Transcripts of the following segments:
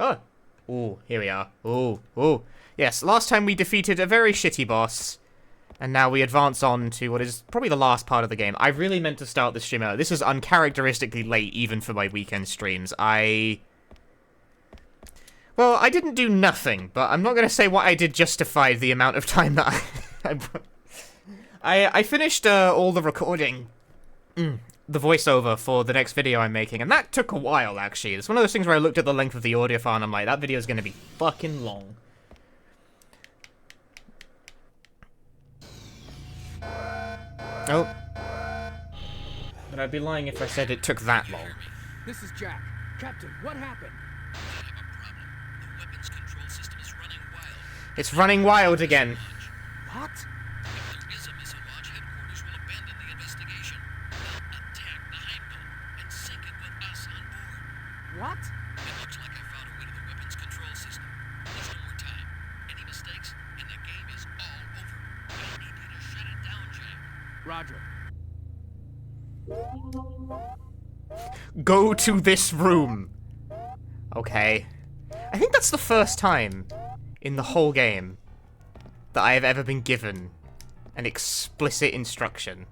Oh. Ooh, here we are. Ooh. Yes, last time we defeated a very shitty boss. And now we advance on to what is probably the last part of the game. I really meant to start this stream out. This is uncharacteristically late, even for my weekend streams. Well, I didn't do nothing, but I'm not going to say what I did justified the amount of time that I finished all the recording, the voiceover for the next video I'm making, and that took a while, actually. It's one of those things where I looked at the length of the audio file and I'm like, that video is going to be fucking long. Oh. But I'd be lying if I said it took that long. This is Jack. Captain, what happened? The weapons control system is running wild. It's running wild again. What? If there is a missile launch, headquarters will abandon the investigation. They'll attack the hypo and sink it with us on board. What? It looks like I found a way to the weapons control system. There's no more time. Any mistakes, and the game is all over. I need you to shut it down, Jack. Roger. Go to this room. Okay. I think that's the first time in the whole game that I have ever been given an explicit instruction.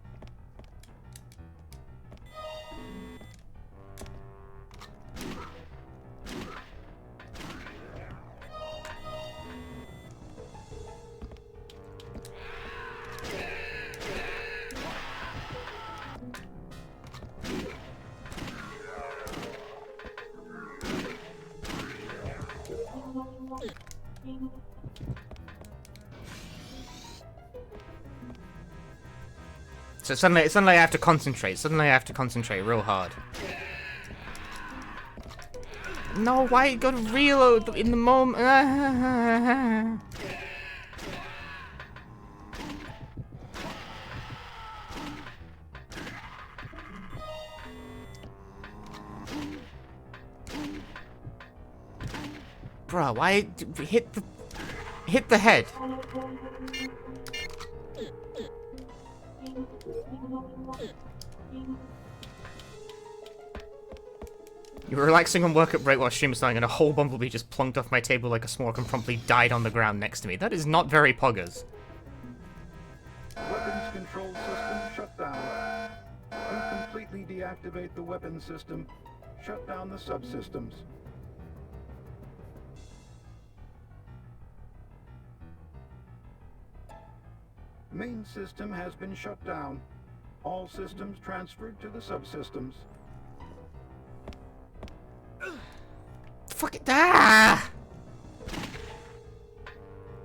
So suddenly I have to concentrate. Suddenly I have to concentrate real hard. No, why you gotta reload in the moment? Bruh, why hit the head? You were relaxing on work at break while stream was starting, and a whole bumblebee just plunked off my table like a s'more and promptly died on the ground next to me. That is not very poggers. Weapons control system shut down. To completely deactivate the weapons system, shut down the subsystems. Main system has been shut down. All systems transferred to the subsystems. Fuck it. Ah!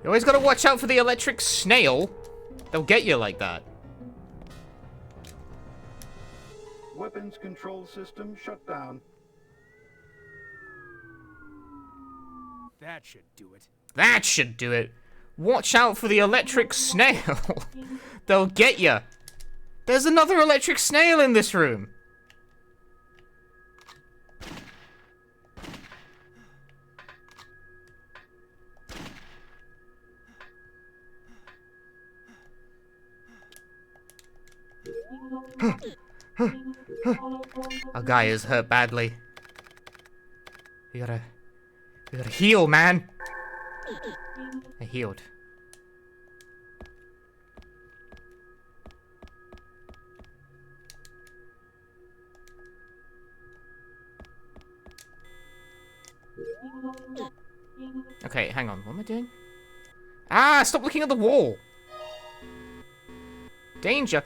You always gotta watch out for the electric snail. They'll get you like that. Weapons control system shut down. That should do it. That should do it. Watch out for the electric snail. They'll get you. There's another electric snail in this room. Our guy is hurt badly. We gotta heal, man. I healed. Okay, hang on. What am I doing? Ah, stop looking at the wall. Danger.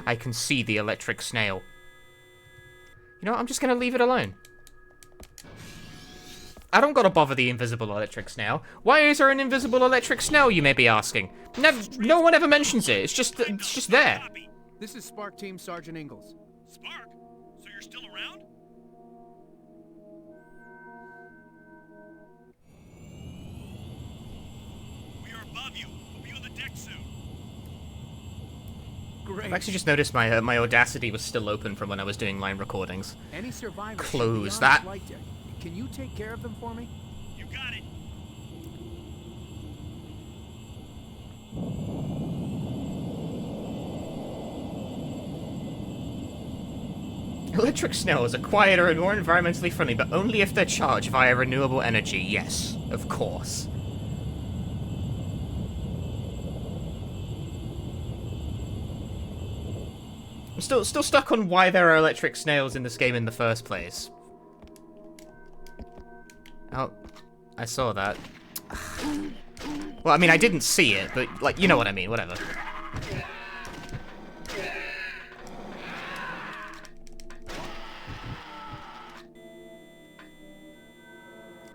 I can see the electric snail. You know what? I'm just gonna leave it alone. I don't gotta bother the invisible electric snail. Why is there an invisible electric snail, you may be asking? No one ever mentions it. It's just there. This is Spark Team Sergeant Ingalls. Spark? So you're still around? We are above you. We'll be on the deck soon. Great. I've actually just noticed my Audacity was still open from when I was doing line recordings. Any survivors Close should be on that. the flight deck. Can you take care of them for me? You got it. Electric snails are quieter and more environmentally friendly, but only if they're charged via renewable energy. Yes, of course. I'm still stuck on why there are electric snails in this game in the first place. Oh, I saw that. Well, I mean, I didn't see it, but, like, you know what I mean, whatever.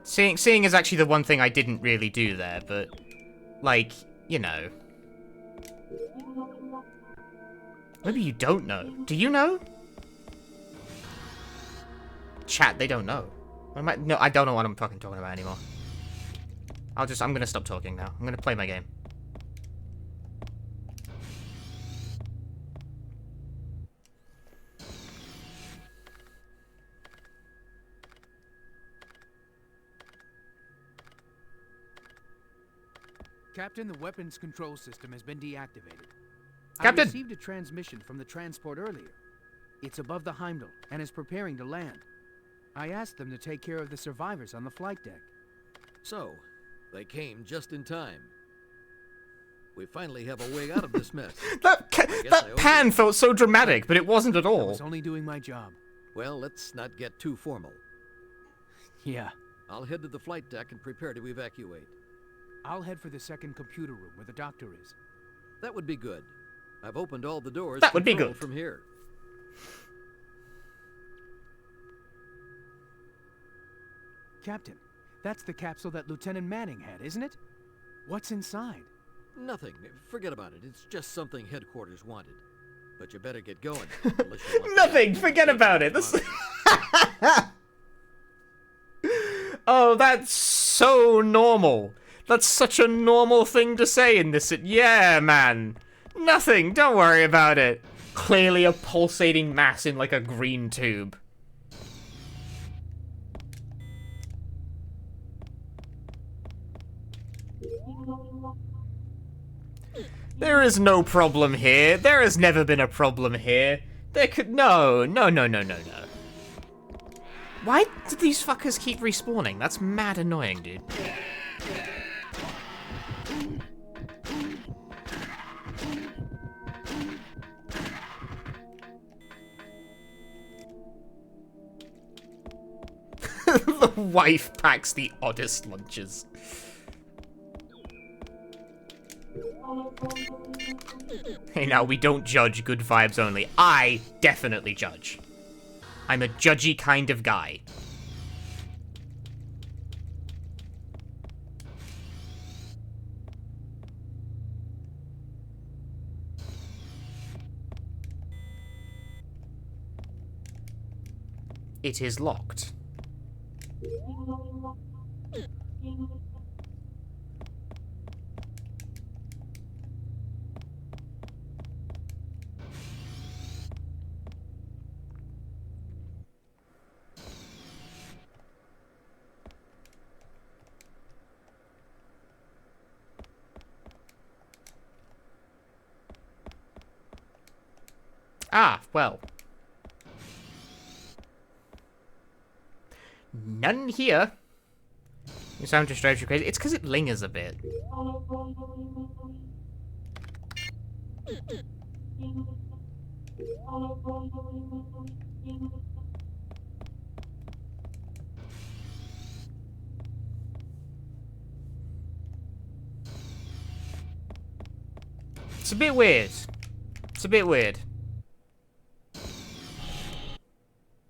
Seeing is actually the one thing I didn't really do there, but, like, you know. Maybe you don't know. Do you know? Chat, they don't know. No, I don't know what I'm fucking talking about anymore. I'm gonna stop talking now. I'm gonna play my game. Captain, the weapons control system has been deactivated. Captain! I received a transmission from the transport earlier. It's above the Heimdall and is preparing to land. I asked them to take care of the survivors on the flight deck. So, they came just in time. We finally have a way out of this mess. That pan felt so dramatic, but it wasn't at I all. was only doing my job. Well, let's not get too formal. Yeah. I'll head to the flight deck and prepare to evacuate. I'll head for the second computer room where the doctor is. That would be good. I've opened all the doors That would be controlled good. from here. Captain, that's the capsule that Lieutenant Manning had, isn't it? What's inside? Nothing. Forget about it. It's just something headquarters wanted. But you better get going. unless you want Nothing. to- Forget about it. This. Oh, that's so normal. That's such a normal thing to say in this. Yeah, man. Nothing. Don't worry about it. Clearly a pulsating mass in like a green tube. There is no problem here. There has never been a problem here. There could no. Why do these fuckers keep respawning? That's mad annoying, dude. The wife packs the oddest lunches. Hey, now, we don't judge, good vibes only. I definitely judge. I'm a judgy kind of guy. It is locked. Ah, well. None here. You sound just drives you crazy. It's because it lingers a bit. It's a bit weird. It's a bit weird.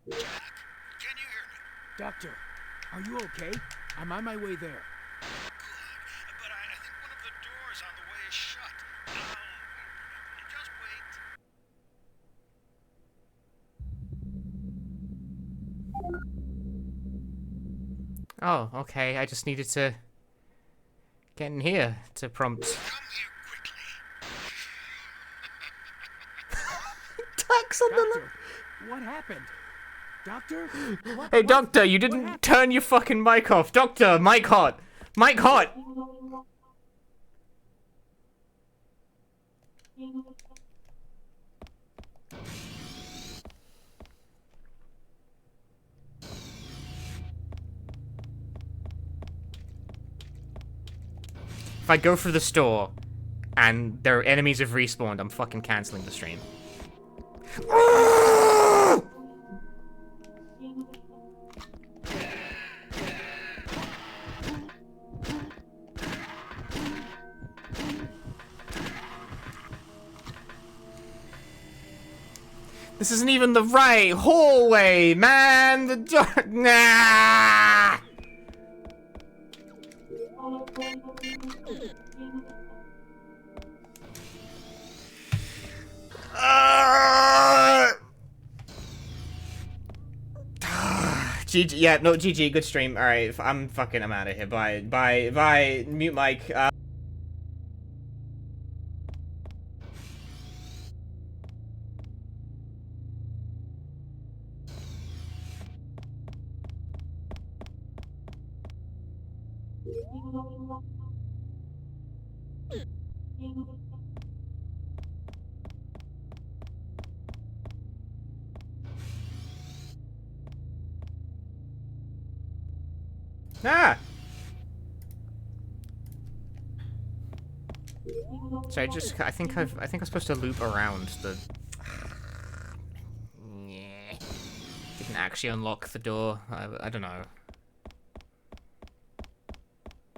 Can you hear me? Doctor, are you okay? I'm on my way there. But I think one of the doors on the way is shut. Just wait. Oh, okay. I just needed to get in here to prompt. Come here quickly. Tax on the. Doctor, what happened? Doctor? Hey, Doctor, you didn't turn your fucking mic off. Doctor, mic hot. Mic hot. If I go through the store and their enemies have respawned, I'm fucking canceling the stream. This isn't even the right hallway, man! The door. Nah! GG, yeah, no, GG, good stream. Alright, I'm out of here. Bye. Mute mic. Ah! So I think I'm supposed to loop around the... Yeah. Didn't actually unlock the door. I don't know.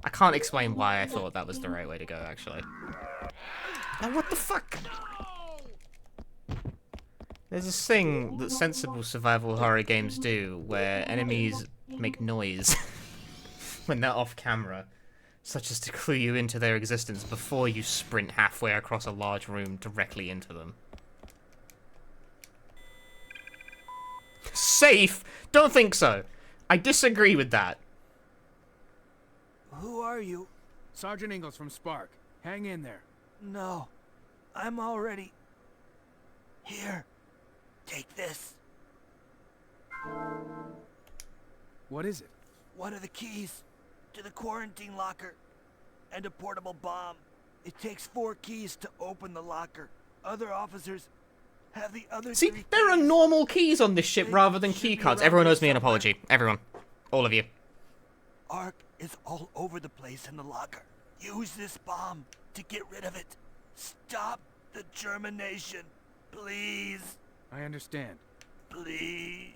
I can't explain why I thought that was the right way to go, actually. Oh, what the fuck? There's this thing that sensible survival horror games do, where enemies make noise when they're off camera, such as to clue you into their existence before you sprint halfway across a large room directly into them. Safe? Don't think so. I disagree with that. Who are you? Sergeant Ingalls from Spark. Hang in there. No, I'm already... Here, take this. What is it? One of the keys to the quarantine locker and a portable bomb. It takes 4 keys to open the locker. Other officers have the other See, 3 there are keys. normal keys on this ship They rather than should key be cards. around Everyone here owes me an somewhere. apology. Everyone. All of you. Ark is all over the place in the locker. Use this bomb to get rid of it. Stop the germination. Please. I understand. Please.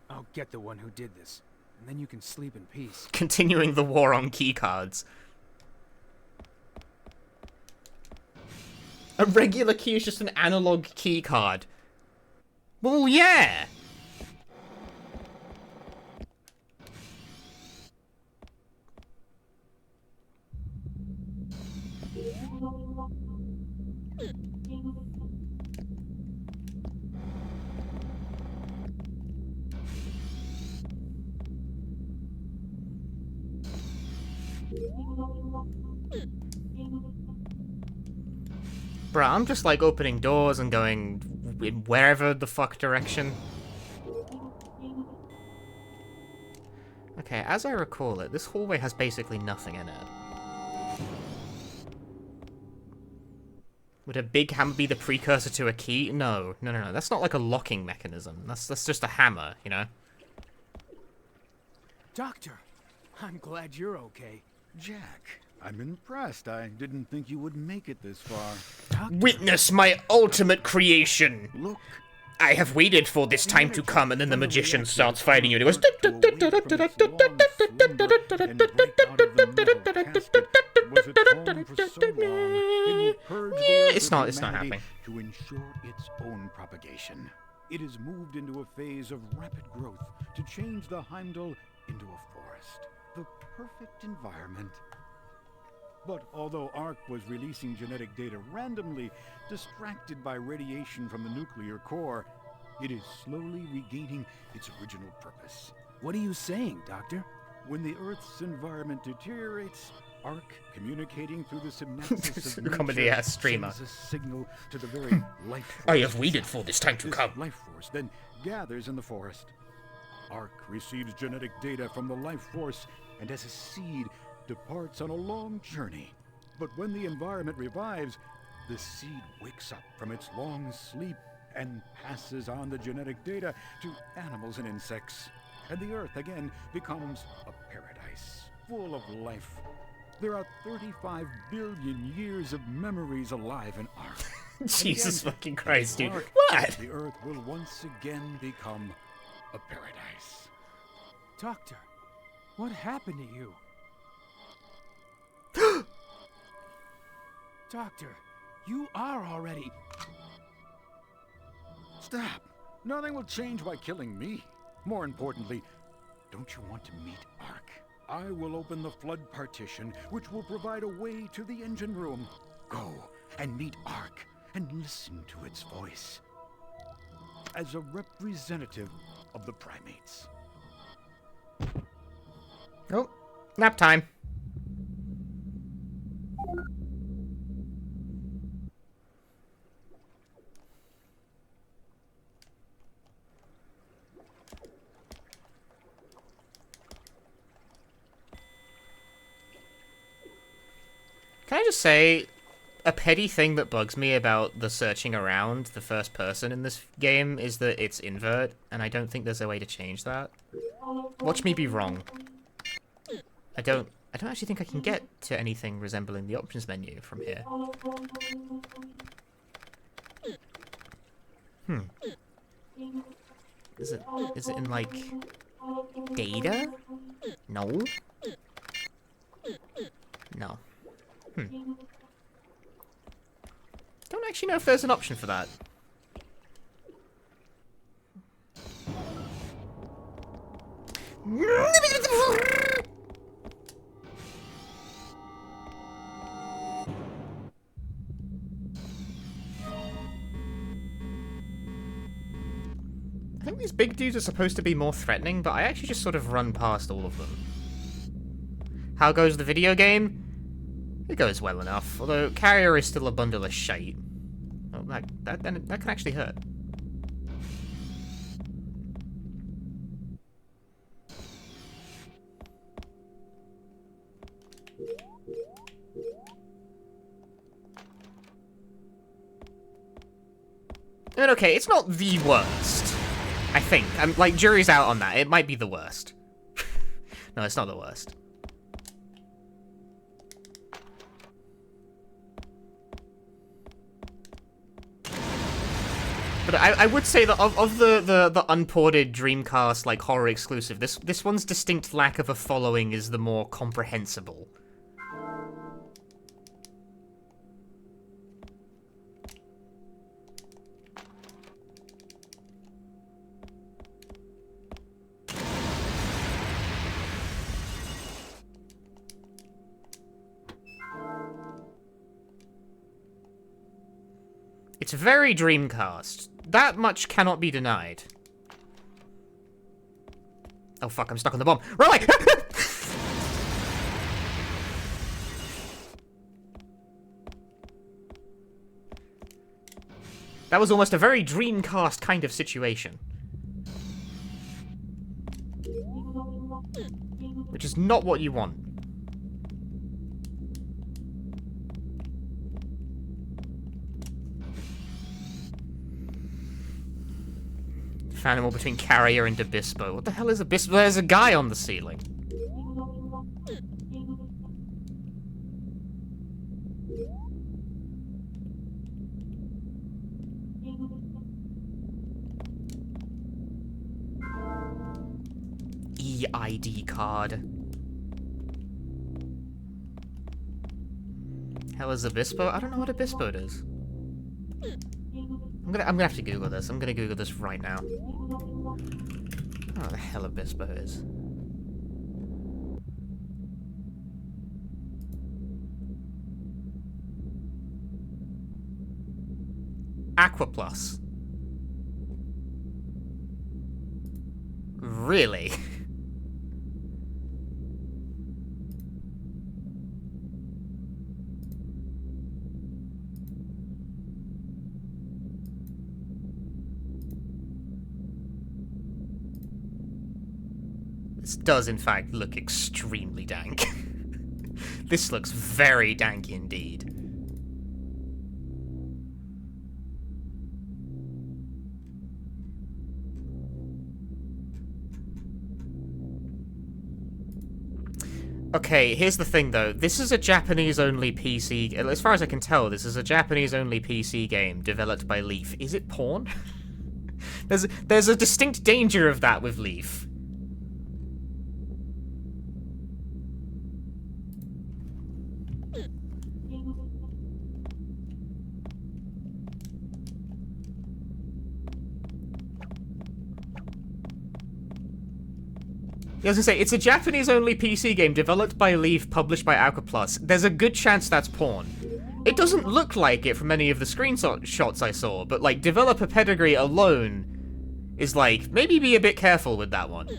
I'll get the one who did this, and then you can sleep in peace. Continuing the war on key cards. A regular key is just an analog key card. Well, yeah. Bruh, I'm just like opening doors and going in wherever the fuck direction. Okay, as I recall it, this hallway has basically nothing in it. Would a big hammer be the precursor to a key? No. That's not like a locking mechanism. That's just a hammer, you know? Doctor, I'm glad you're okay. Jack, I'm impressed. I didn't think you would make it this far. Doctor, Witness my ultimate creation! Look. I have waited for this time to come, and then the magician starts fighting you, and it goes... It's not happening. To ensure its own propagation. It is moved into a phase of rapid growth to change the Heimdall into a forest. The perfect environment. But although Ark was releasing genetic data randomly, distracted by radiation from the nuclear core, it is slowly regaining its original purpose. what are you saying, Doctor? When the Earth's environment deteriorates, Ark, communicating through the synapses of Comedy nature, ass streamer. sends a signal to the very life force. I have waited for this time to This come. life force then gathers in the forest. Ark receives genetic data from the life force and as a seed departs on a long journey. But when the environment revives, the seed wakes up from its long sleep and passes on the genetic data to animals and insects. and the Earth again becomes a paradise, full of life. There are 35 billion years of memories alive in Ark. Jesus fucking Christ, dude. Ark, What? the Earth will once again become a paradise. Doctor, what happened to you? Doctor, you are already... Stop! Nothing will change by killing me. More importantly, don't you want to meet Ark? I will open the flood partition, which will provide a way to the engine room. Go and meet Ark and listen to its voice. As a representative of the primates. Oh, nap time. Can I just say, a petty thing that bugs me about the searching around the first person in this game is that it's invert, and I don't think there's a way to change that. Watch me be wrong. I don't actually think I can get to anything resembling the options menu from here. Is it in like data? No. No. Don't actually know if there's an option for that. I think these big dudes are supposed to be more threatening, but I actually just sort of run past all of them. How goes the video game? It goes well enough, although Carrier is still a bundle of shite. Oh, that can actually hurt. I mean, okay, it's not the worst. I think. I'm like, jury's out on that. It might be the worst. No, it's not the worst. But I would say that of the unported Dreamcast like horror exclusive, this one's distinct lack of a following is the more comprehensible. It's very Dreamcast. That much cannot be denied. Oh fuck, I'm stuck on the bomb. Run away! That was almost a very Dreamcast kind of situation. Which is not what you want. Animal between Carrier and Obispo. What the hell is Obispo? There's a guy on the ceiling. EID card. Hell is Obispo? I don't know what Obispo is. I'm gonna have to Google this. I'm gonna Google this right now. I don't know what the hell Obispo is. Aquaplus. Really? This does, in fact, look extremely dank. This looks very dank indeed. Okay, here's the thing though. This is a Japanese-only PC. As far as I can tell, this is a Japanese-only PC game developed by Leaf. Is it porn? There's a distinct danger of that with Leaf. I was gonna say, it's a Japanese-only PC game developed by Leaf, published by Alka Plus. There's a good chance that's porn. It doesn't look like it from any of the screenshots I saw, but, like, developer pedigree alone is like, maybe be a bit careful with that one.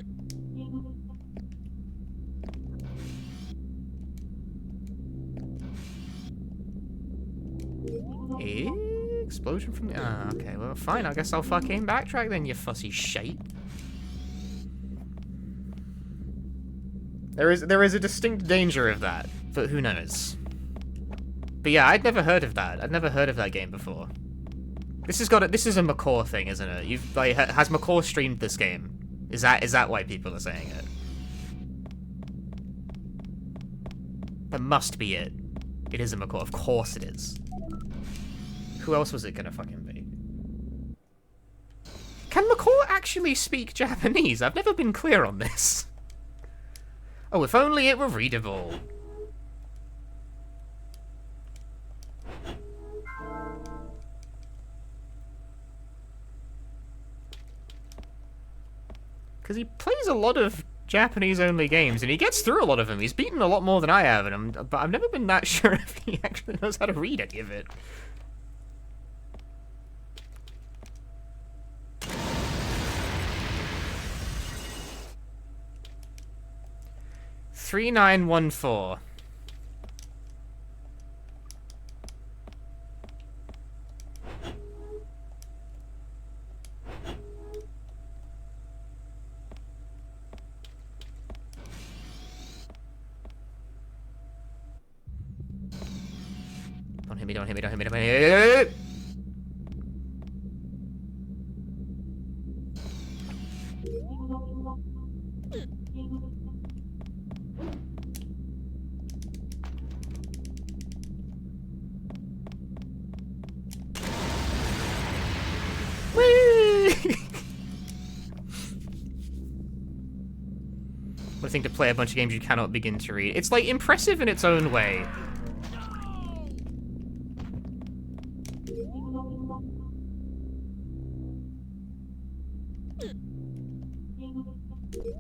Explosion from the... Ah, okay, well, fine, I guess I'll fucking backtrack then, you fussy shite. There is a distinct danger of that, but who knows. But yeah, I'd never heard of that. I'd never heard of that game before. This is a McCaw thing, isn't it? You've like has McCaw streamed this game? Is that why people are saying it? That must be it. It is a McCaw. Of course it is. Who else was it gonna fucking be? Can McCaw actually speak Japanese? I've never been clear on this. Oh, if only it were readable. Because he plays a lot of Japanese-only games, and he gets through a lot of them. He's beaten a lot more than I have, but I've never been that sure if he actually knows how to read any of it. $3914. Don't hit me, don't hit me, don't hit me, don't hit me. What a thing to play a bunch of games you cannot begin to read. It's, like, impressive in its own way.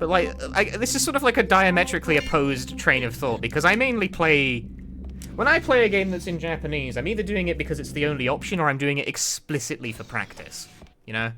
But, like, this is sort of like a diametrically opposed train of thought, because I mainly play... When I play a game that's in Japanese, I'm either doing it because it's the only option, or I'm doing it explicitly for practice. You know?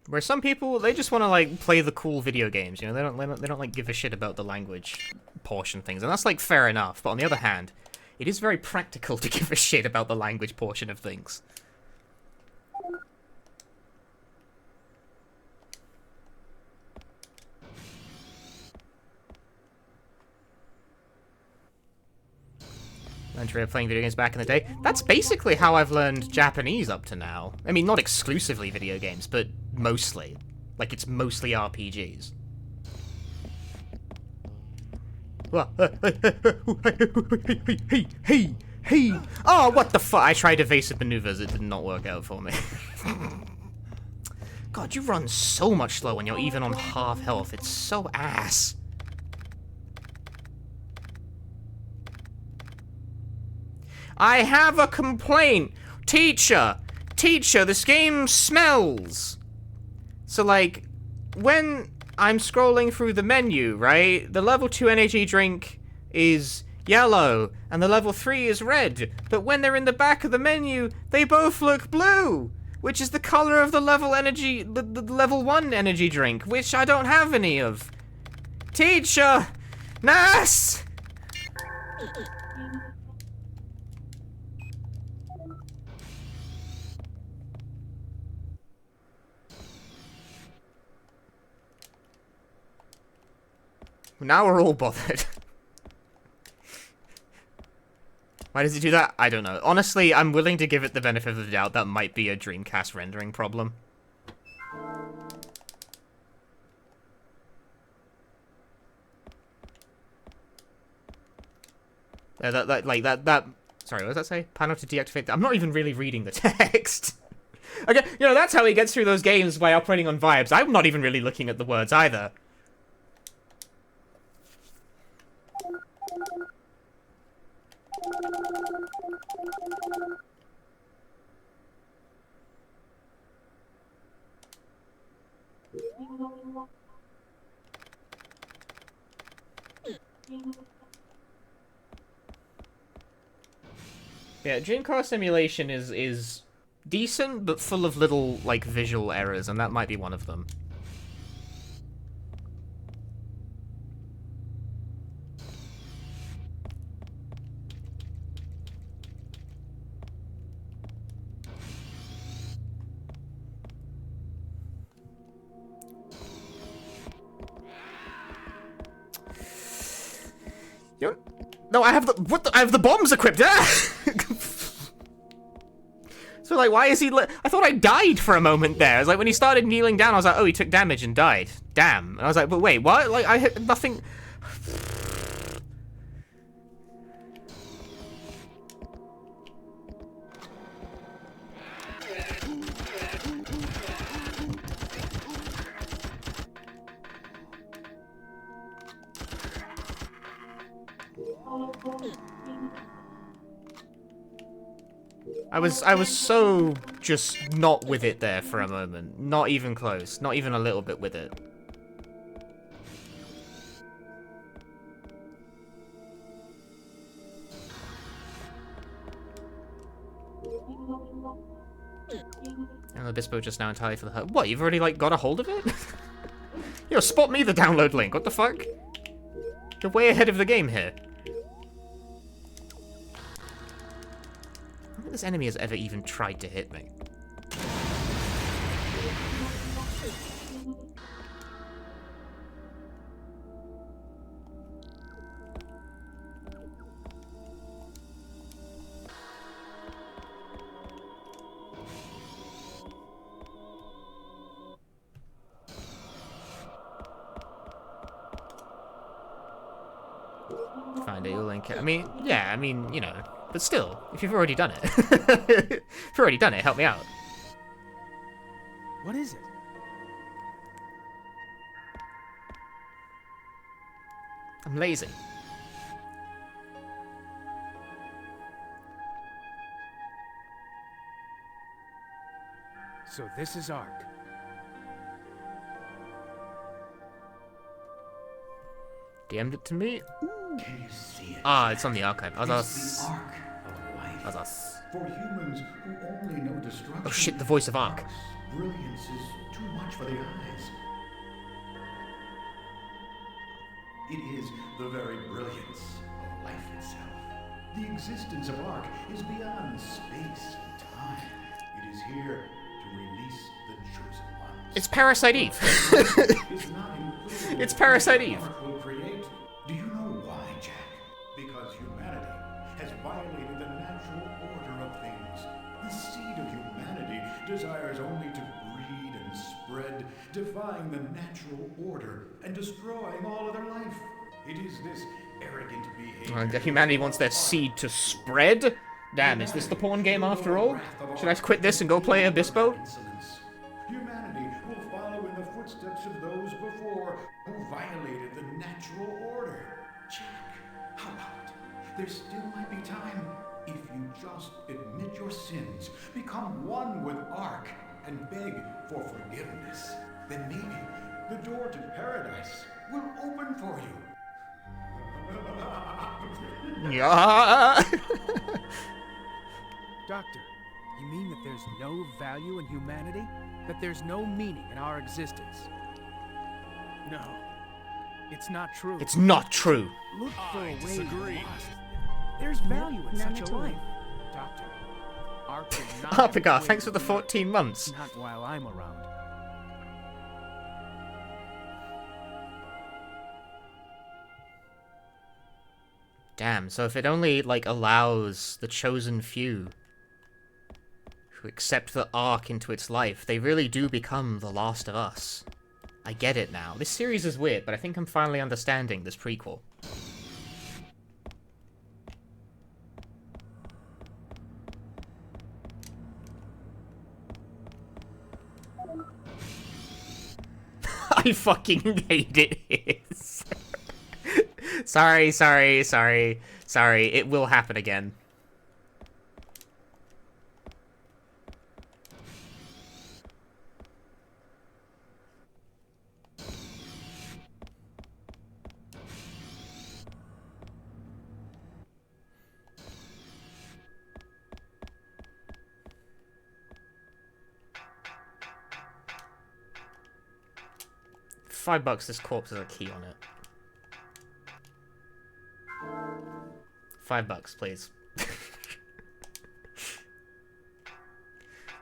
Where some people, they just want to, like, play the cool video games, you know? They don't like, give a shit about the language portion things, and that's, like, fair enough. But on the other hand, it is very practical to give a shit about the language portion of things. Learned playing video games back in the day. That's basically how I've learned Japanese up to now. I mean, not exclusively video games, but mostly. Like, it's mostly RPGs. Hey! Oh, what the fuck? I tried evasive maneuvers, it did not work out for me. God, you run so much slower when you're even on half health. It's so ass. I have a complaint! Teacher! Teacher, this game smells! So, like, when I'm scrolling through the menu, right, the level 2 energy drink is yellow, and the level 3 is red, but when they're in the back of the menu, they both look blue, which is the color of the level 1 energy drink, which I don't have any of. Teacher! Nurse! Now we're all bothered. Why does it do that? I don't know. Honestly, I'm willing to give it the benefit of the doubt that might be a Dreamcast rendering problem. Sorry, what does that say? Panel to deactivate. I'm not even really reading the text. Okay, you know, that's how he gets through those games, by operating on vibes. I'm not even really looking at the words either. Yeah, Dreamcast emulation is decent, but full of little, like, visual errors, and that might be one of them. No, I have the I have the bombs equipped. So, like, why is he? I thought I died for a moment there. It's like when he started kneeling down, I was like, oh, he took damage and died. Damn. And I was like, but wait, what? Like, I hit nothing. I was so just not with it there for a moment. Not even close. Not even a little bit with it. And Obispo just now entirely for the hurt. What, you've already, like, got a hold of it? Yo, spot me the download link. What the fuck? You're way ahead of the game here. I don't think this enemy has ever even tried to hit me. Find a link. I mean, yeah, I mean, you know, but still, if you've already done it, if you've already done it, help me out. What is it? I'm lazy. So this is Ark. DM'd it to me. Can you see it? Ah, it's on the archive. It's the arc of life. Azaz. For humans who only know destruction. Oh shit, the voice of Ark. Brilliance is too much for the eyes. It is the very brilliance of life itself. The existence of Ark is beyond space and time. It is here to release the chosen ones. It's Parasite Eve. It's not included It's Parasite in Eve. what Ark will create. Do you know why, Jack? Because humanity has violated the natural order of things. The seed of humanity desires only to breed and spread, defying the natural order and destroying all other life. It is this arrogant behavior. Humanity wants their seed to spread? Damn, is this the porn game after all? Should I quit this and go play Obispo? Humanity will follow in the footsteps of those before who violated the natural order. Jack, how about it? There still might be time if you just admit your sins, become one with Ark, and beg for forgiveness. Then maybe the door to paradise will open for you. Yeah. Doctor, you mean that there's no value in humanity? That there's no meaning in our existence? No, it's not true. It's not true. Look for a way disagree. lost. There's value in None such at a all. life. Doctor, Ark will not have Arpigar, a way thanks for the to 14 months. work, not while I'm around. Damn, so if it only, like, allows the chosen few who accept the Ark into its life, they really do become the Last of Us. I get it now. This series is weird, but I think I'm finally understanding this prequel. I fucking hate it. Sorry. It will happen again. $5, this corpse has a key on it. $5, please.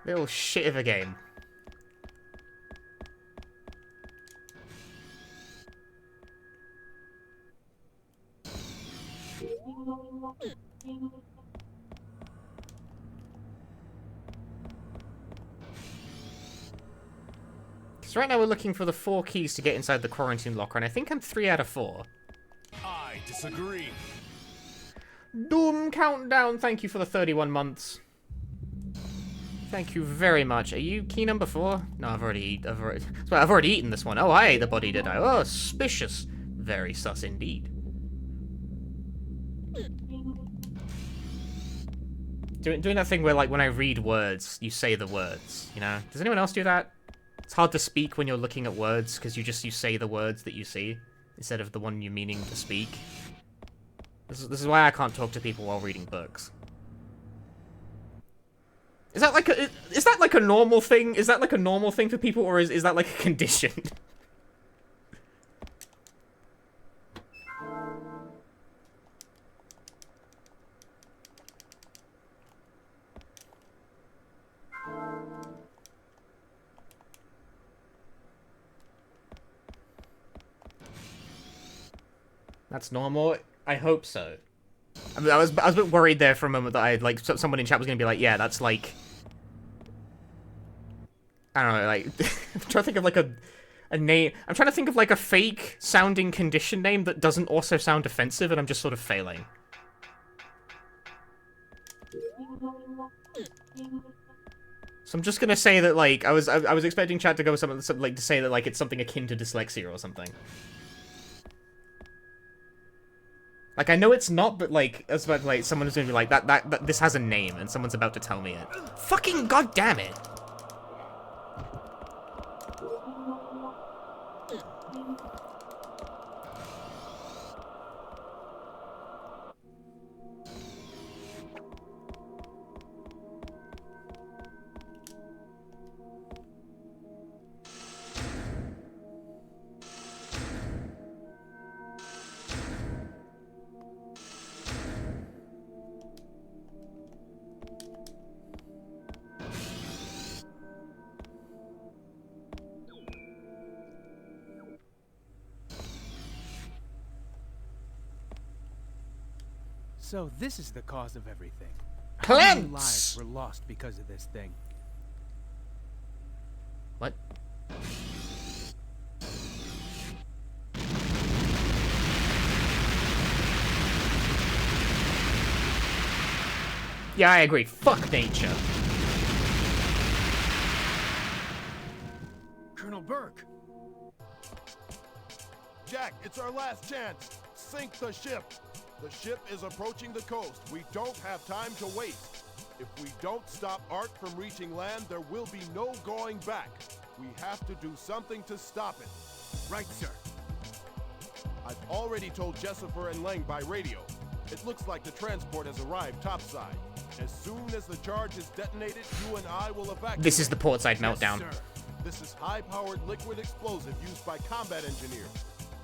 Little shit of a game. So right now we're looking for the 4 keys to get inside the quarantine locker, and I think I'm 3 out of 4. I disagree. Doom Countdown, thank you for the 31 months. Thank you very much. Are you key number 4? No, I've already eaten this one. Oh, I ate the body, did I? Oh, suspicious. Very sus indeed. Doing that thing where, like, when I read words, you say the words, you know? Does anyone else do that? It's hard to speak when you're looking at words, because you say the words that you see, instead of the one you're meaning to speak. This is why I can't talk to people while reading books. Is that like a normal thing? Is that like a normal thing for people, or is that like a condition? That's normal? I hope so. I mean, I was a bit worried there for a moment that I'd, like, someone in chat was gonna be like, yeah, that's like... I don't know, like... I'm trying to think of, like, a name... I'm trying to think of, like, a fake-sounding condition name that doesn't also sound offensive, and I'm just sort of failing. So I'm just gonna say that, like, I was expecting chat to go something like, to say that, like, it's something akin to dyslexia or something. Like, I know it's not, but, like, it's about, like, someone is gonna be like, that this has a name, and someone's about to tell me it. Fucking goddamn it! So this is the cause of everything. How many lives Plants! were lost because of this thing? What? Yeah, I agree. Fuck nature. Colonel Burke! Jack, it's our last chance. Sink the ship. The ship is approaching the coast. We don't have time to waste. If we don't stop Ark from reaching land, there will be no going back. We have to do something to stop it. Right, sir. I've already told Jessifer and Lang by radio. It looks like the transport has arrived topside. As soon as the charge is detonated, you and I will evacuate. This is the portside meltdown. Yes, sir. This is high-powered liquid explosive used by combat engineers.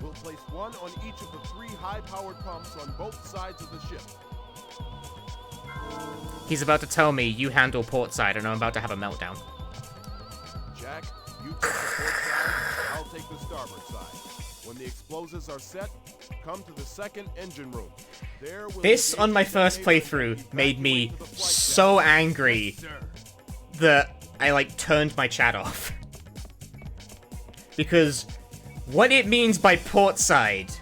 We'll place one on each of the 3 high-powered pumps on both sides of the ship. He's about to tell me you handle portside and I'm about to have a meltdown. Jack, you take the port side, I'll take the starboard side. When the explosives are set, come to the second engine room. There will This, be on my first evacuate playthrough, made me to the flight so deck. angry that I, like, turned my chat off. Because what it means by portside...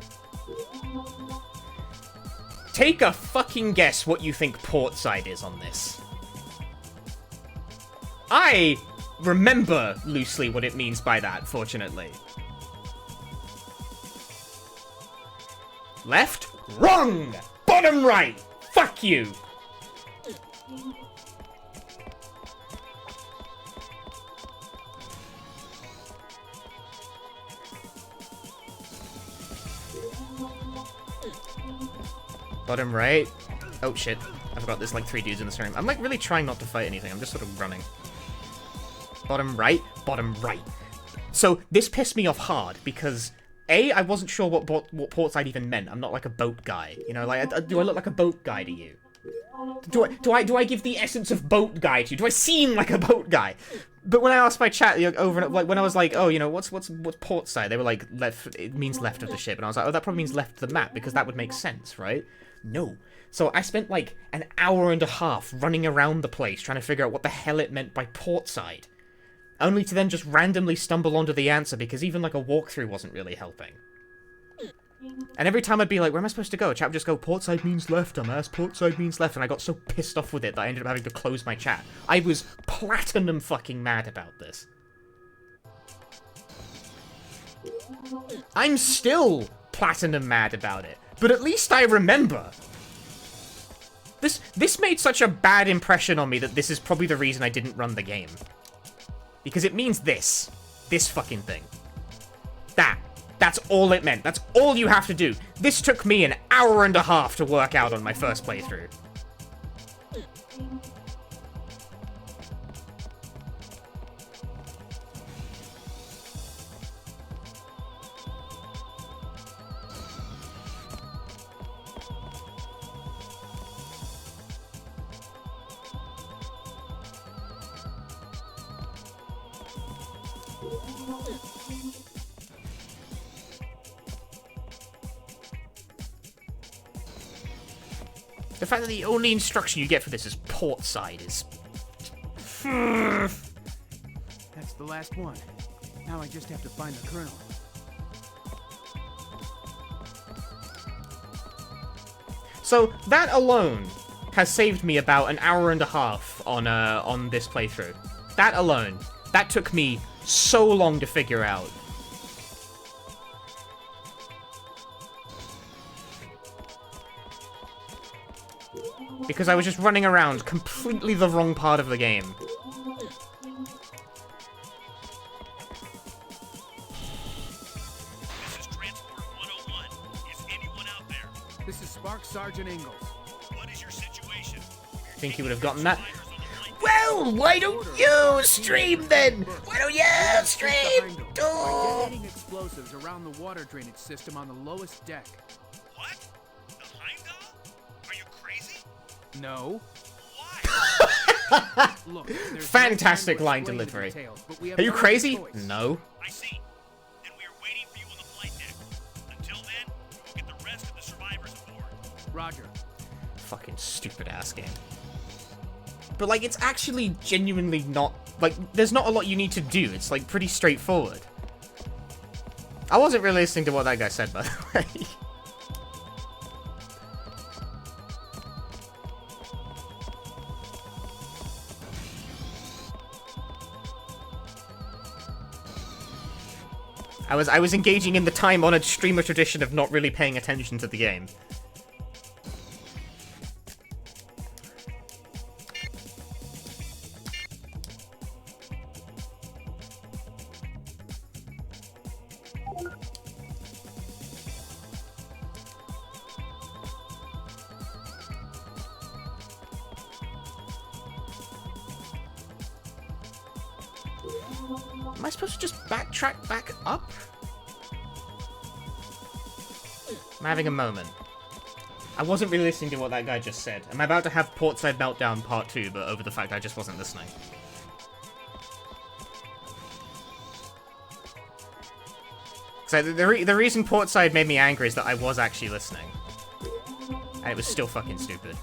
Take a fucking guess what you think portside is on this. I remember loosely what it means by that, fortunately. Left? Wrong! Bottom right! Fuck you! Bottom right. Oh shit. I forgot there's like 3 dudes in this room. I'm like really trying not to fight anything. I'm just sort of running. Bottom right. Bottom right. So this pissed me off hard because A, I wasn't sure what portside even meant. I'm not like a boat guy. You know, like do I look like a boat guy to you? Do I give the essence of boat guy to you? Do I seem like a boat guy? But when I asked my chat over and like when I was like, oh, you know, what's portside? They were like, left. It means left of the ship, and I was like, oh, that probably means left of the map because that would make sense, right? No. So I spent like an hour and a half running around the place trying to figure out what the hell it meant by portside, only to then just randomly stumble onto the answer because even like a walkthrough wasn't really helping. And every time I'd be like, where am I supposed to go? Chat would just go, portside means left, dumbass, portside means left. And I got so pissed off with it that I ended up having to close my chat. I was platinum fucking mad about this. I'm still platinum mad about it. But at least I remember. This made such a bad impression on me that this is probably the reason I didn't run the game. Because it means this. This fucking thing. That's all it meant. That's all you have to do. This took me an hour and a half to work out on my first playthrough. The fact that the only instruction you get for this is portside is... That's the last one. Now I just have to find the colonel. So, that alone has saved me about an hour and a half on this playthrough. That alone. That took me so long to figure out. Because I was just running around completely the wrong part of the game. This is Transport 101. Is anyone out there? This is Spark Sergeant Ingalls. What is your situation? Think you would have gotten that? Fires on the flight deck. Well, why don't you stream then? Why don't you stream? Detonating explosives around the water drainage system on the lowest deck. What? The Heimdall? Are you crazy? No. Why? Look, there's Fantastic no time to line explain the delivery. details, but we have Are you no crazy? choice. No. I see. Then we are waiting for you on the flight deck. Until then, we will get the rest of the survivors aboard. Roger. Fucking stupid ass game. But like, it's actually genuinely not, like, there's not a lot you need to do. It's like pretty straightforward. I wasn't really listening to what that guy said, by the way. I was engaging in the time-honored streamer tradition of not really paying attention to the game. Am I supposed to just backtrack back up? I'm having a moment. I wasn't really listening to what that guy just said. I'm about to have Portside Meltdown Part 2, but over the fact I just wasn't listening. So the reason Portside made me angry is that I was actually listening. And it was still fucking stupid.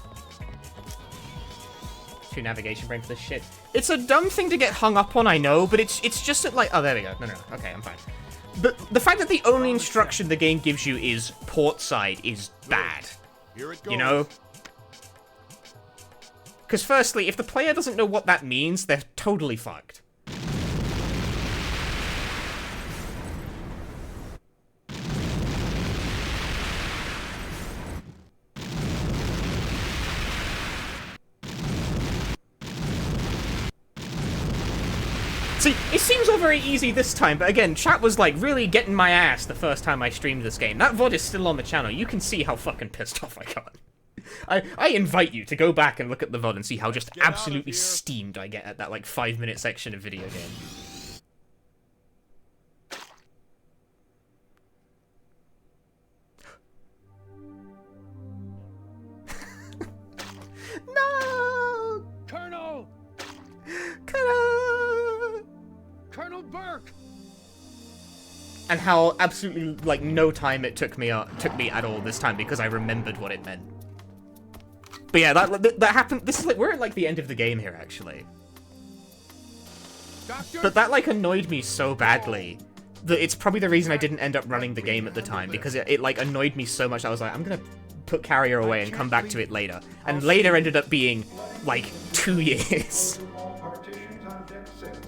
True navigation brain for this shit. It's a dumb thing to get hung up on, I know, but it's just that, like... Oh, there we go. No. Okay, I'm fine. The fact that the only instruction the game gives you is port side is bad. Here it goes. You know? Because firstly, if the player doesn't know what that means, they're totally fucked. See, it seems all very easy this time, but again, chat was like really getting my ass the first time I streamed this game. That VOD is still on the channel. You can see how fucking pissed off I got. I invite you to go back and look at the VOD and see how just absolutely steamed I get at that like 5-minute section of video game. No! Colonel! Colonel Burke! And how absolutely like no time it took me at all this time because I remembered what it meant. But yeah, that happened. This is like we're at like the end of the game here actually. Doctor? But that like annoyed me so badly that it's probably the reason I didn't end up running the game at the time because it like annoyed me so much. I was like, I'm gonna put Carrier away and come back to it later. And later ended up being like 2 years. Partitions on deck 6.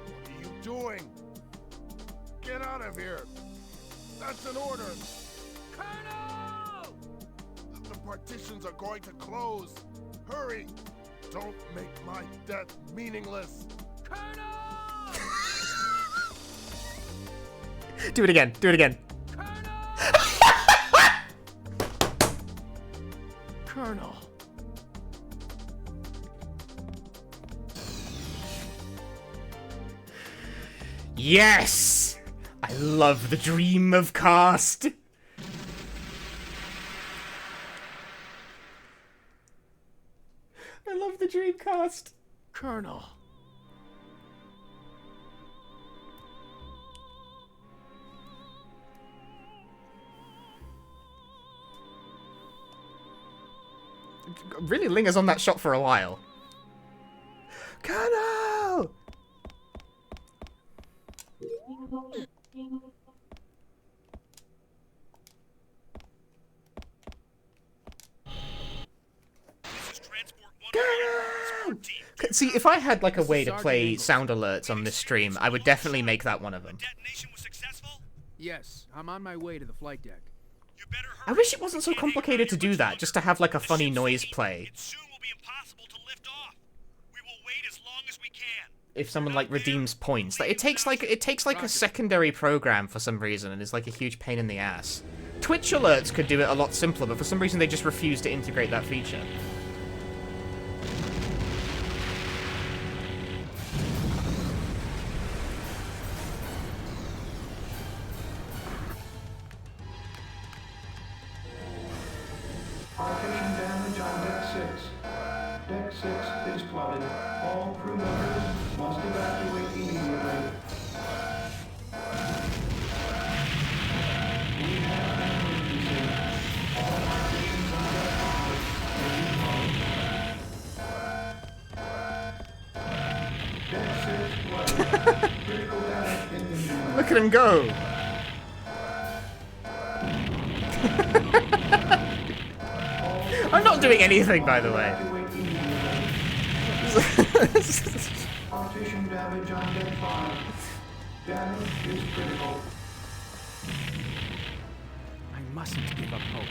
What are you doing? Get out of here. That's an order. Colonel! The partitions are going to close. Hurry. Don't make my death meaningless. Colonel! Do it again. Do it again. Colonel. Yes! I love the dream of cast. I love the Dreamcast. Colonel. Really lingers on that shot for a while. Colonel! See, if I had like a way to play sound alerts on this stream, I would definitely make that one of them. Detonation was successful? Yes, I'm on my way to the flight deck. You better hurry. I wish it wasn't so complicated to do that, just to have like a funny noise play. It soon will be impossible to lift off. We will wait as long as we can. If someone like redeems points, like it takes like a secondary program for some reason, and it's like a huge pain in the ass. Twitch alerts could do it a lot simpler, but for some reason they just refuse to integrate that feature. Partition damage on deck 6. Deck 6 is flooded. All crew members must evacuate immediately. We have an emergency. All partitions on deck 5 may be closed. Deck 6 flooded. Critical damage in engine room. Look at him go! I'm not doing anything, by the way. Partition damage on deck 5. Damage is critical. I mustn't give up hope.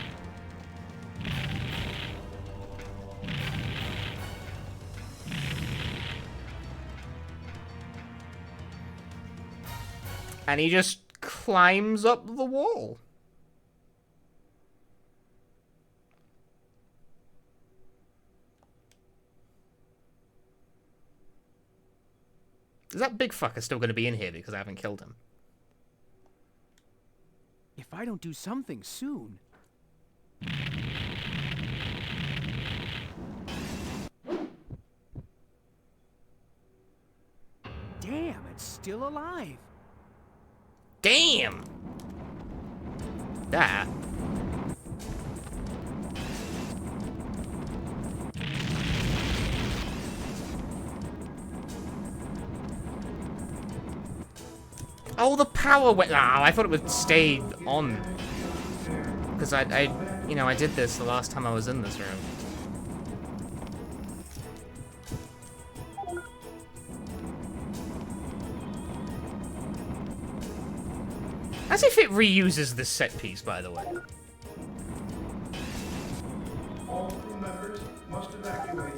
And he just climbs up the wall. Is that big fucker still going to be in here because I haven't killed him? If I don't do something soon... Damn, it's still alive. Damn! that. Oh, the power went. Ah, I thought it would stay on. Because you know, I did this the last time I was in this room. As if it reuses this set piece, by the way. All crew members must evacuate.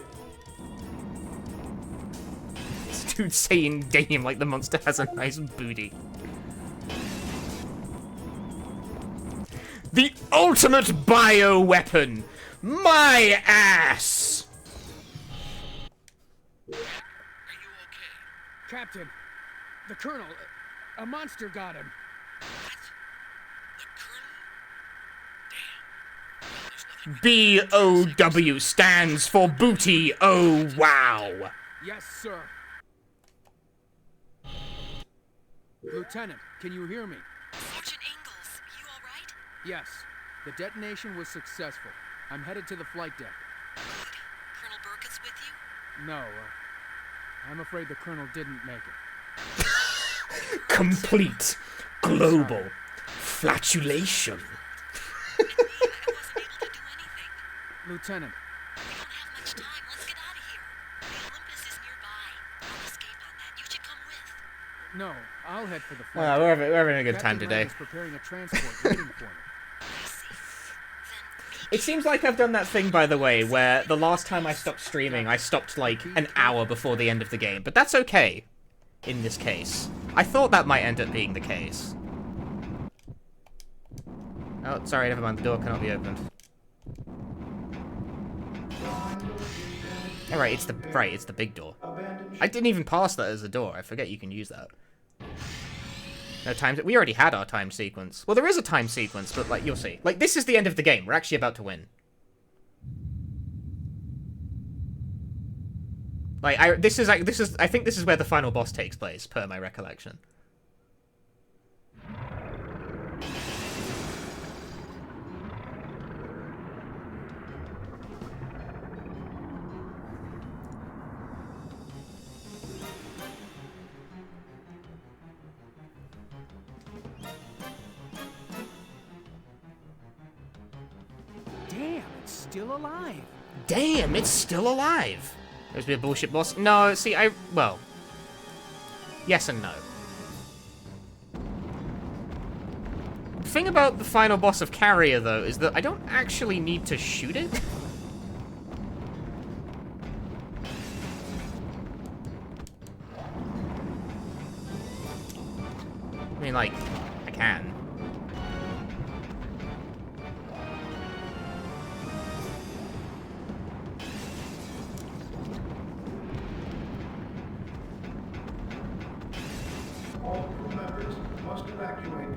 This dude's saying "damn" like the monster has a nice booty. The ultimate bio weapon! My ass! Are you okay? Captain, the Colonel, a monster got him. What? The Colonel? Damn. Well, there's nothing B-O-W stands for booty, oh wow! Yes, sir. Lieutenant, can you hear me? Sergeant Ingalls, you all right? Yes. The detonation was successful. I'm headed to the flight deck. Good. Colonel Burke is with you? No, I'm afraid the Colonel didn't make it. Complete global flatulation. I wasn't able to do anything. Lieutenant, We don't have much time. Let's get out of here. The Olympus is nearby. I'll escape on that. You should come with. no, I'll head for the flight Well, deck. we're having a good time Captain today. Rand is preparing a transport waiting for me. I see. Then It seems like I've done that thing, by the way, where the last time I stopped streaming, I stopped like an hour before the end of the game. But that's okay, in this case. I thought that might end up being the case. Oh, sorry, never mind. The door cannot be opened. Alright, it's the big door. I didn't even pass that as a door. I forget you can use that. No time. We already had our time sequence. Well, there is a time sequence, but like you'll see. Like this is the end of the game. We're actually about to win. Like I think this is where the final boss takes place, per my recollection. Damn, it's still alive. Damn, it's still alive. There's be a bullshit boss. No, see, well, yes and no. The thing about the final boss of Carrier, though, is that I don't actually need to shoot it. I mean, like, I can. All crew members must evacuate.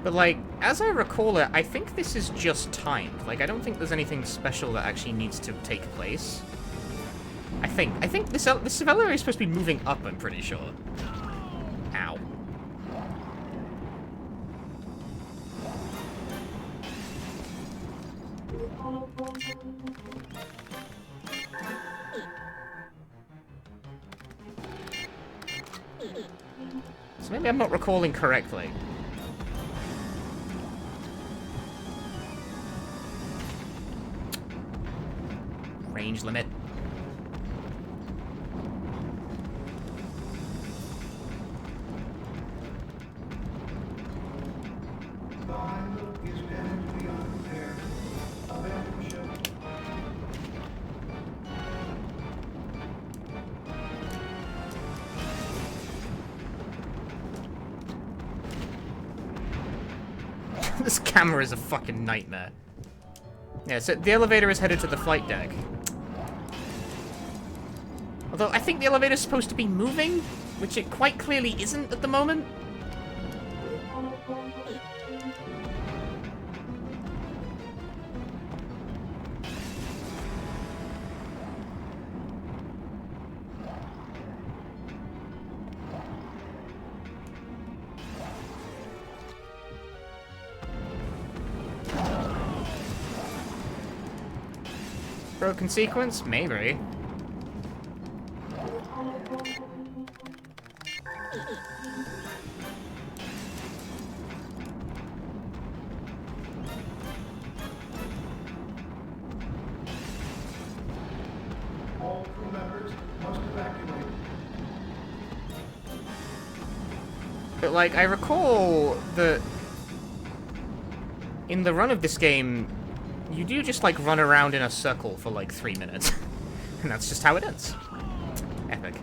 But, like, as I recall it, I think this is just timed. Like, I don't think there's anything special that actually needs to take place. I think this elevator is supposed to be moving up, I'm pretty sure. Ow. So maybe I'm not recalling correctly. Range limit. The Heimdall is damaged beyond repair. Abandon ship. This camera is a fucking nightmare. Yeah, so the elevator is headed to the flight deck. Although, I think the elevator is supposed to be moving? which it quite clearly isn't at the moment. Broken sequence? Maybe. All crew members must evacuate. But, like, I recall that in the run of this game, you do just, like, run around in a circle for, like, 3 minutes. And that's just how it ends. Epic.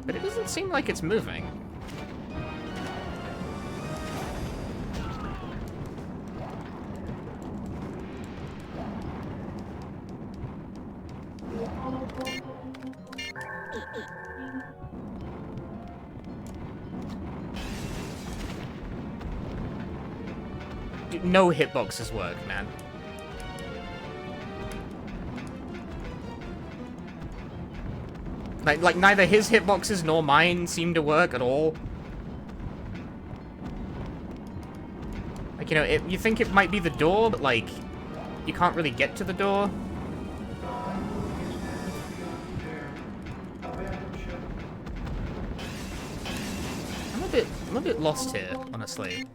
But it doesn't seem like it's moving. No hitboxes work, man. Like neither his hitboxes nor mine seem to work at all. Like, you know, you think it might be the door, but, like, you can't really get to the door. I'm a bit lost here, honestly.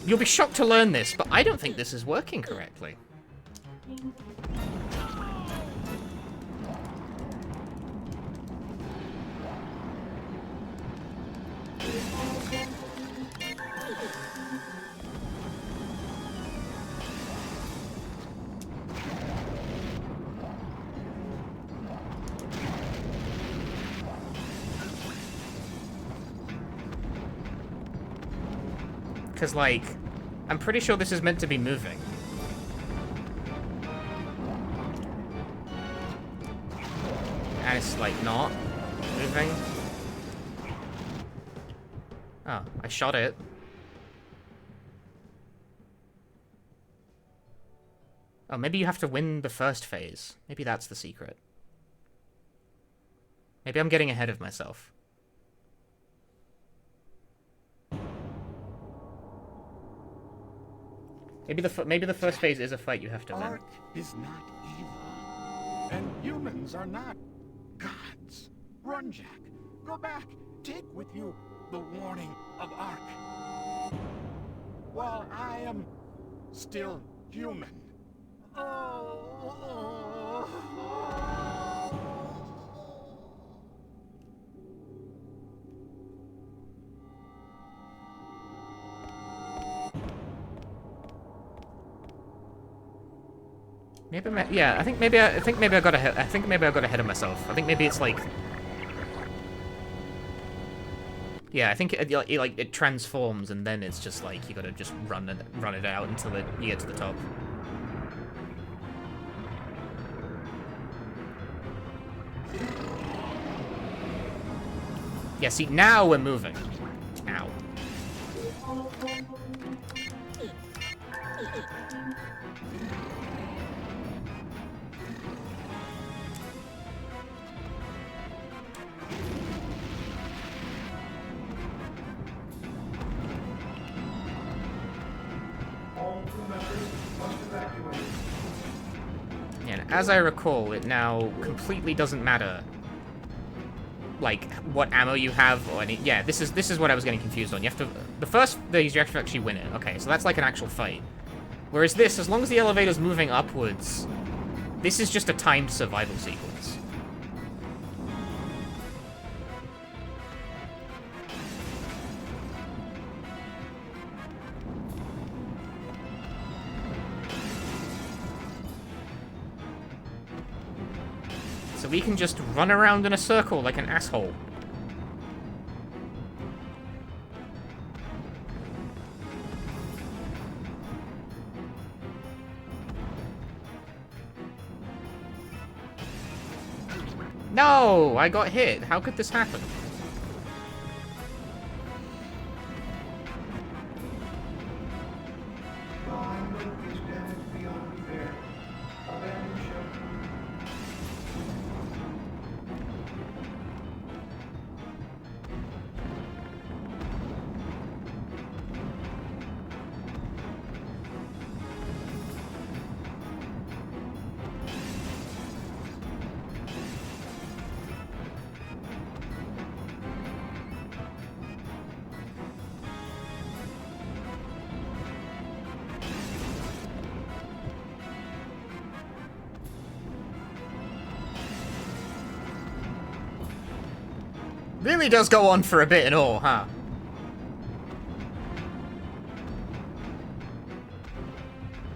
You'll be shocked to learn this, but I don't think this is working correctly. Because, like, I'm pretty sure this is meant to be moving. And it's, like, not moving. Oh, I shot it. Oh, maybe you have to win the first phase. Maybe that's the secret. Maybe I'm getting ahead of myself. Maybe the first phase is a fight you have to win. Art is not evil, and humans are not gods. Run, Jack. Go back. Take with you the warning of Ark. While I am still human. Maybe, yeah. I think maybe I got ahead. I think maybe I got ahead of myself. I think maybe it's like, yeah. I think it transforms, and then it's just like you gotta just run it out until you get to the top. Yeah. See, now we're moving. Ow. And as I recall, it now completely doesn't matter, like, what ammo you have or any. Yeah, this is what I was getting confused on. You have to the first phase you have to actually win it. Okay, so that's like an actual fight. Whereas this, as long as the elevator's moving upwards, this is just a timed survival sequence. So we can just run around in a circle like an asshole. No! I got hit. How could this happen? Time is damaged beyond repair. Abandon ship. Really does go on for a bit and all, huh?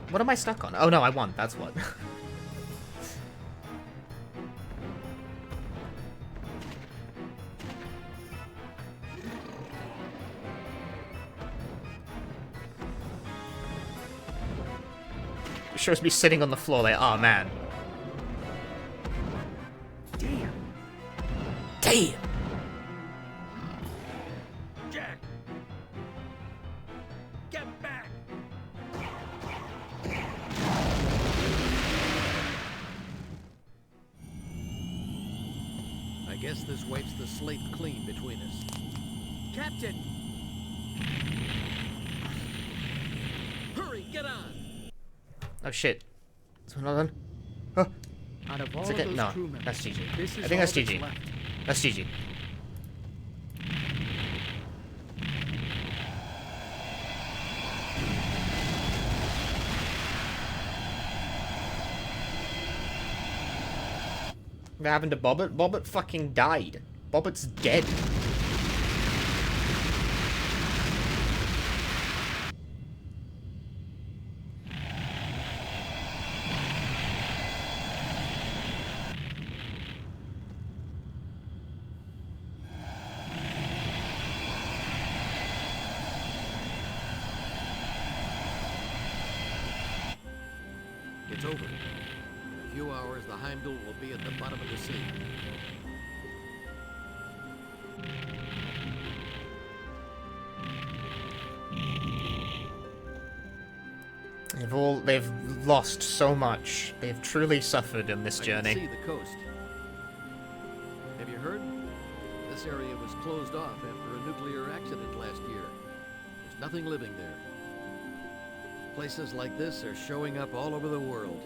What am I stuck on? Oh no, I won. That's what. It shows me sitting on the floor like, oh man. Damn. Damn! Jack! Get back! I guess this wipes the slate clean between us. Captain! Hurry, get on! Oh shit. Is one done? Oh, Out of all it's of okay. those No, crew members, that's GG. this is I think all that's GG. left. That's GG. What happened to Bobbit? Bobbit fucking died. Bobbit's dead. It's over. In a few hours, the Heimdall will be at the bottom of the sea. They've lost so much. They've truly suffered in this I journey. can see the coast. Have you heard? This area was closed off after a nuclear accident last year. There's nothing living there. Places like this are showing up all over the world.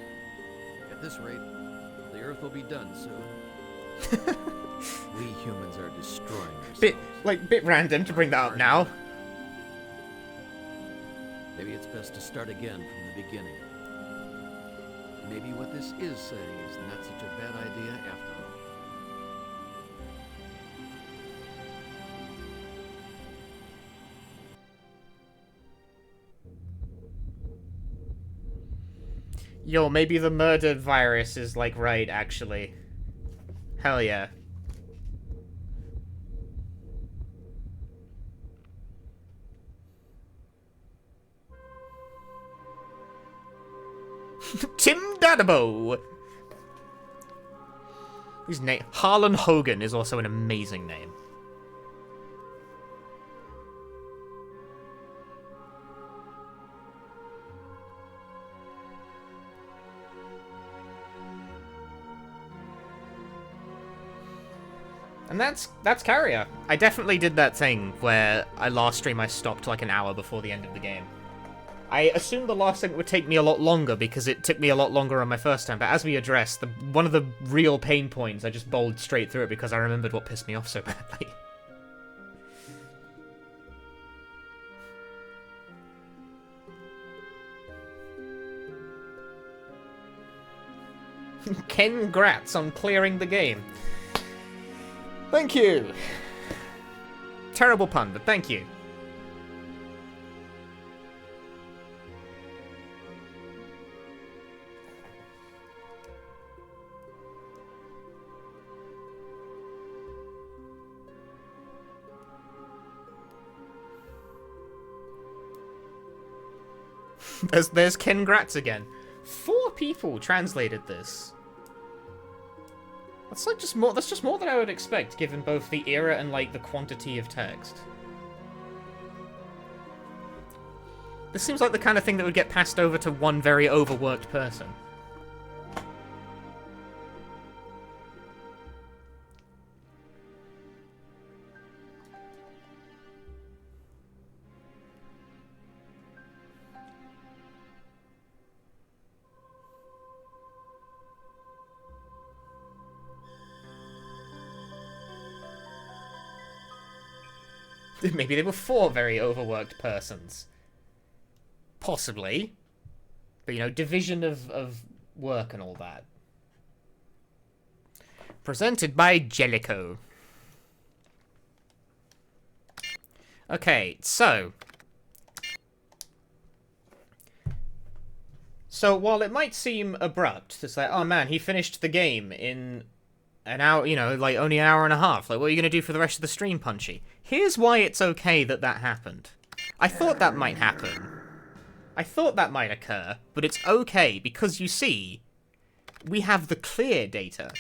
At this rate, the Earth will be done soon. We humans are destroying ourselves. Bit random to bring that up now. Maybe it's best to start again from the beginning. Maybe what this is saying is not such a bad idea after all. Yo, maybe the murdered virus is, like, right, actually. Hell yeah. Tim Dadabo! His name... Harlan Hogan is also an amazing name. And that's Carrier. I definitely did that thing where last stream I stopped like an hour before the end of the game. I assumed the last thing would take me a lot longer because it took me a lot longer on my first time, but as we addressed, one of the real pain points, I just bowled straight through it because I remembered what pissed me off so badly. Congrats on clearing the game. Thank you! Terrible pun, but thank you. There's Ken Gratz again. 4 people translated this. That's like just more. That's just more than I would expect, given both the era and like the quantity of text. This seems like the kind of thing that would get passed over to one very overworked person. Maybe they were 4 very overworked persons. Possibly. But, you know, division of work and all that. Presented by Jellicoe. Okay, so... So, while it might seem abrupt to say, oh man, he finished the game in an hour, you know, like only an hour and a half. Like, what are you going to do for the rest of the stream, Punchy? Here's why it's okay that that happened. I thought that might happen. I thought that might occur, but it's okay because you see, we have the clear data.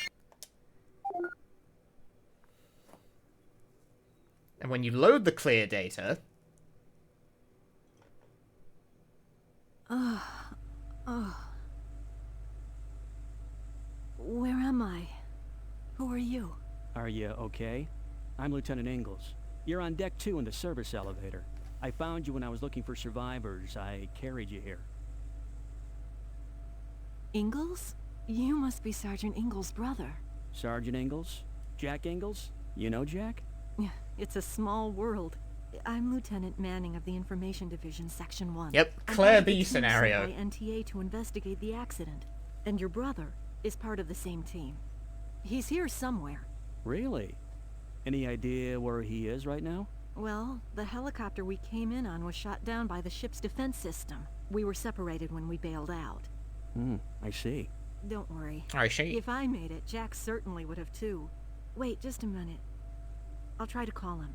And when you load the clear data... Where am I? Who are you? Are you okay? I'm Lieutenant Ingalls. You're on deck 2 in the service elevator. I found you when I was looking for survivors. I carried you here. Ingalls? You must be Sergeant Ingalls' brother. Sergeant Ingalls? Jack Ingalls? You know Jack? Yeah, it's a small world. I'm Lieutenant Manning of the Information Division, Section 1. Yep, Claire B scenario. By NTA to investigate the accident. And your brother is part of the same team. He's here somewhere. Really? Any idea where he is right now? Well, the helicopter we came in on was shot down by the ship's defense system. We were separated when we bailed out. I see. Don't worry. I see. If I made it, Jack certainly would have too. Wait, just a minute. I'll try to call him.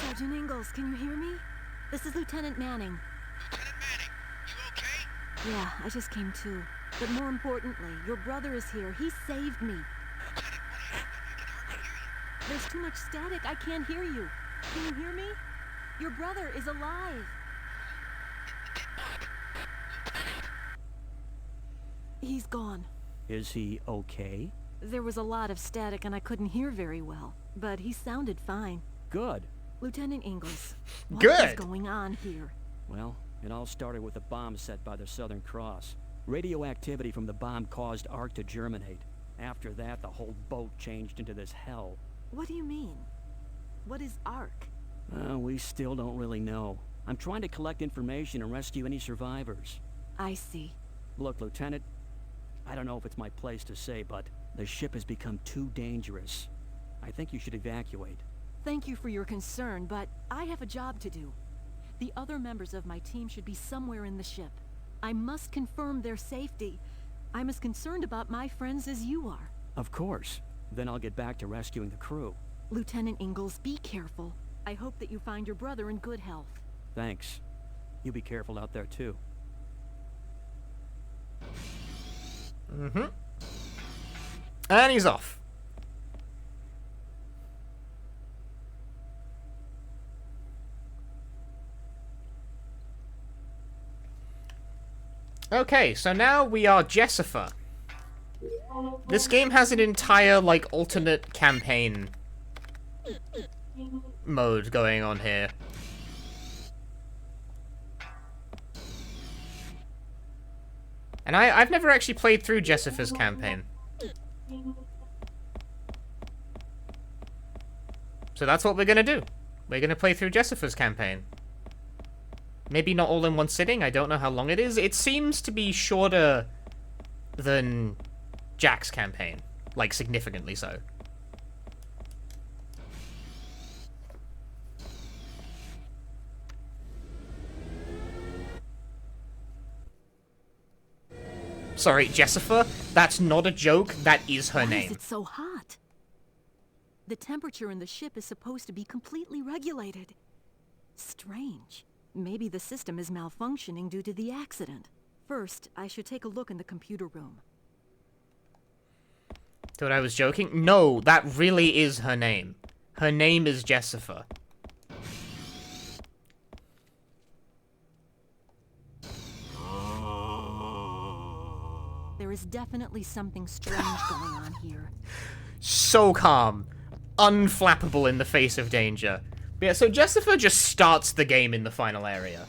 Sergeant Ingalls, can you hear me? This is Lieutenant Manning. Lieutenant Manning, you okay? Yeah, I just came to. But more importantly, your brother is here. He saved me. Lieutenant, what happened? I can hardly hear you. There's too much static. I can't hear you. Can you hear me? Your brother is alive. He's gone. Is he okay? There was a lot of static and I couldn't hear very well, but he sounded fine. Good. Lieutenant Ingalls, what Good. is going on here? Well, it all started with a bomb set by the Southern Cross. Radioactivity from the bomb caused Ark to germinate. After that, the whole boat changed into this hell. What do you mean? What is Ark? We still don't really know. I'm trying to collect information and rescue any survivors. I see. Look, Lieutenant, I don't know if it's my place to say, but the ship has become too dangerous. I think you should evacuate. Thank you for your concern, but I have a job to do. The other members of my team should be somewhere in the ship. I must confirm their safety. I'm as concerned about my friends as you are. Of course. Then I'll get back to rescuing the crew. Lieutenant Ingalls, be careful. I hope that you find your brother in good health. Thanks. You be careful out there, too. And he's off. Okay, so now we are Jessifer. This game has an entire, like, alternate campaign mode going on here. And I've never actually played through Jessifer's campaign. So that's what we're gonna do. We're gonna play through Jessifer's campaign. Maybe not all in one sitting, I don't know how long it is. It seems to be shorter than Jack's campaign. Like, significantly so. Sorry, Jessifer? That's not a joke, that is her Why name. is it so hot? The temperature in the ship is supposed to be completely regulated. Strange. Maybe the system is malfunctioning due to the accident. First, I should take a look in the computer room. Thought I was joking? No, that really is her name. Her name is Jessifer. There is definitely something strange going on here. So calm. Unflappable in the face of danger. But yeah, so Jessifer just starts the game in the final area.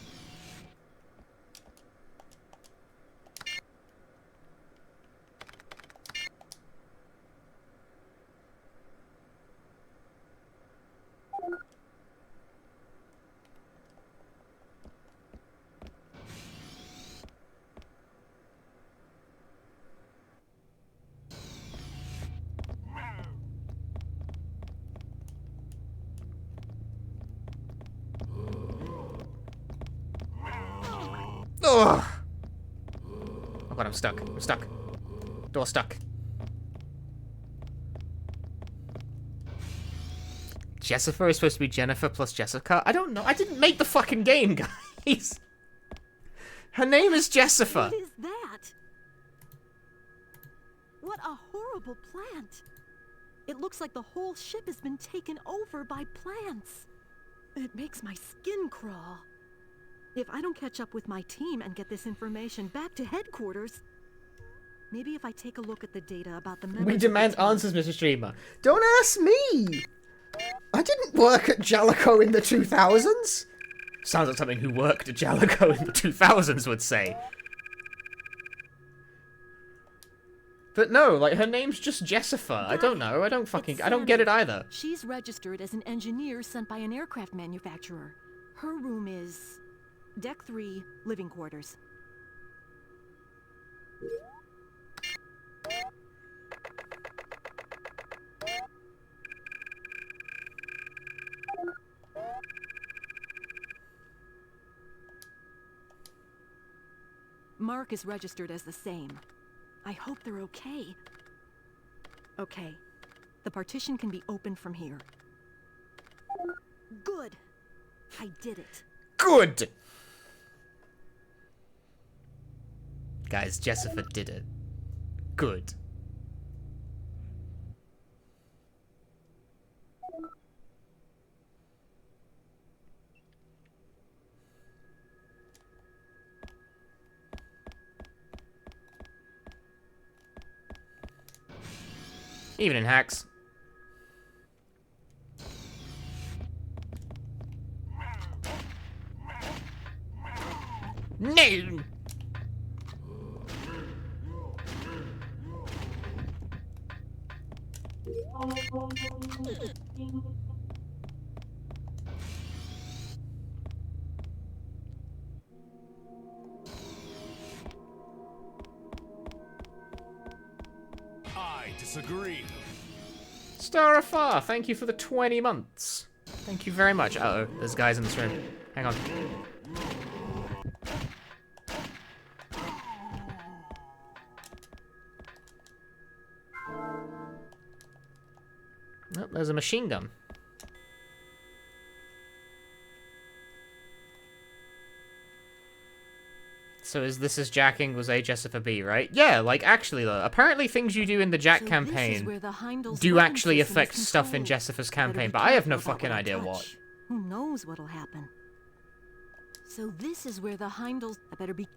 Ugh. Oh god, I'm stuck. I'm stuck. Door stuck. Jessifer is supposed to be Jennifer plus Jessica? I don't know. I didn't make the fucking game, guys. Her name is Jessifer. What is that? What a horrible plant. It looks like the whole ship has been taken over by plants. It makes my skin crawl. If I don't catch up with my team and get this information back to headquarters, maybe if I take a look at the data about the members We demand answers, Mr. Streamer. Don't ask me! I didn't work at Jellicoe in the 2000s. Sounds like something who worked at Jellicoe in the 2000s would say. But no, like, her name's just Jessifer. I don't know. I don't get it either. She's registered as an engineer sent by an aircraft manufacturer. Her room is Deck 3, living quarters. Mark is registered as the same. I hope they're okay. Okay. The partition can be opened from here. Good. I did it. Good! Guys, Jessifer did it. Good. Evening, hacks. No! I disagree. Star Afar, thank you for the 20 months. Thank you very much. Uh-oh, there's guys in this room. Hang on. Oh, there's a machine gun. So this is jacking was A, Jessifer B, right? Yeah, like, actually, though, apparently things you do in the Jack campaign do actually affect stuff in Jessifer's campaign, but I have no fucking idea what. Who knows what'll happen? So this is where the Heimdall's... I better be...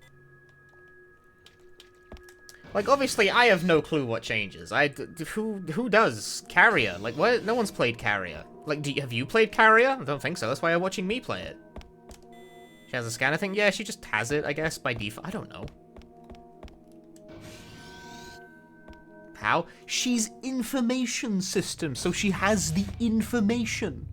Like, obviously, I have no clue what changes. Who does? Carrier. Like, what? No one's played Carrier. Like, have you played Carrier? I don't think so. That's why you're watching me play it. She has a scanner thing? Yeah, she just has it, I guess, by default. I don't know. How? She's information system, so she has the information.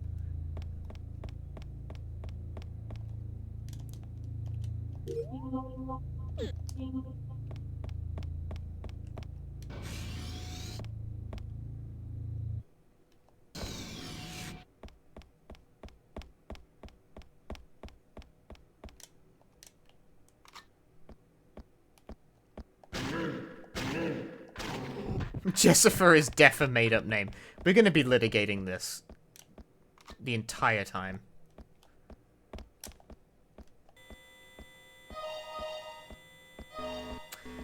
Jessifer is def a made-up name. We're gonna be litigating this the entire time.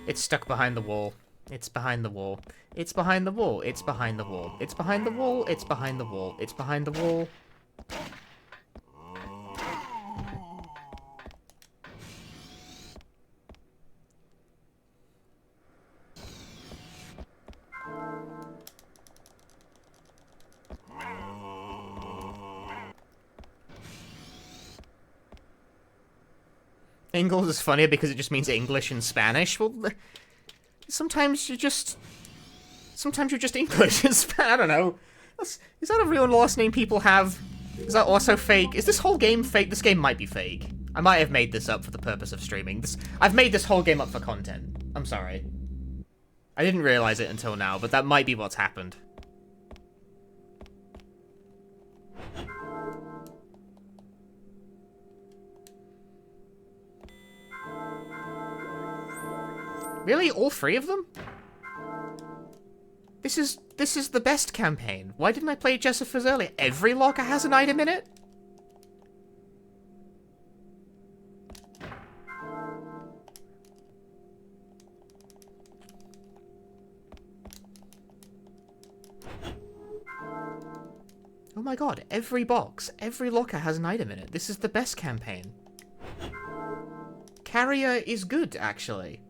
It's stuck behind the wall. It's behind the wall. It's behind the wall. It's behind the wall. It's behind the wall. It's behind the wall. It's behind the wall. Ingles is funnier because it just means English and Spanish. Well, sometimes you're just English and Spanish. I don't know. Is that a real last name people have? Is that also fake? Is this whole game fake? This game might be fake. I might have made this up for the purpose of streaming. I've made this whole game up for content. I'm sorry. I didn't realize it until now, but that might be what's happened. Really? All three of them? This is the best campaign. Why didn't I play Jessifer's earlier? Every locker has an item in it? Oh my god, every box, every locker has an item in it. This is the best campaign. Carrier is good, actually.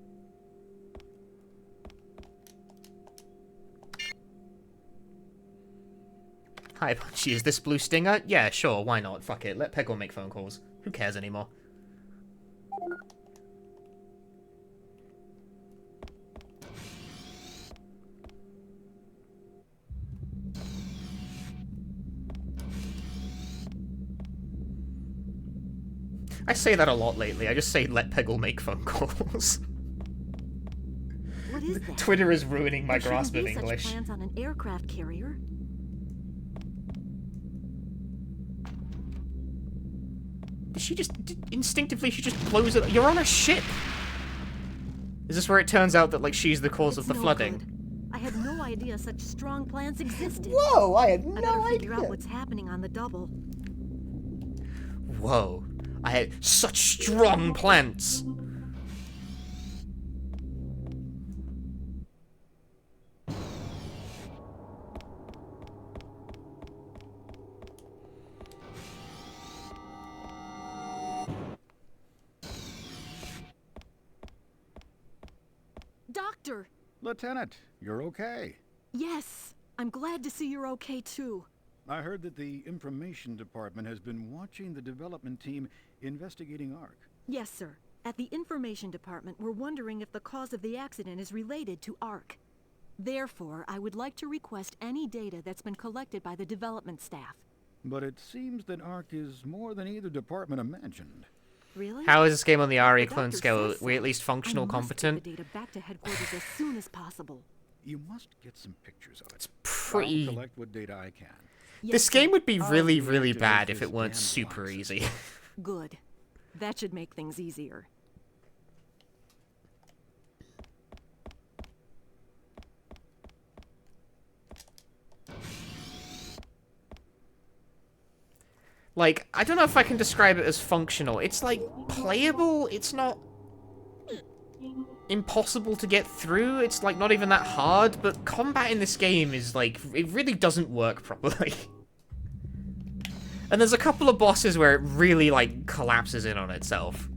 Hi, Punchy, is this Blue Stinger? Yeah, sure, why not? Fuck it, let Peggle make phone calls. Who cares anymore? I say that a lot lately. I just say let Peggle make phone calls. What is that? Twitter is ruining my There grasp of shouldn't be English. Such plans on an aircraft carrier. She just instinctively she just blows it. You're on a ship. Is this where it turns out that like she's the cause of the flooding? Good. I had no idea such strong plans existed. Whoa! I had I no better figure idea. out what's happening on the double. Whoa! I had such strong plants. Doctor! Lieutenant, you're okay. Yes, I'm glad to see you're okay too. I heard that the information department has been watching the development team investigating ARC. Yes, sir. At the information department, we're wondering if the cause of the accident is related to ARC. Therefore, I would like to request any data that's been collected by the development staff. But it seems that ARC is more than either department imagined. Really? How is this game on the RE The clone doctor scale? says We at so. least functional, I must competent? get the data back to headquarters as soon as possible. You must get some pictures of it. It's pretty. I'll collect what data I can. Yes, This sir. game would be I'll really, really deactivate bad if this it weren't damn super box. easy. Good. That should make things easier. Like, I don't know if I can describe it as functional. It's like playable. It's not impossible to get through. It's like not even that hard, but combat in this game is like, it really doesn't work properly. And there's a couple of bosses where it really like collapses in on itself.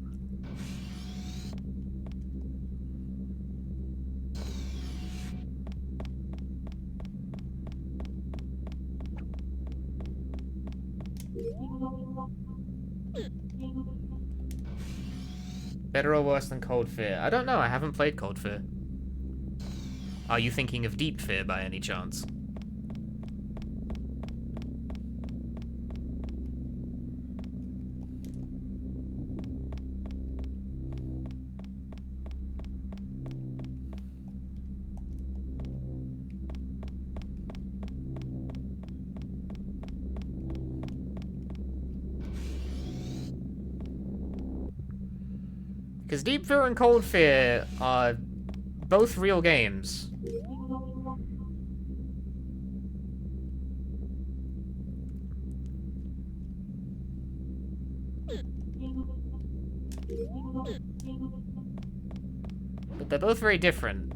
Better or worse than Cold Fear? I don't know, I haven't played Cold Fear. Are you thinking of Deep Fear by any chance? Because Deep Fear and Cold Fear are both real games. But they're both very different.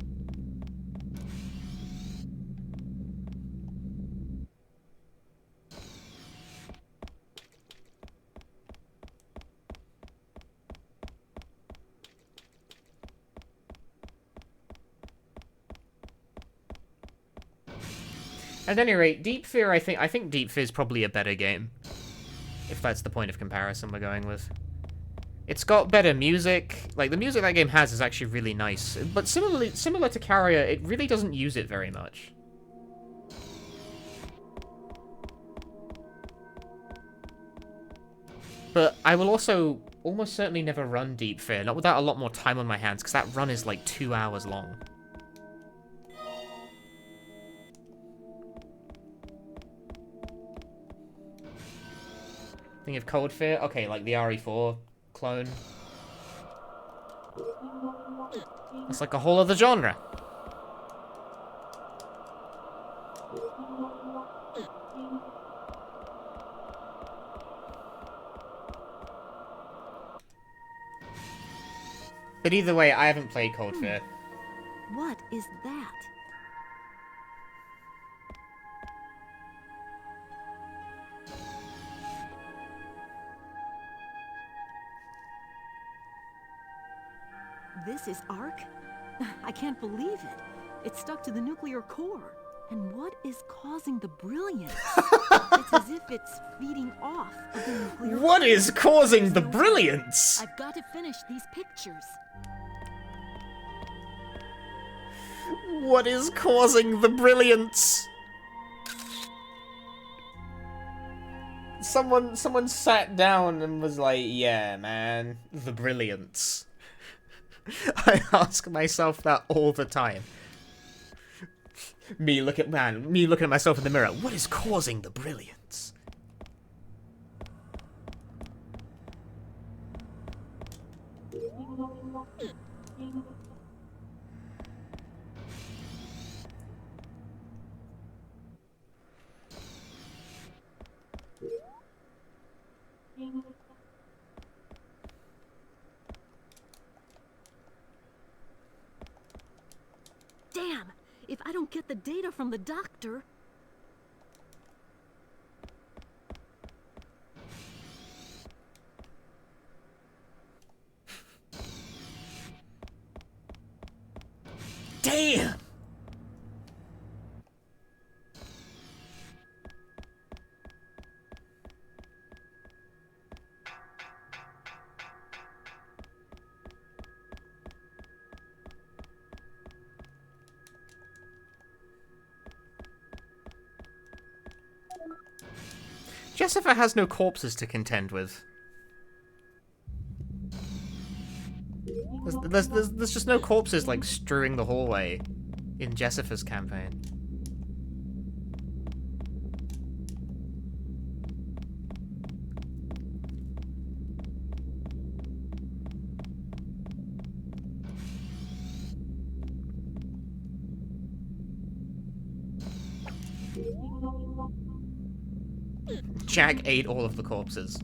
At any rate, Deep Fear, I think Deep Fear is probably a better game. If that's the point of comparison we're going with. It's got better music. Like, the music that game has is actually really nice. But similar to Carrier, it really doesn't use it very much. But I will also almost certainly never run Deep Fear, not without a lot more time on my hands, because that run is like 2 hours long. Think of Cold Fear? Okay, like the RE4 clone. That's like a whole other genre. But either way, I haven't played Cold Fear. What is that? This is Ark? I can't believe it. It's stuck to the nuclear core. And what is causing the brilliance? It's as if it's feeding off of the nuclear What core. is causing the brilliance? I've got to finish these pictures. What is causing the brilliance? Someone sat down and was like, yeah, man, the brilliance. I ask myself that all the time. Me looking at myself in the mirror. What is causing the brilliance? Damn! If I don't get the data from the doctor... Damn! Jessifer has no corpses to contend with. There's just no corpses, like, strewing the hallway in Jessifer's campaign. Jack ate all of the corpses.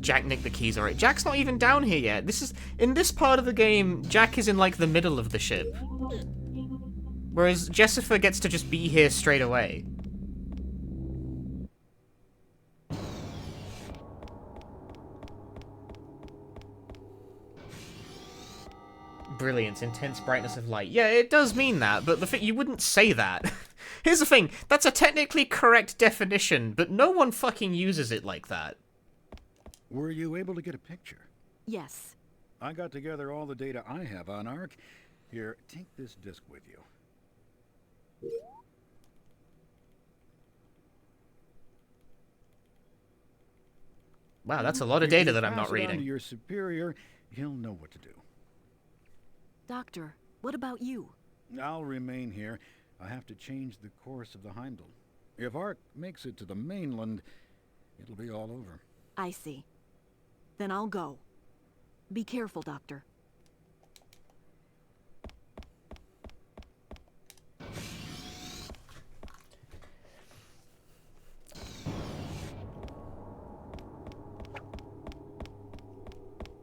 Jack nicked the keys already. Jack's not even down here yet. In this part of the game, Jack is in like the middle of the ship. Whereas Jessifer gets to just be here straight away. Brilliance, intense brightness of light. Yeah, it does mean that, but you wouldn't say that. Here's the thing, that's a technically correct definition, but no one fucking uses it like that. Were you able to get a picture? Yes. I got together all the data I have on Ark. Here, take this disc with you. Wow, that's a lot of data that I'm not Pass it on reading. to your superior, he'll know what to do. Doctor, what about you? I'll remain here. I have to change the course of the Heimdall. If Ark makes it to the mainland, it'll be all over. I see. Then I'll go. Be careful, Doctor.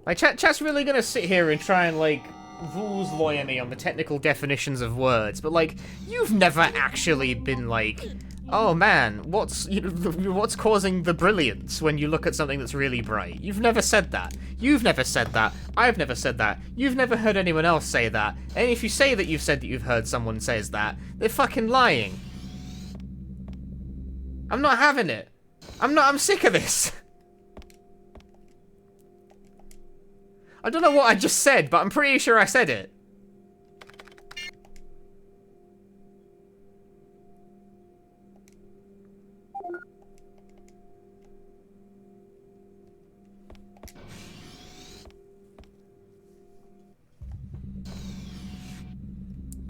Like, chat's really gonna sit here and try and, like, rules lawyer me on the technical definitions of words, but, like, you've never actually been, like, Oh man, what's causing the brilliance when you look at something that's really bright? You've never said that. You've never said that. I've never said that. You've never heard anyone else say that. And if you say that you've said that you've heard someone says that, they're fucking lying. I'm not having it. I'm sick of this. I don't know what I just said, but I'm pretty sure I said it.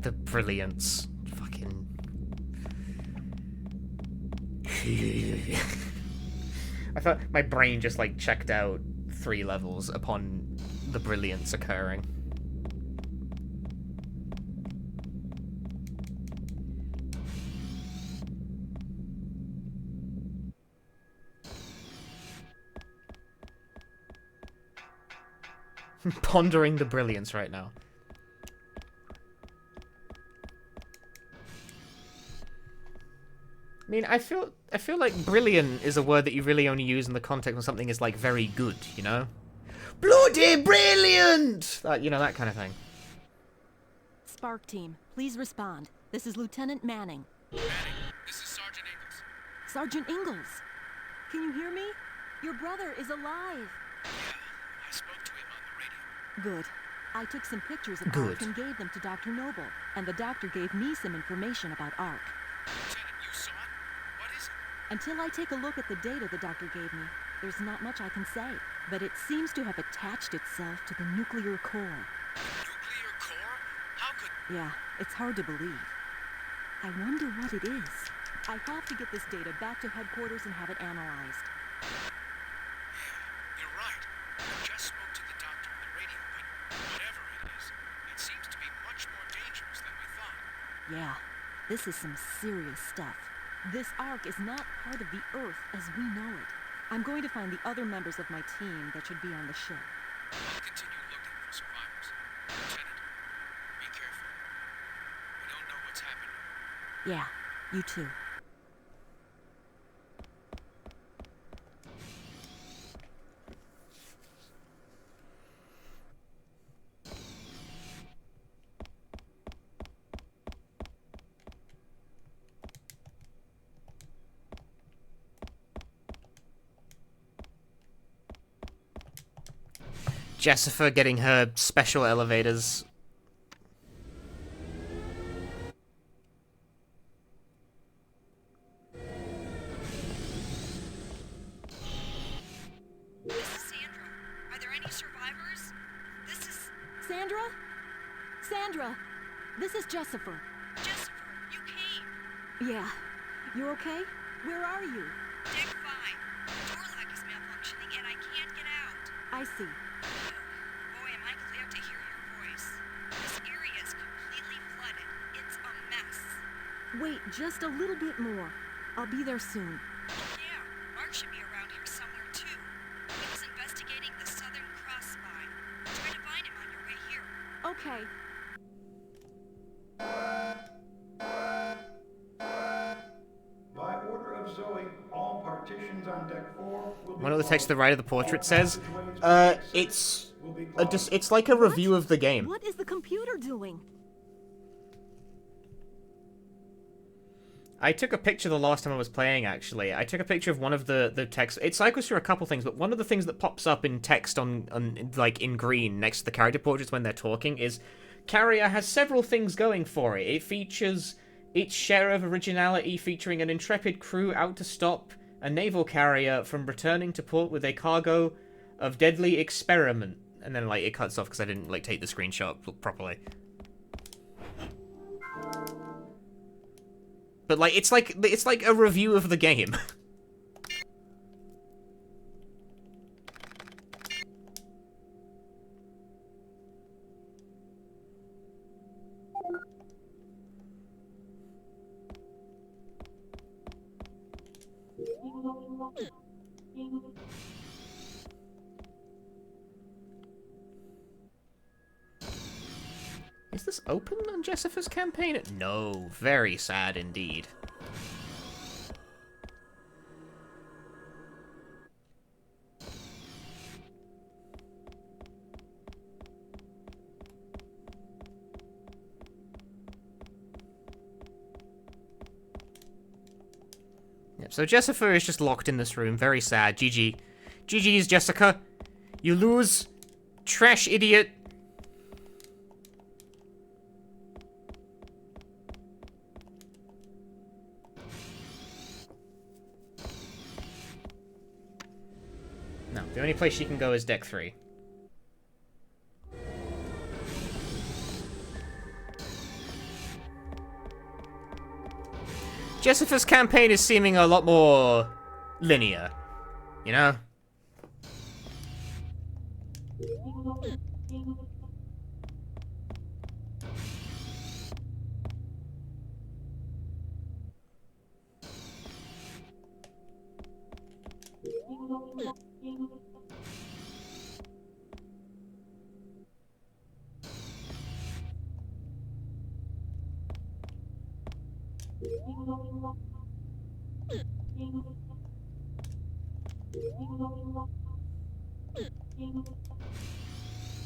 The brilliance. Fucking... I thought my brain just, like, checked out 3 levels upon the brilliance occurring. Pondering the brilliance right now. I mean, I feel like brilliant is a word that you really only use in the context when something is, like, very good, you know? Bloody brilliant! You know, that kind of thing. Spark team, please respond. This is Lieutenant Manning. Manning, this is Sergeant Ingalls. Sergeant Ingalls, can you hear me? Your brother is alive. Yeah, I spoke to him on the radio. Good. I took some pictures of Ark and gave them to Dr. Noble, and the doctor gave me some information about Ark. Lieutenant, you saw it? What is it? Until I take a look at the data the doctor gave me, there's not much I can say, but it seems to have attached itself to the nuclear core. Nuclear core? How could... Yeah, it's hard to believe. I wonder what it is. I have to get this data back to headquarters and have it analyzed. Yeah, you're right. I just spoke to the doctor on the radio, but whatever it is, it seems to be much more dangerous than we thought. Yeah, this is some serious stuff. This Ark is not part of the Earth as we know it. I'm going to find the other members of my team that should be on the ship. I'll continue looking for survivors. Lieutenant, be careful. We don't know what's happened. Yeah, you too. Jessifer getting her special elevators. This is Sandra. Are there any survivors? This is... Sandra? Sandra! This is Jessifer. Jessifer, you came. Yeah. You okay? Where are you? Deck 5. The door lock is malfunctioning and I can't get out. I see. Boy, am I glad to hear your voice. This area is completely flooded. It's a mess. Wait just a little bit more. I'll be there soon. Yeah, Mark should be around here somewhere too. He was investigating the Southern Cross spy. Try to find him on your way here. Okay. By order of Zoe, all partitions on deck 4 will be... One of the text to the right of the portrait says, it's like a review of the game. What is the computer doing? I took a picture the last time I was playing, actually. I took a picture of one of the text. It cycles through a couple things, but one of the things that pops up in text on like, in green next to the character portraits when they're talking is Carrier has several things going for it. It features its share of originality, featuring an intrepid crew out to stop a naval carrier from returning to port with a cargo of deadly experiment. And then, like, it cuts off because I didn't, like, take the screenshot properly. But, like, it's like a review of the game. Is this open on Jessifer's campaign? No, very sad indeed. So Jessifer is just locked in this room, very sad. GG. GG's, Jessica. You lose. Trash idiot. No, the only place she can go is deck 3. Jessifer's campaign is seeming a lot more linear, you know?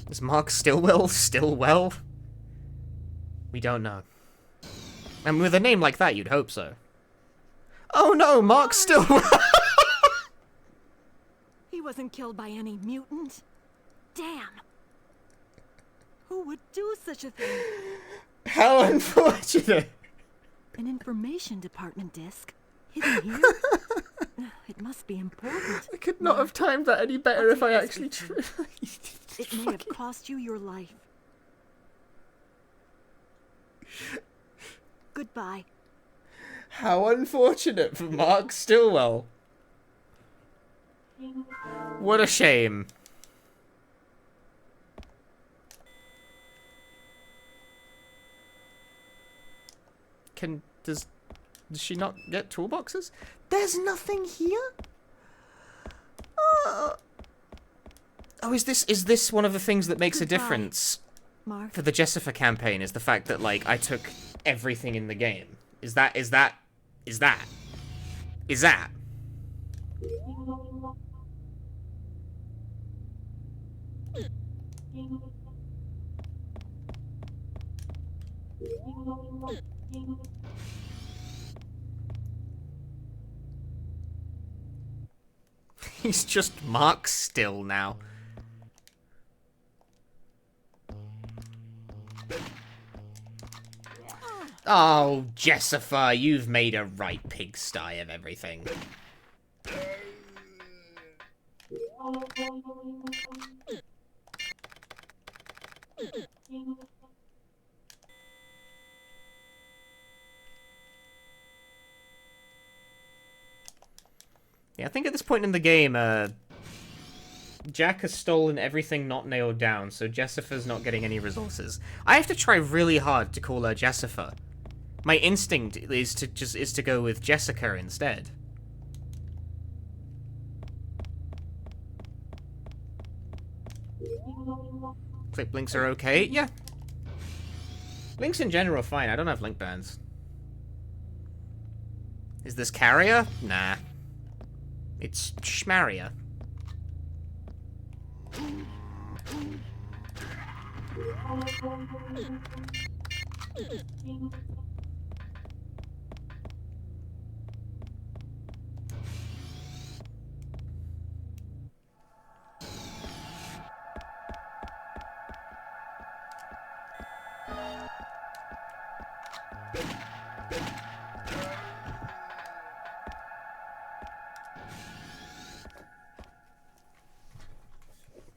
Is Mark Stillwell still well? We don't know. And with a name like that, you'd hope so. Oh no, Mark Stillwell! He wasn't killed by any mutant. Damn. Who would do such a thing? How unfortunate! An information department disc? Hidden here? It must be important. I could not have timed that any better if I actually tried. It may have cost you your life. Goodbye. How unfortunate for Mark Stillwell. What a shame. Does she not get toolboxes? There's nothing here? Oh, is this one of the things that makes a difference Mark. for the Jessifer campaign? Is the fact that, like, I took everything in the game? Is that? He's just Mark Still now. Oh, Jessifer, you've made a right pigsty of everything. Yeah, I think at this point in the game, Jack has stolen everything not nailed down, so Jessifer's not getting any resources. I have to try really hard to call her Jessifer. My instinct is to go with Jessica instead. Clip links are okay. Yeah. Links in general are fine. I don't have link bans. Is this carrier? Nah. It's Schmaria.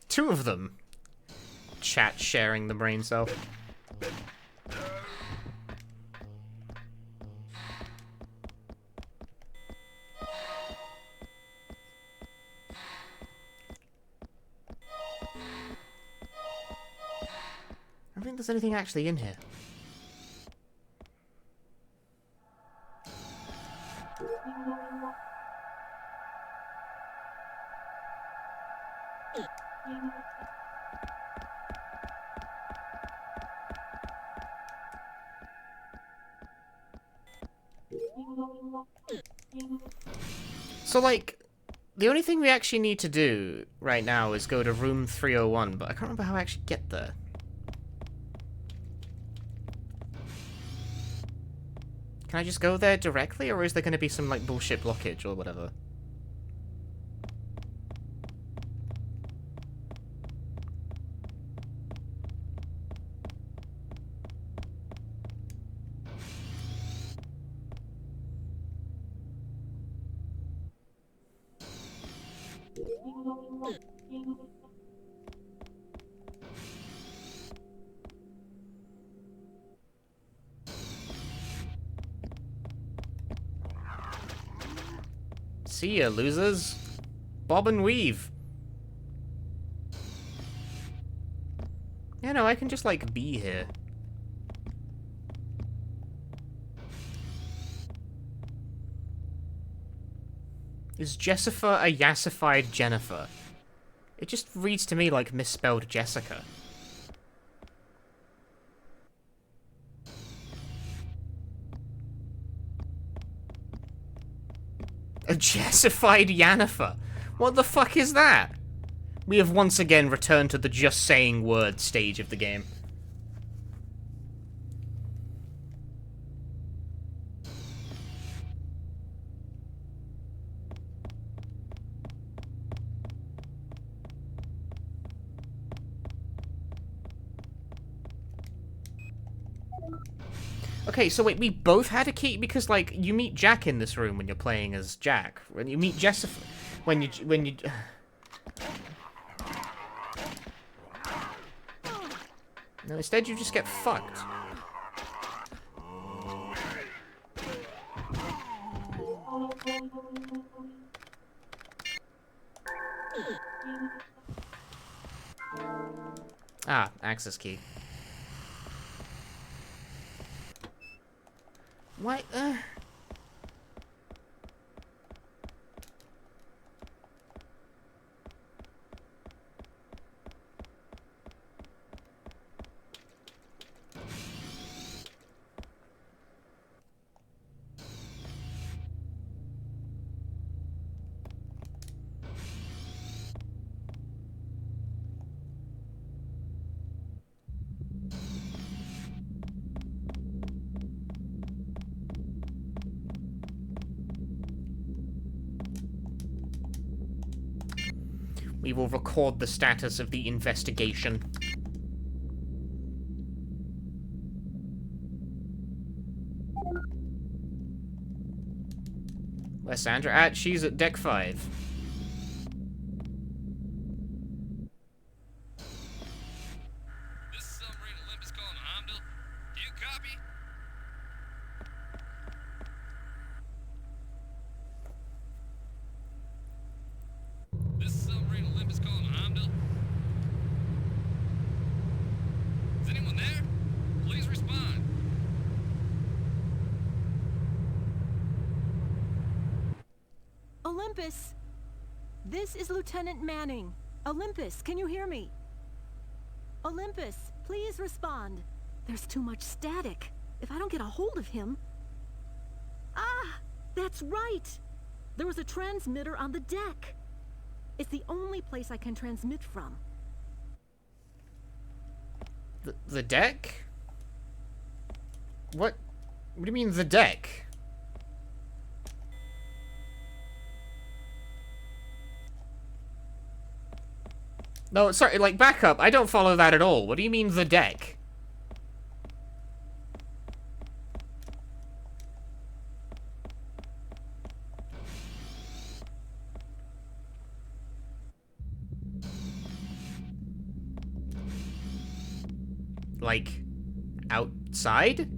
Two of them. Chat sharing the brain cell. I don't think there's anything actually in here. So, like, the only thing we actually need to do right now is go to room 301, but I can't remember how I actually get there. Can I just go there directly, or is there going to be some, like, bullshit blockage or whatever? See ya, losers. Bob and weave. Yeah, no, I can just, like, be here. Is Jessifer a yassified Jennifer? It just reads to me like misspelled Jessica. A Jessified Yennefer? What the fuck is that? We have once again returned to the just saying words stage of the game. Okay, so wait, we both had a key? Because, like, you meet Jack in this room when you're playing as Jack. When you meet Jessifer... When you... No, instead you just get fucked. Ah, access key. What? We will record the status of the investigation. Where's Sandra at? She's at deck 5. This is submarine Olympus calling Heimdall. Do you copy? This is submarine Olympus calling Heimdall. Is anyone there? Please respond. Olympus! This is Lieutenant Manning. Olympus, can you hear me? Olympus, please respond. There's too much static. If I don't get a hold of him... Ah! That's right! There was a transmitter on the deck. It's the only place I can transmit from. The deck? What do you mean, the deck? No, sorry, like, back up. I don't follow that at all. What do you mean, the deck? Like, outside?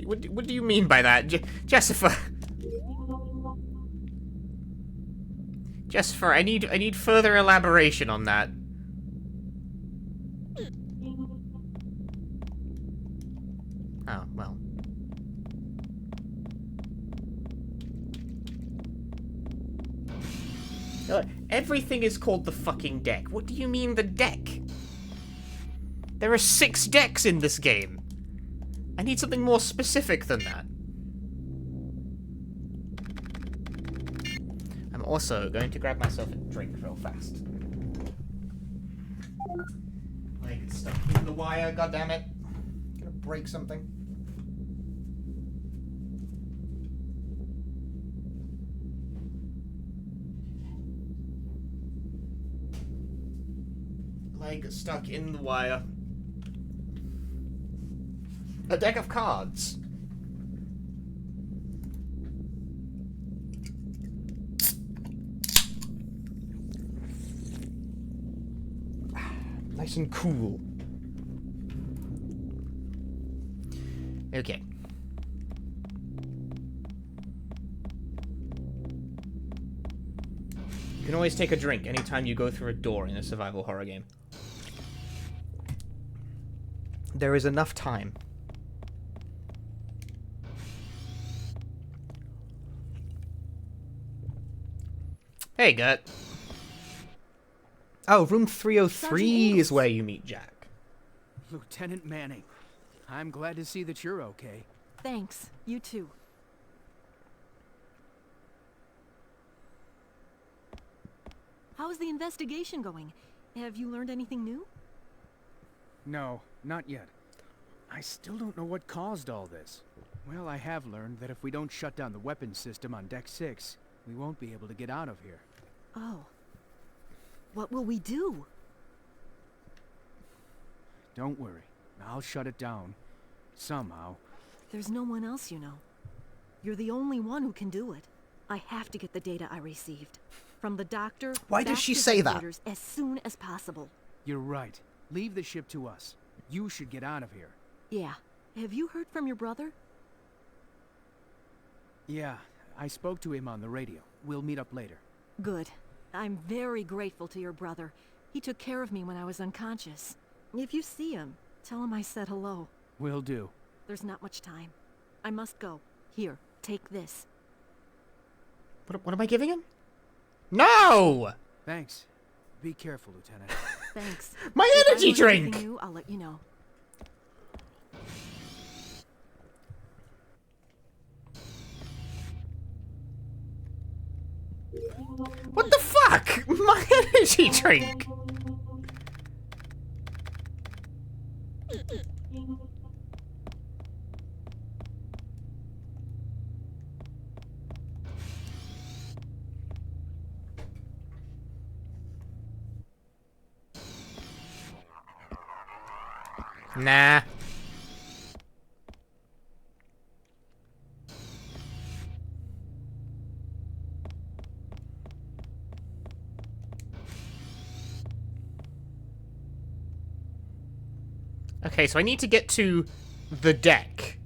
What do you mean by that? Jessifer? Jessifer, I need further elaboration on that. Oh, well. Everything is called the fucking deck. What do you mean, the deck? There are 6 decks in this game. I need something more specific than that. I'm also going to grab myself a drink real fast. Like, stuck in the wire, goddammit. Gonna break something. Leg stuck in the wire. A deck of cards. Nice and cool. Okay. You can always take a drink anytime you go through a door in a survival horror game. There is enough time. Hey, Gert. Oh, room 303 is where you meet Jack. Lieutenant Manning, I'm glad to see that you're okay. Thanks. You too. How's the investigation going? Have you learned anything new? No, not yet. I still don't know what caused all this. Well, I have learned that if we don't shut down the weapons system on Deck 6, we won't be able to get out of here. Oh. What will we do? Don't worry. I'll shut it down. Somehow. There's no one else, you know. You're the only one who can do it. I have to get the data I received. From the doctor, why does she say that? As soon as possible. You're right. Leave the ship to us. You should get out of here. Yeah. Have you heard from your brother? Yeah, I spoke to him on the radio. We'll meet up later. Good. I'm very grateful to your brother. He took care of me when I was unconscious. If you see him, tell him I said hello. Will do. There's not much time. I must go. Here, take this. What am I giving him? No! Thanks. Be careful, Lieutenant. Thanks. My energy drink! New, I'll let you know. What the fuck? My energy drink! Nah. Okay, so I need to get to the deck,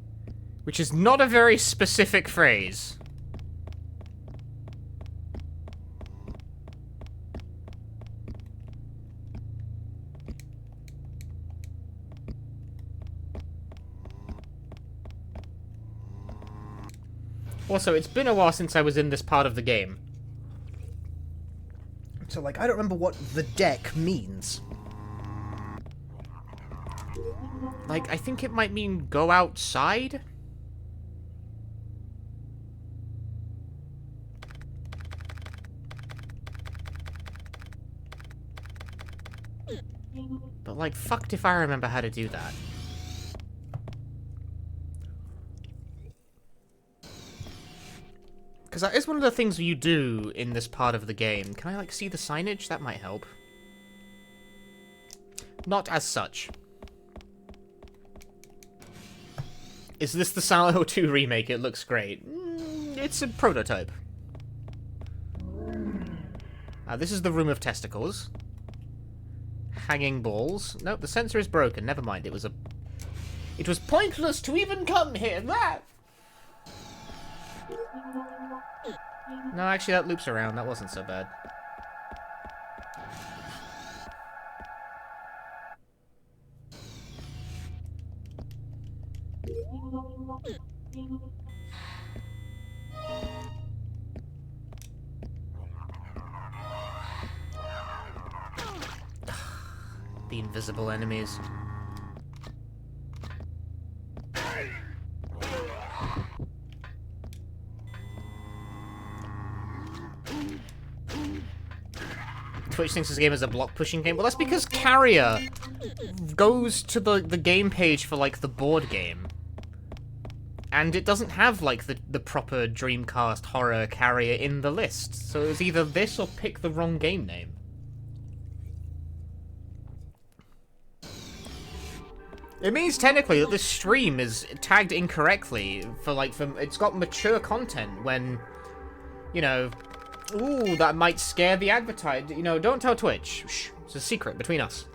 which is not a very specific phrase. Also, it's been a while since I was in this part of the game. So, like, I don't remember what the deck means. Like, I think it might mean go outside? But, like, fucked if I remember how to do that. Because that is one of the things you do in this part of the game. Can I, like, see the signage? That might help. Not as such. Is this the Silent Hill 2 remake? It looks great. It's a prototype. This is the room of testicles. Hanging balls. Nope, the sensor is broken. Never mind. It was pointless to even come here. That. No, actually, that loops around. That wasn't so bad. The invisible enemies. Twitch thinks this game is a block-pushing game. Well, that's because Carrier goes to the game page for, like, the board game. And it doesn't have, like, the proper Dreamcast horror Carrier in the list. So it was either this or pick the wrong game name. It means technically that this stream is tagged incorrectly for it's got mature content when, you know, ooh, that might scare the advertiser. You know, don't tell Twitch. Shh, it's a secret between us.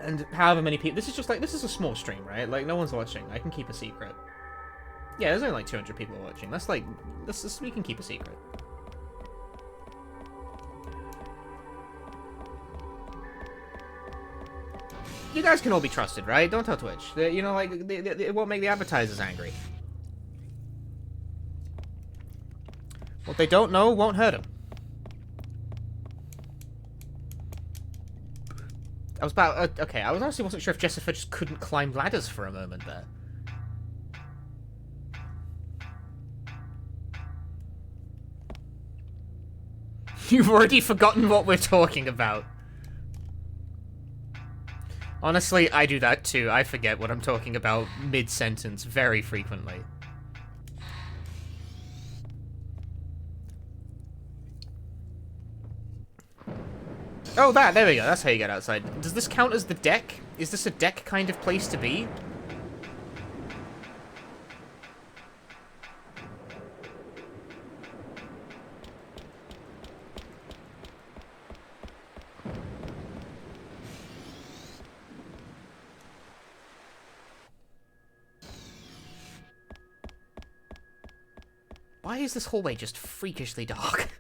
And however many people, this is a small stream, right? Like, no one's watching. I can keep a secret. Yeah, there's only like 200 people watching. We can keep a secret. You guys can all be trusted, right? Don't tell Twitch. You know, like, it won't make the advertisers angry. What they don't know won't hurt them. Okay, I honestly wasn't sure if Jessifer just couldn't climb ladders for a moment there. You've already forgotten what we're talking about. Honestly, I do that too. I forget what I'm talking about mid-sentence very frequently. Oh, there we go. That's how you get outside. Does this count as the deck? Is this a deck kind of place to be? Why is this hallway just freakishly dark?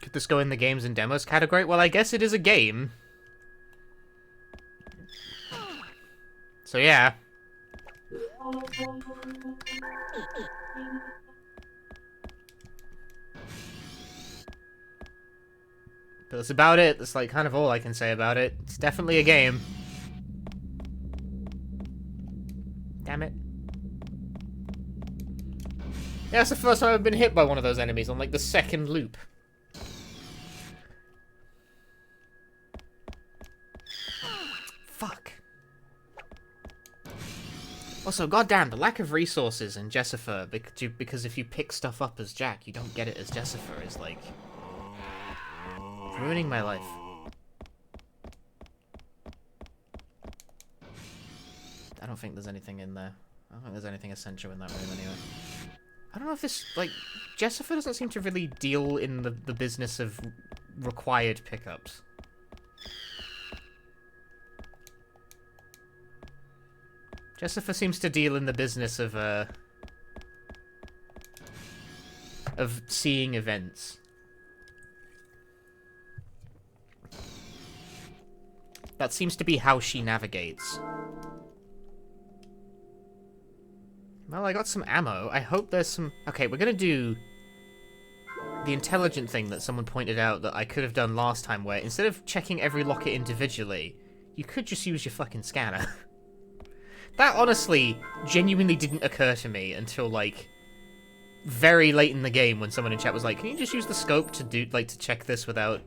Could this go in the games and demos category? Well, I guess it is a game. So yeah. But that's about it. That's like kind of all I can say about it. It's definitely a game. Damn it. Yeah, that's the first time I've been hit by one of those enemies on, like, the second loop. Fuck. Also, goddamn, the lack of resources in Jessifer, because if you pick stuff up as Jack, you don't get it as Jessifer, is, like, ruining my life. I don't think there's anything in there. I don't think there's anything essential in that room anyway. I don't know if this, like, Jessifer doesn't seem to really deal in the business of required pickups. Jessifer seems to deal in the business of seeing events. That seems to be how she navigates. Well, I got some ammo. I hope there's some... Okay, we're gonna do the intelligent thing that someone pointed out that I could have done last time, where instead of checking every locker individually, you could just use your fucking scanner. That honestly genuinely didn't occur to me until, like, very late in the game when someone in chat was like, can you just use the scope to do, like, to check this without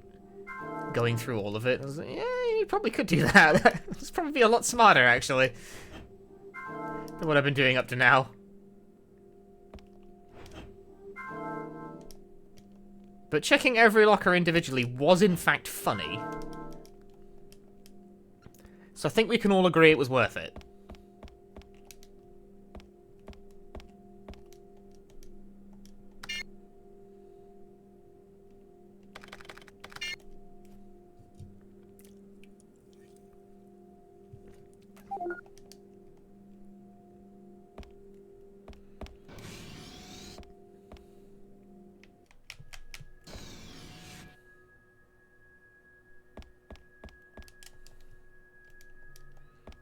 going through all of it? I was like, yeah, you probably could do that. It's probably a lot smarter, actually, than what I've been doing up to now. But checking every locker individually was in fact funny. So I think we can all agree it was worth it.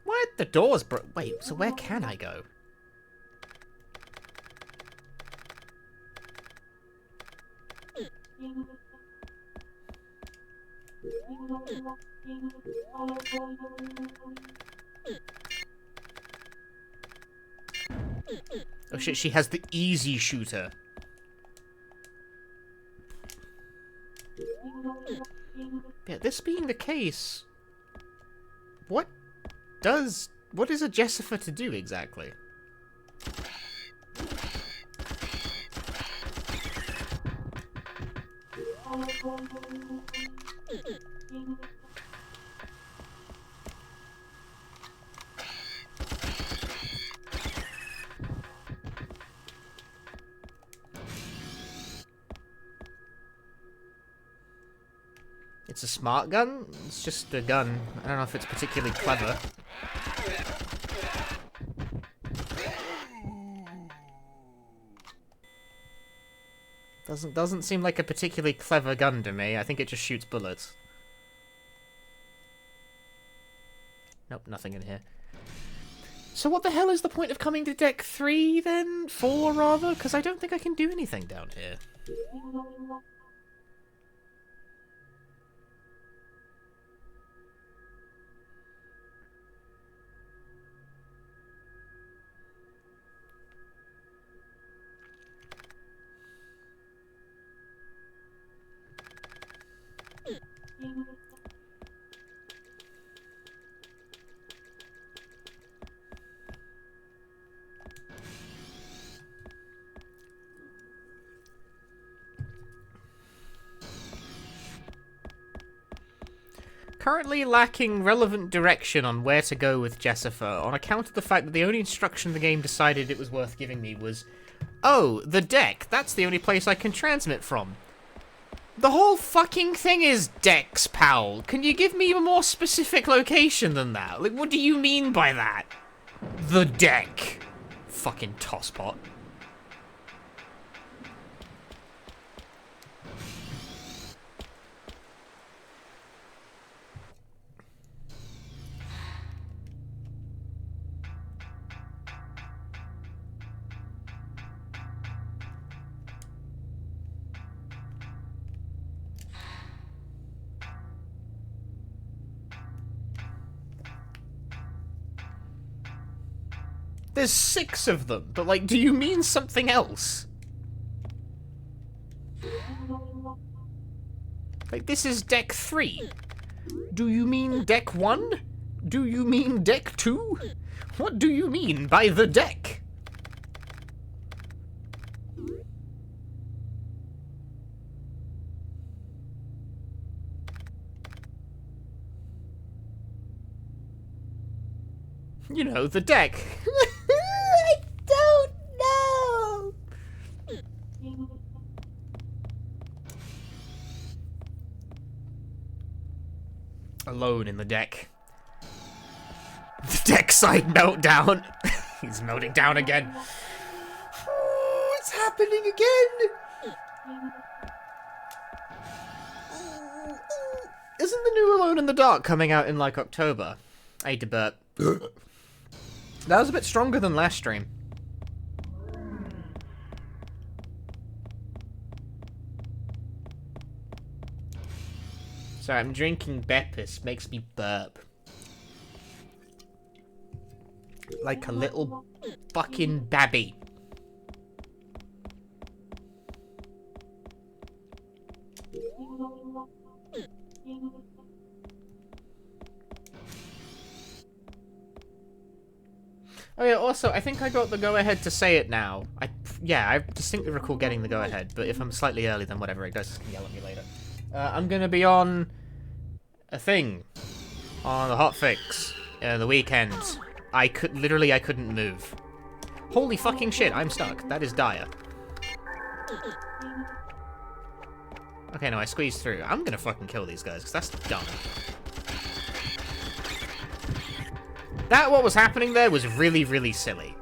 What? The door's wait, so where can I go? Oh shit, she has the easy shooter. Yeah, this being the case, what is a Jessifer to do exactly? It's a smart gun? It's just a gun. I don't know if it's particularly clever. Doesn't seem like a particularly clever gun to me. I think it just shoots bullets. Nope, nothing in here. So what the hell is the point of coming to deck 3 then? 4 rather? Because I don't think I can do anything down here. Currently lacking relevant direction on where to go with Jessifer, on account of the fact that the only instruction the game decided it was worth giving me was, oh, the deck, that's the only place I can transmit from. The whole fucking thing is decks, pal. Can you give me a more specific location than that? Like, what do you mean by that? The deck. Fucking tosspot. There's 6 of them, but like, do you mean something else? Like, this is deck 3. Do you mean deck 1? Do you mean deck 2? What do you mean by the deck? You know, the deck. I don't know. Alone in the deck. The deck side meltdown. He's melting down again. Oh, it's happening again. Isn't the new Alone in the Dark coming out in like October? I hate to burp. That was a bit stronger than last stream. Sorry, I'm drinking Beppis. Makes me burp. Like a little fucking babby. Oh yeah, also, I think I got the go-ahead to say it now. I distinctly recall getting the go-ahead, but if I'm slightly early, then whatever, it guys can yell at me later. I'm gonna be on a thing on the hotfix the weekend. I couldn't move. Holy fucking shit, I'm stuck. That is dire. Okay, no, I squeezed through. I'm gonna fucking kill these guys, because that's dumb. That, what was happening there, was really, really silly.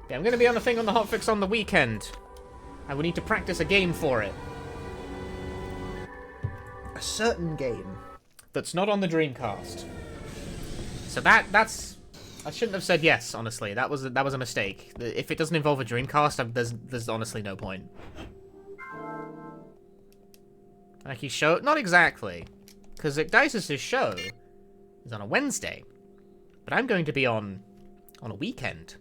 Yeah, I'm gonna be on a thing on the hotfix on the weekend. I will need to practice a game for it. A certain game. That's not on the Dreamcast. So that's... I shouldn't have said yes, honestly. That was a mistake. If it doesn't involve a Dreamcast, there's honestly no point. Like he showed... Not exactly. Because Dice's show is on a Wednesday. But I'm going to be on a weekend.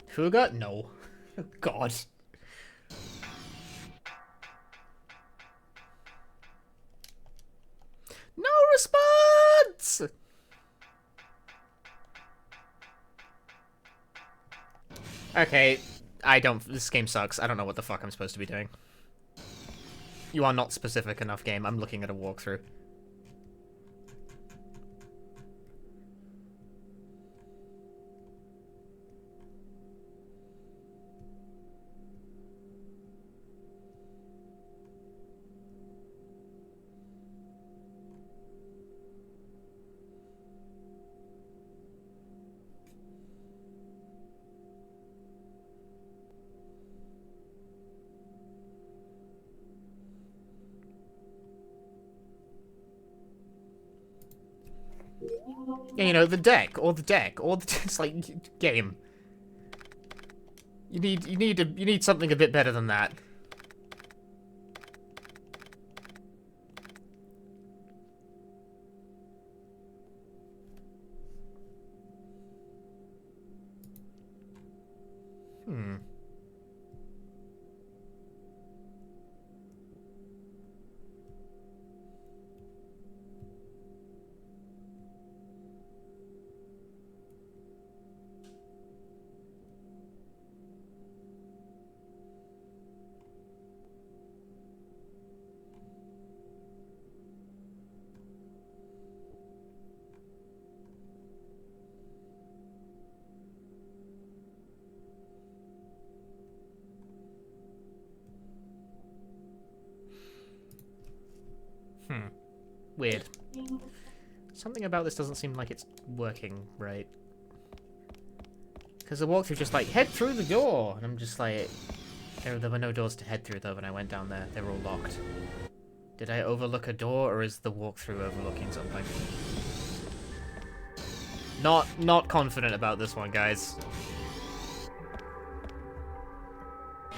Fuga? No. God. No response! Okay, this game sucks. I don't know what the fuck I'm supposed to be doing. You are not specific enough, game. I'm looking at a walkthrough. Yeah, you know, the deck, or it's like, game. You need something a bit better than that. Weird. Something about this doesn't seem like it's working right. Because the walkthrough just like, head through the door! And I'm just like, there were no doors to head through though when I went down there. They were all locked. Did I overlook a door, or is the walkthrough overlooking something? Not confident about this one, guys.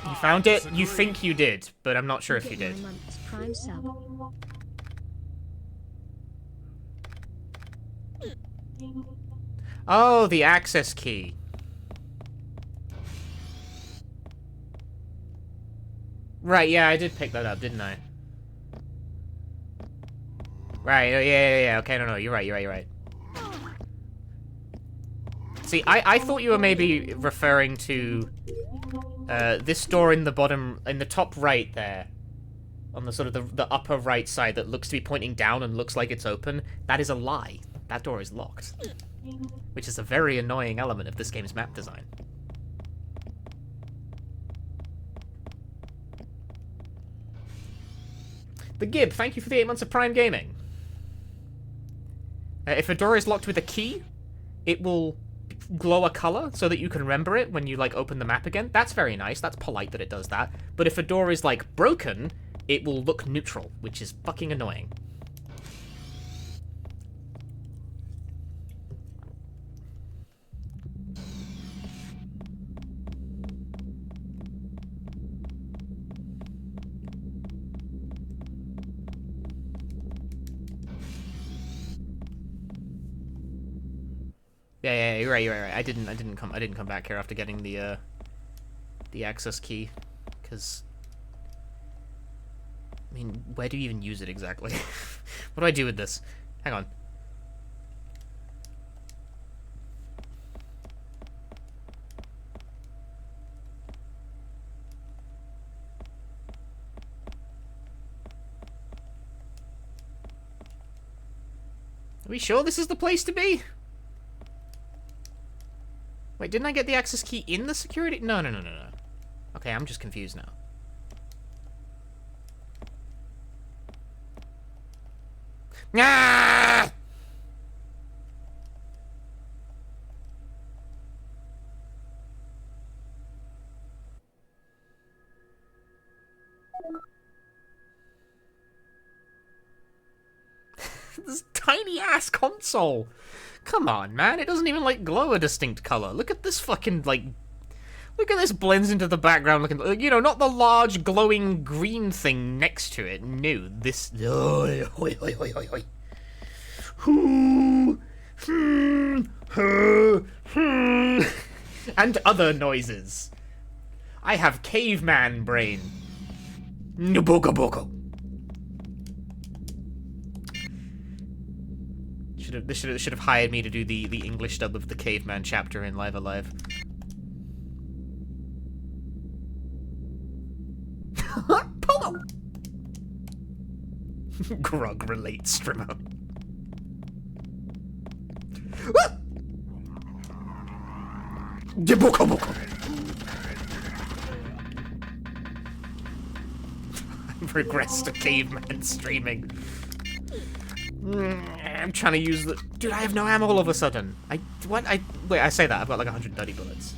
You found it? You think you did, but I'm not sure if you did. Oh, the access key. Right, yeah, I did pick that up, didn't I? Right, oh, yeah, okay, no, you're right. See, I thought you were maybe referring to this door in the top right there. On the sort of the upper right side that looks to be pointing down and looks like it's open. That is a lie. That door is locked. Which is a very annoying element of this game's map design. The Gib, thank you for the 8 months of Prime Gaming. If a door is locked with a key, it will glow a color so that you can remember it when you, like, open the map again. That's very nice. That's polite that it does that. But if a door is, like, broken, it will look neutral, which is fucking annoying. Yeah, you're right. I didn't come back here after getting the access key, because I mean, where do you even use it exactly? What do I do with this? Hang on. Are we sure this is the place to be? Wait, didn't I get the access key in the security? No. Okay, I'm just confused now. Ah! This tiny ass console. Come on, man. It doesn't even, like, glow a distinct color. Look at this fucking, like... Look at this, blends into the background looking, you know, not the large glowing green thing next to it. No, this... Oi, oi, oi, oi, oi, oi. And other noises. I have caveman brain. Boko boko. This should have hired me to do the English dub of the caveman chapter in Live Alive. Polo. Grog relates, Strimmer. Boko boko. I've regressed to caveman streaming. I'm trying to use the... Dude, I have no ammo all of a sudden. Wait, I say that. I've got like 130 bullets.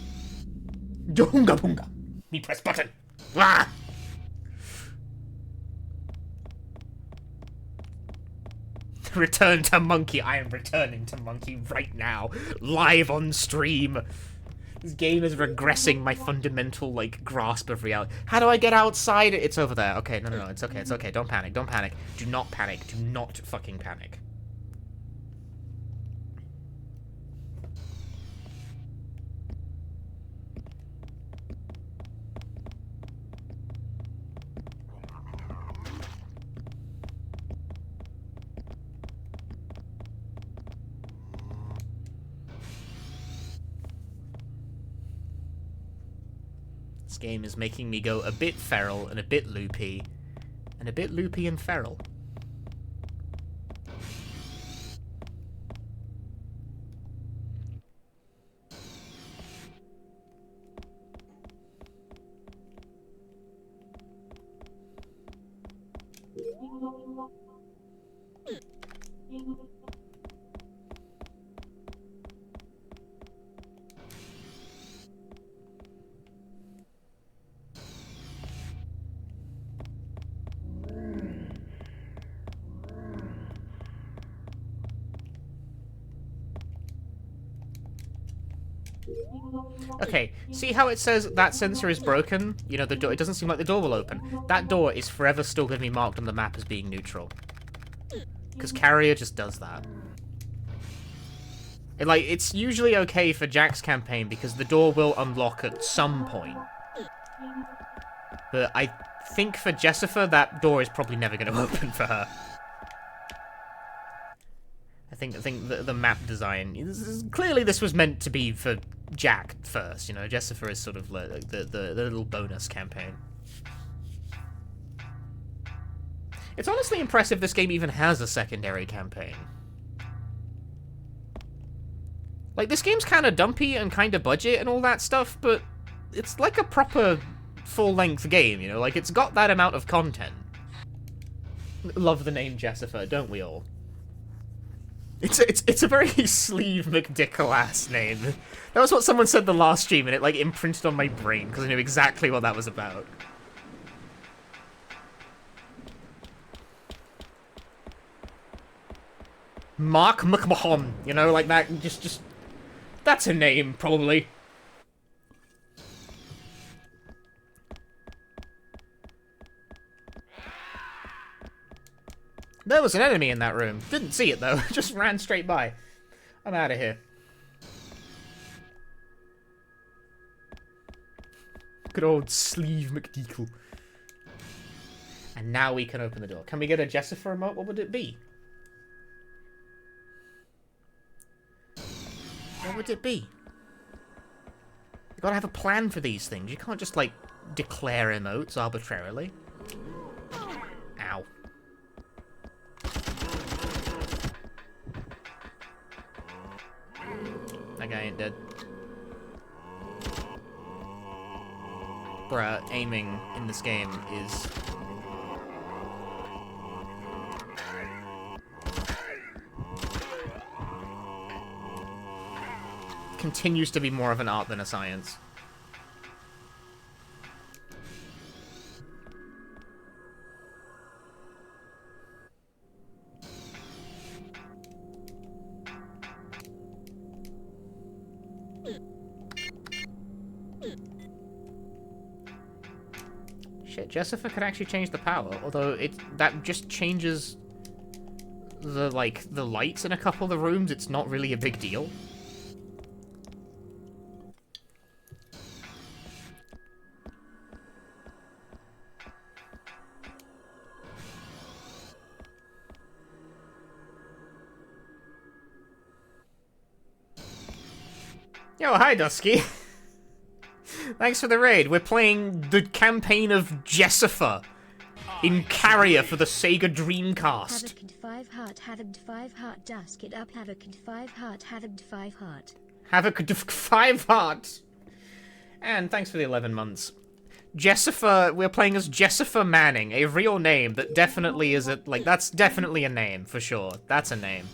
Joonga boonga. Me press button. Ah! Return to Monkey. I am returning to Monkey right now. Live on stream. This game is regressing my fundamental, like, grasp of reality. How do I get outside? It's over there. Okay, no, it's okay, it's okay. Don't panic, don't panic. Do not panic. Do not fucking panic. This game is making me go a bit feral and a bit loopy. And a bit loopy and feral. Okay, see how it says that sensor is broken? You know, the door, it doesn't seem like the door will open. That door is forever still going to be marked on the map as being neutral. Because Carrier just does that. It's usually okay for Jack's campaign because the door will unlock at some point. But I think for Jessifer, that door is probably never going to open for her. I think the map design... Clearly this was meant to be for Jack first, you know. Jessifer is sort of like the little bonus campaign. It's honestly impressive this game even has a secondary campaign. Like, this game's kind of dumpy and kind of budget and all that stuff, but it's like a proper full-length game, you know? Like, it's got that amount of content. Love the name Jessifer, don't we all? It's a very Sleeve McDickle-ass name. That was what someone said the last stream, and it, like, imprinted on my brain, because I knew exactly what that was about. Mark McMahon, you know, like that, just... That's a name, probably. There was an enemy in that room. Didn't see it, though. Just ran straight by. I'm out of here. Good old Sleeve McDeacle. And now we can open the door. Can we get a Jessifer remote? What would it be? What would it be? You gotta have a plan for these things. You can't just, like, declare emotes arbitrarily. Ow. That guy ain't dead. Bruh, aiming in this game is... continues to be more of an art than a science. Shit, Jessifer could actually change the power, although that just changes the lights in a couple of the rooms. It's not really a big deal. Yo, hi, Dusky. Thanks for the raid. We're playing the campaign of Jessifer in Carrier for the Sega Dreamcast. Havoc and 5 heart, Havoc and 5 heart, Dusk it up, Havoc and 5 heart, Havoc and 5 heart. Havoc and 5 heart. And thanks for the 11 months. Jessifer, we're playing as Jessifer Manning, a real name that definitely is that's definitely a name, for sure. That's a name.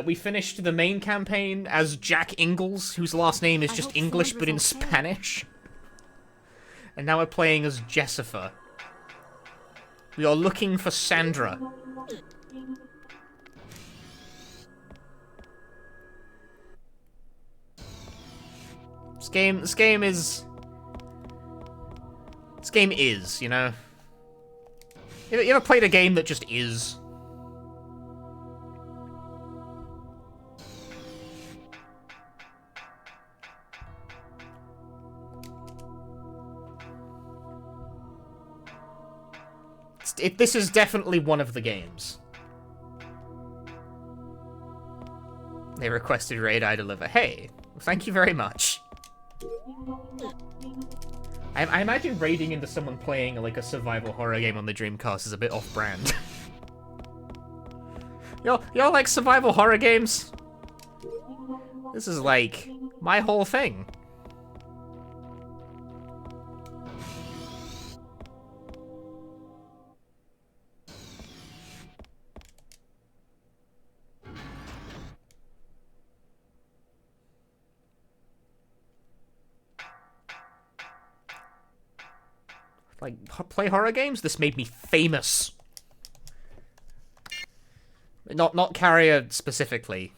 We finished the main campaign as Jack Ingalls, whose last name is just English but in Spanish. And now we're playing as Jessifer. We are looking for Sandra. This game is, you know? You ever played a game that just is? This is definitely one of the games. They requested raid, I deliver. Hey, thank you very much. I imagine raiding into someone playing like a survival horror game on the Dreamcast is a bit off-brand. Y'all like survival horror games? This is like my whole thing. Like, play horror games? This made me famous. Not Carrier specifically.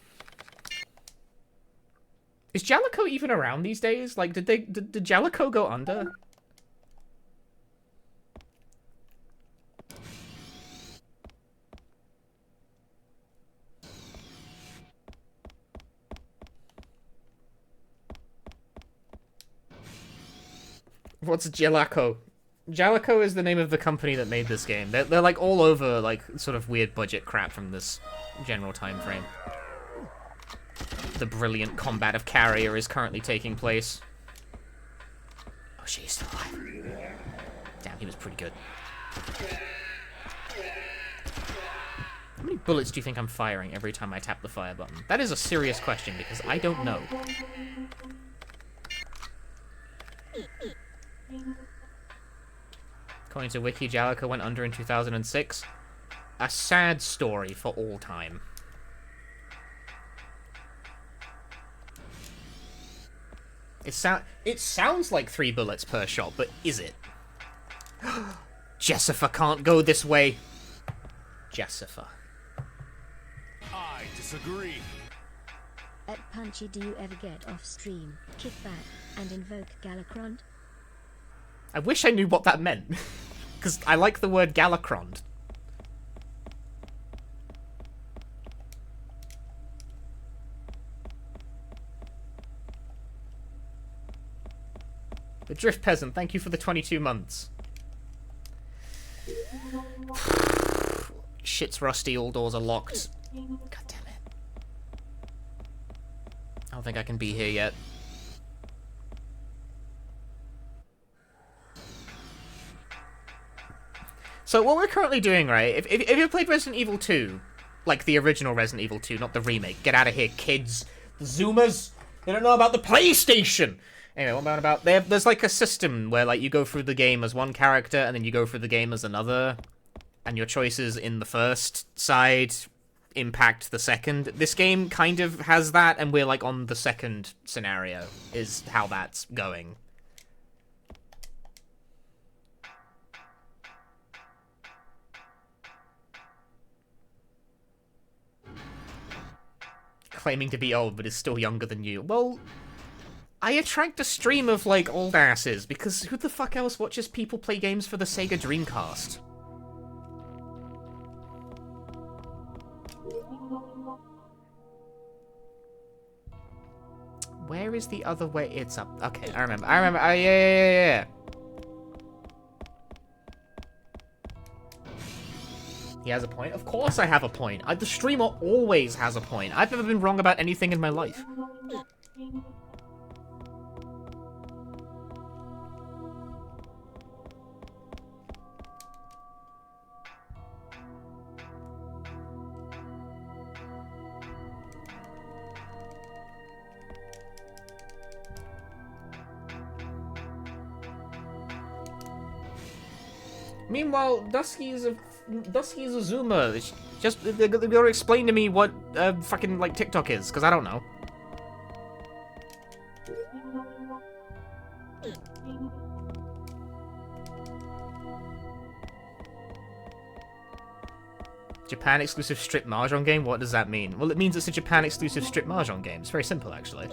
Is Jalico even around these days? Like, did Jalico go under? What's Jalico? Jalico is the name of the company that made this game. They're like all over like sort of weird budget crap from this general time frame. The brilliant combat of Carrier is currently taking place. Oh, she's still alive. Damn, he was pretty good. How many bullets do you think I'm firing every time I tap the fire button? That is a serious question because I don't know. According to Wiki, Jalico went under in 2006. A sad story for all time. It sounds like 3 bullets per shot, but is it? Jessifer can't go this way. Jessifer. I disagree. At Punchy, do you ever get off stream, kick back, and invoke Galacrond? I wish I knew what that meant. Because I like the word Galacrond. The Drift Peasant, thank you for the 22 months. Shit's rusty, all doors are locked. God damn it. I don't think I can be here yet. So what we're currently doing, right, if you played Resident Evil 2, like the original Resident Evil 2, not the remake, get out of here, kids. The Zoomers, they don't know about the PlayStation! Anyway, what about there's like a system where like you go through the game as one character and then you go through the game as another, and your choices in the first side impact the second. This game kind of has that, and we're like on the second scenario, is how that's going. Claiming to be old, but is still younger than you. Well, I attract a stream of, like, old asses, because who the fuck else watches people play games for the Sega Dreamcast? Where is the other way? It's up. Okay, I remember. Oh, yeah. He has a point? Of course I have a point. The streamer always has a point. I've never been wrong about anything in my life. Meanwhile, Dusky's Azuma. Just they gotta explain to me what fucking like TikTok is, because I don't know. Japan exclusive strip mahjong game? What does that mean? Well, it means it's a Japan exclusive strip mahjong game. It's very simple, actually.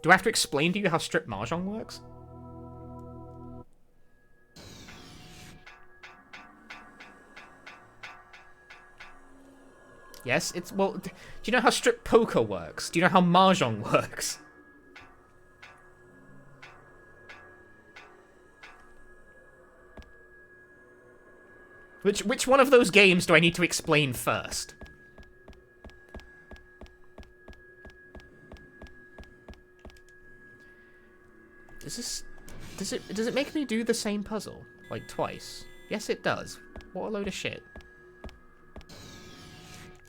Do I have to explain to you how strip mahjong works? Yes, it's, well, do you know how strip poker works? Do you know how mahjong works? Which one of those games do I need to explain first? Does it make me do the same puzzle? Like, twice? Yes, it does. What a load of shit.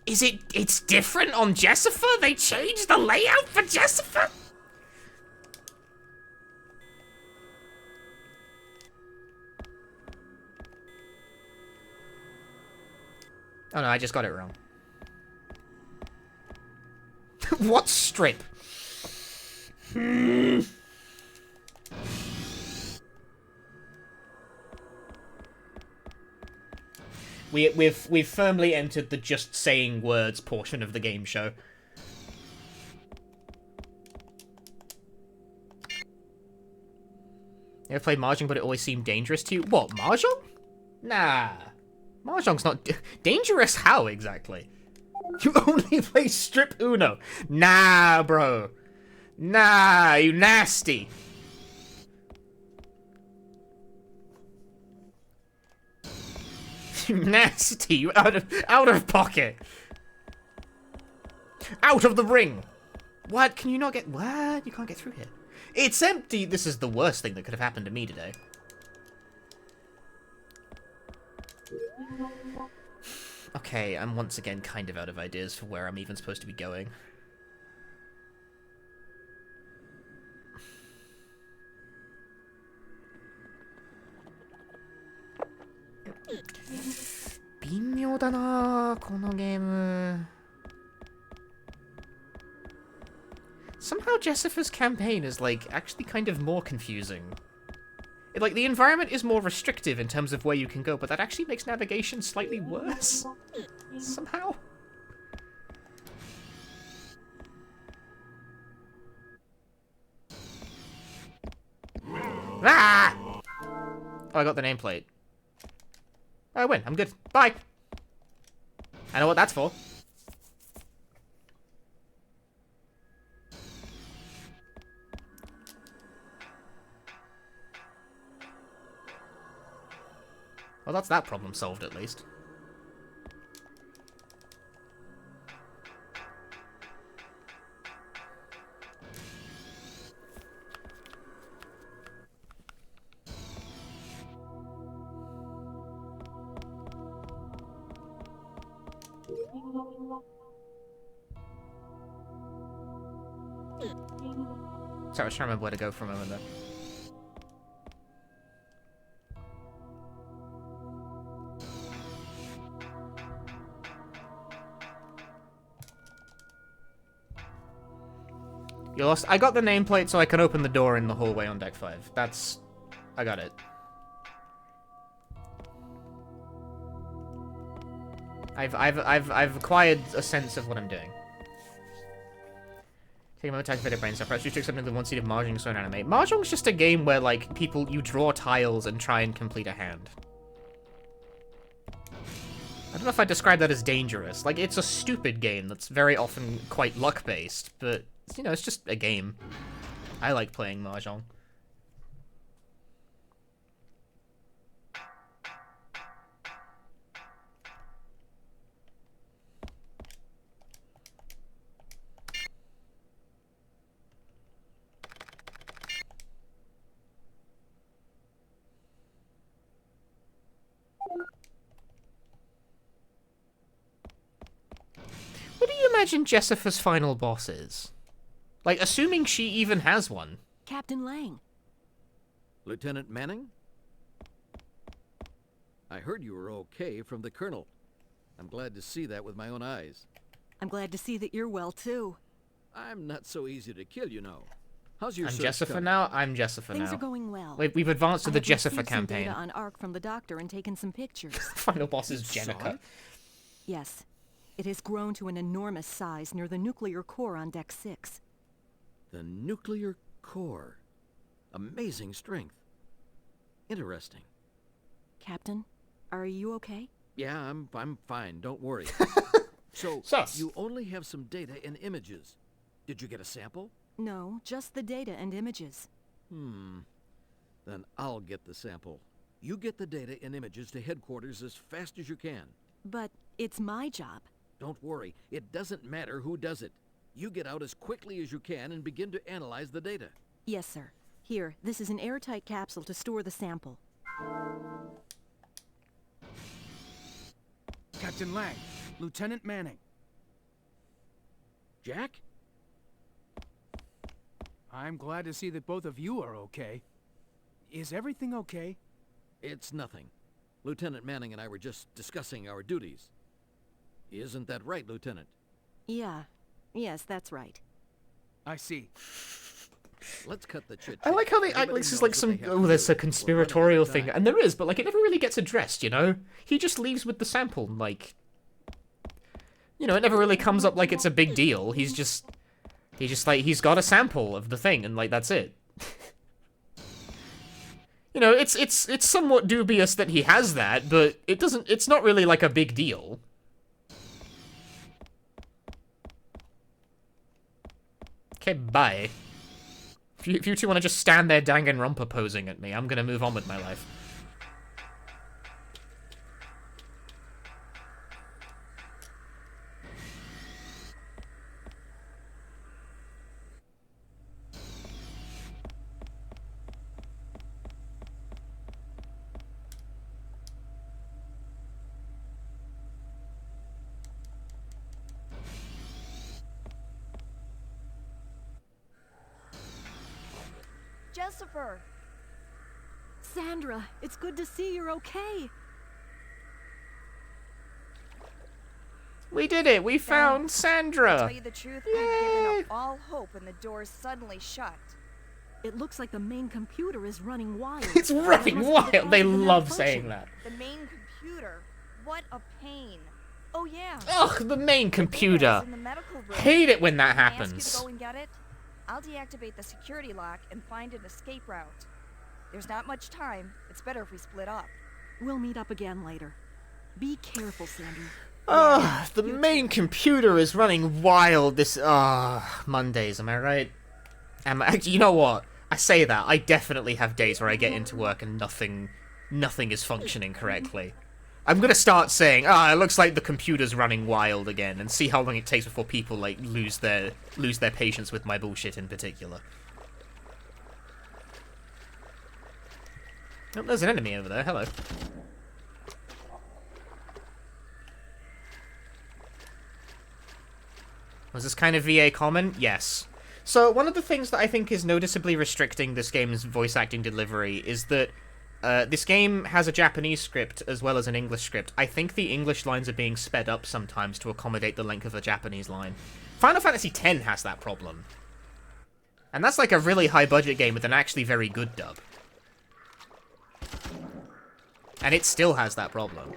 It's different on Jessifer? They changed the layout for Jessifer? Oh no, I just got it wrong. What strip? We've firmly entered the just saying words portion of the game show. You ever played Mahjong, but it always seemed dangerous to you? What, Mahjong? Nah. Mahjong's not dangerous. How exactly? You only play strip Uno. Nah, bro. Nah, you nasty. You nasty. You out of pocket. Out of the ring. What? Can you not get? What? You can't get through here. It's empty. This is the worst thing that could have happened to me today. Okay, I'm once again kind of out of ideas for where I'm even supposed to be going. Bimmyou da na, このゲーム. Somehow Jessifer's campaign is, like, actually kind of more confusing. Like, the environment is more restrictive in terms of where you can go, but that actually makes navigation slightly worse. Somehow. Ah! Oh, I got the nameplate. I win. I'm good. Bye. I know what that's for. Well, that's that problem solved, at least. Sorry, I was trying to remember where to go for a moment there. You lost. I got the nameplate so I can open the door in the hallway on deck 5. That's... I got it. I've acquired a sense of what I'm doing. Take a moment to activate a brain cell. Perhaps you took something that one seed of Mahjong so anime. Mahjong's just a game where, like, you draw tiles and try and complete a hand. I don't know if I'd describe that as dangerous. Like, it's a stupid game that's very often quite luck-based, but, you know, it's just a game. I like playing Mahjong. What do you imagine Jessifer's final boss is? Like, assuming she even has one. Captain Lang. Lieutenant Manning? I heard you were okay from the Colonel. I'm glad to see that with my own eyes. I'm glad to see that you're well, too. I'm not so easy to kill, you know. How's your I'm search Jessifer coming? now. I'm Jessifer now. Things are going well. We've advanced to I the have Jessifer received some campaign. data on ARC from the doctor and taken some pictures. Final boss is Jenica. Yes. It has grown to an enormous size near the nuclear core on Deck 6. The nuclear core. Amazing strength. Interesting. Captain, are you okay? Yeah, I'm fine. Don't worry. So, you only have some data and images. Did you get a sample? No, just the data and images. Then I'll get the sample. You get the data and images to headquarters as fast as you can. But it's my job. Don't worry. It doesn't matter who does it. You get out as quickly as you can and begin to analyze the data. Yes, sir. Here, this is an airtight capsule to store the sample. Captain Lang, Lieutenant Manning. Jack? I'm glad to see that both of you are okay. Is everything okay? It's nothing. Lieutenant Manning and I were just discussing our duties. Isn't that right, Lieutenant? Yeah. Yes, that's right. I see. Let's cut the chit. I like how they act like this is like some, there's a conspiratorial thing, and there is, but like it never really gets addressed, you know? He just leaves with the sample, like, you know, it never really comes up like it's a big deal. He's just like, he's got a sample of the thing, and like, that's it. You know, it's somewhat dubious that he has that, but it's not really like a big deal. Okay, bye. If you two want to just stand there Danganronpa posing at me, I'm gonna move on with my life. Jessifer! Sandra, it's good to see you're okay. We did it! We found Sandra! To tell you the truth, I'd given up all hope and the doors suddenly shut. It looks like the main computer is running wild. It's running wild! They love saying that. The main computer? What a pain. Oh yeah. Ugh, the main computer. In the medical room. Hate it when that Can I happens. ask you to go and get it? I'll deactivate the security lock and find an escape route. There's not much time. It's better if we split up. We'll meet up again later. Be careful, Sandra. Ugh, the main computer is running wild this, Mondays, am I right? Actually, you know what? I say that, I definitely have days where I get into work and nothing is functioning correctly. I'm gonna start saying, it looks like the computer's running wild again, and see how long it takes before people, like, lose their patience with my bullshit in particular. Oh, there's an enemy over there, hello. Was this kind of VA common? Yes. So, one of the things that I think is noticeably restricting this game's voice acting delivery is that this game has a Japanese script as well as an English script. I think the English lines are being sped up sometimes to accommodate the length of the Japanese line. Final Fantasy X has that problem. And that's like a really high-budget game with an actually very good dub. And it still has that problem.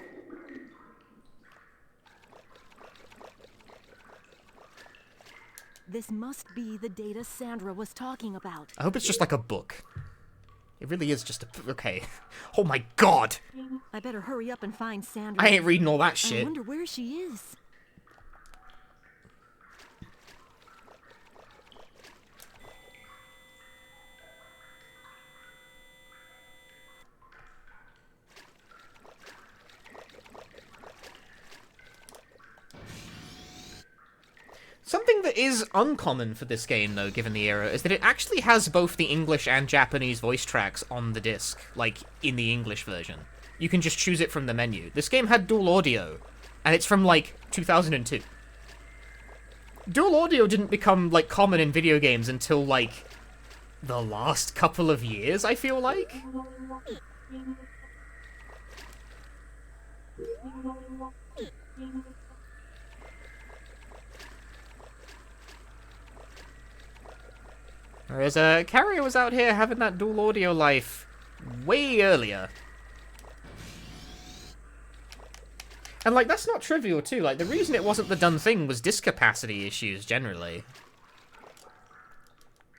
This must be the data Sandra was talking about. I hope it's just like a book. It really is just a... Okay. Oh my god! I better hurry up and find Sandra. I ain't reading all that I shit. wonder where she is. Something that is uncommon for this game, though, given the era, is that it actually has both the English and Japanese voice tracks on the disc, like, in the English version. You can just choose it from the menu. This game had dual audio, and it's from, like, 2002. Dual audio didn't become, like, common in video games until, like, the last couple of years, I feel like. Whereas, Carrier was out here having that dual audio life way earlier. And, like, that's not trivial, too. Like, the reason it wasn't the done thing was disk capacity issues, generally.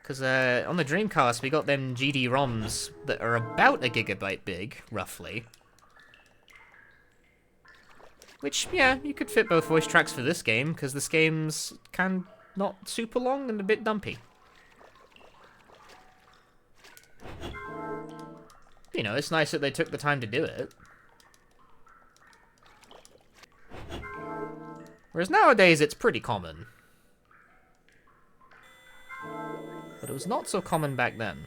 Because, on the Dreamcast, we got them GD-ROMs that are about a gigabyte big, roughly. Which, yeah, you could fit both voice tracks for this game, because this game's kind of not super long and a bit dumpy. You know, it's nice that they took the time to do it. Whereas nowadays, it's pretty common. But it was not so common back then.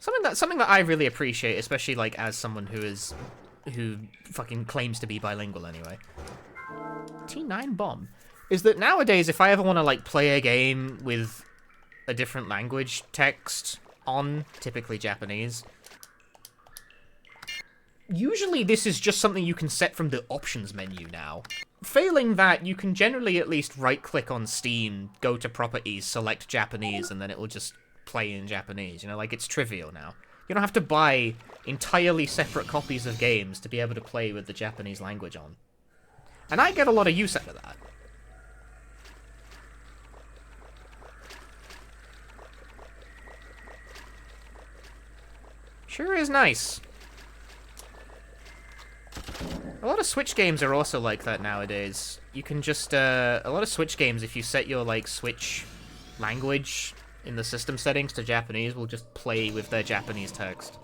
Something that I really appreciate, especially, like, as someone who fucking claims to be bilingual anyway. T9 bomb. Is that nowadays, if I ever want to, like, play a game with a different language text on, typically Japanese, usually this is just something you can set from the options menu now. Failing that, you can generally at least right-click on Steam, go to Properties, select Japanese, and then it will just play in Japanese. You know, like, it's trivial now. You don't have to buy entirely separate copies of games to be able to play with the Japanese language on. And I get a lot of use out of that. Sure is nice. A lot of Switch games are also like that nowadays. You can just, a lot of Switch games, if you set your, like, Switch language in the system settings to Japanese, will just play with their Japanese text.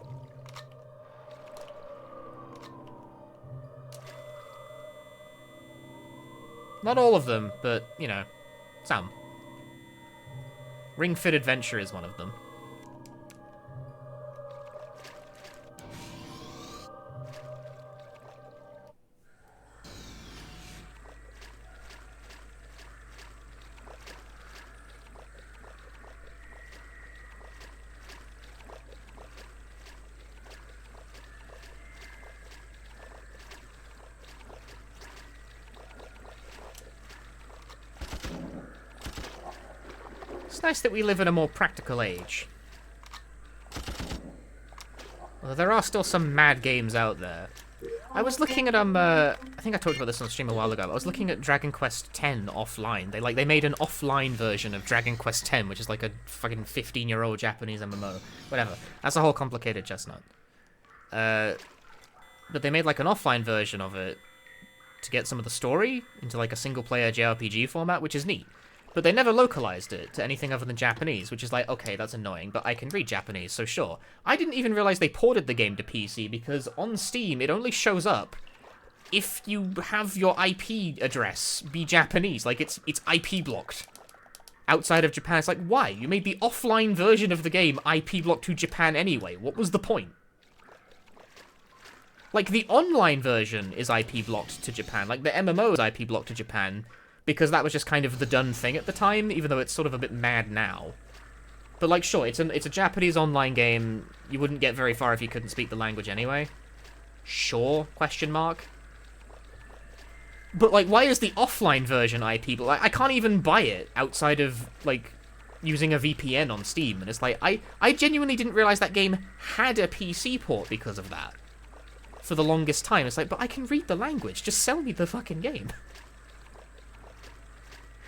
Not all of them, but, you know, some. Ring Fit Adventure is one of them. It's nice that we live in a more practical age. Although there are still some mad games out there. I was looking at, I think I talked about this on stream a while ago, but I was looking at Dragon Quest X offline. They made an offline version of Dragon Quest X, which is like a fucking 15-year-old Japanese MMO. Whatever. That's a whole complicated chestnut. But they made like an offline version of it to get some of the story into like a single-player JRPG format, which is neat. But they never localized it to anything other than Japanese, which is like, okay, that's annoying, but I can read Japanese, so sure. I didn't even realize they ported the game to PC, because on Steam, it only shows up if you have your IP address be Japanese. Like, it's IP blocked. Outside of Japan, it's like, why? You made the offline version of the game IP blocked to Japan anyway. What was the point? Like, the online version is IP blocked to Japan. Like, the MMO is IP blocked to Japan, because that was just kind of the done thing at the time, even though it's sort of a bit mad now. But, like, sure, it's a Japanese online game. You wouldn't get very far if you couldn't speak the language anyway. Sure, question mark. But, like, why is the offline version IP? But, like, I can't even buy it outside of, like, using a VPN on Steam. And it's like, I genuinely didn't realize that game had a PC port because of that. for the longest time. It's like, but I can read the language. Just sell me the fucking game.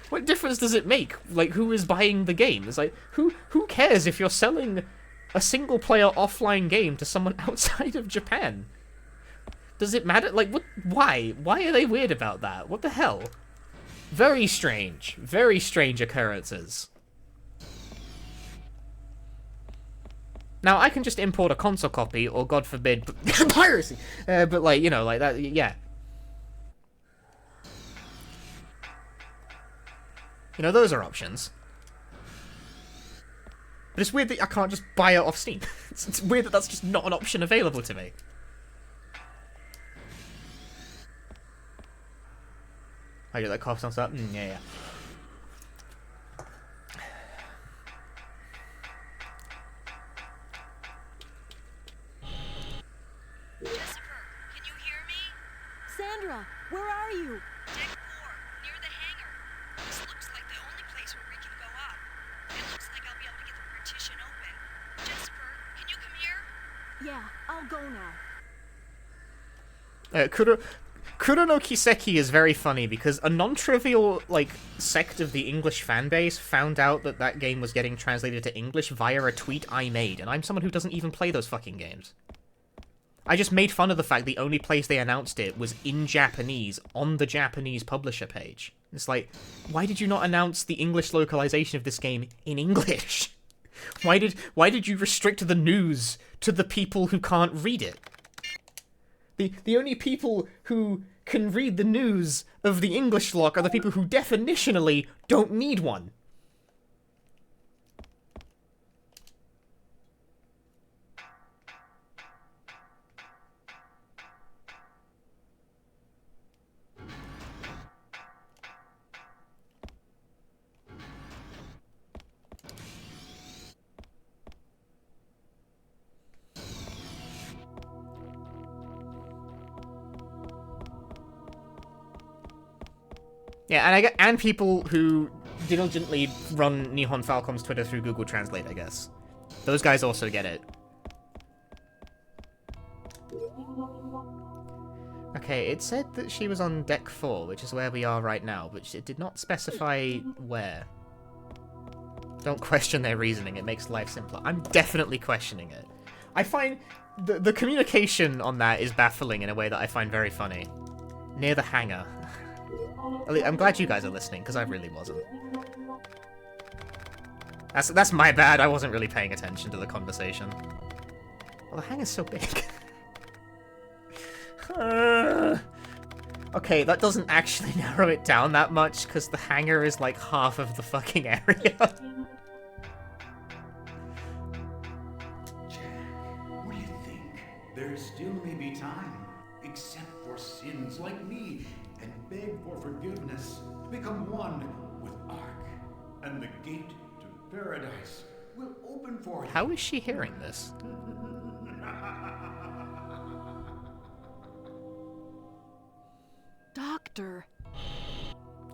What difference does it make? Like, who is buying the game? It's like, who cares if you're selling a single-player offline game to someone outside of Japan? Does it matter? Like, what? Why? Why are they weird about that? What the hell? Very strange. Very strange occurrences. Now, I can just import a console copy, or God forbid, piracy! But, like, you know, like that, yeah. You know, those are options. But it's weird that I can't just buy it off Steam. It's weird that that's just not an option available to me. I get that cough sounds up. Yeah. Jessifer, can you hear me? Sandra, where are you? Deck 4, near the hangar. This looks like the only place where we can go up. It looks like I'll be able to get the partition open. Jessifer, can you come here? Yeah, I'll go now. Kuro no Kiseki is very funny because a non-trivial, like, sect of the English fanbase found out that that game was getting translated to English via a tweet I made, and I'm someone who doesn't even play those fucking games. I just made fun of the fact the only place they announced it was in Japanese on the Japanese publisher page. It's like, why did you not announce the English localization of this game in English? Why did you restrict the news to the people who can't read it? The only people who can read the news of the English lock are the people who definitionally don't need one. Yeah, and people who diligently run Nihon Falcom's Twitter through Google Translate, I guess. Those guys also get it. Okay, it said that she was on deck 4, which is where we are right now, but it did not specify where. Don't question their reasoning, it makes life simpler. I'm definitely questioning it. I find the communication on that is baffling in a way that I find very funny. Near the hangar. I'm glad you guys are listening, because I really wasn't. That's my bad, I wasn't really paying attention to the conversation. Well, the hangar's so big. Okay, that doesn't actually narrow it down that much, because the hangar is like half of the fucking area. What do you think? There still may be time, except for sins like me, and beg for forgiveness. Become one with Ark, and the gate to paradise will open for you. How is she hearing this? Doctor.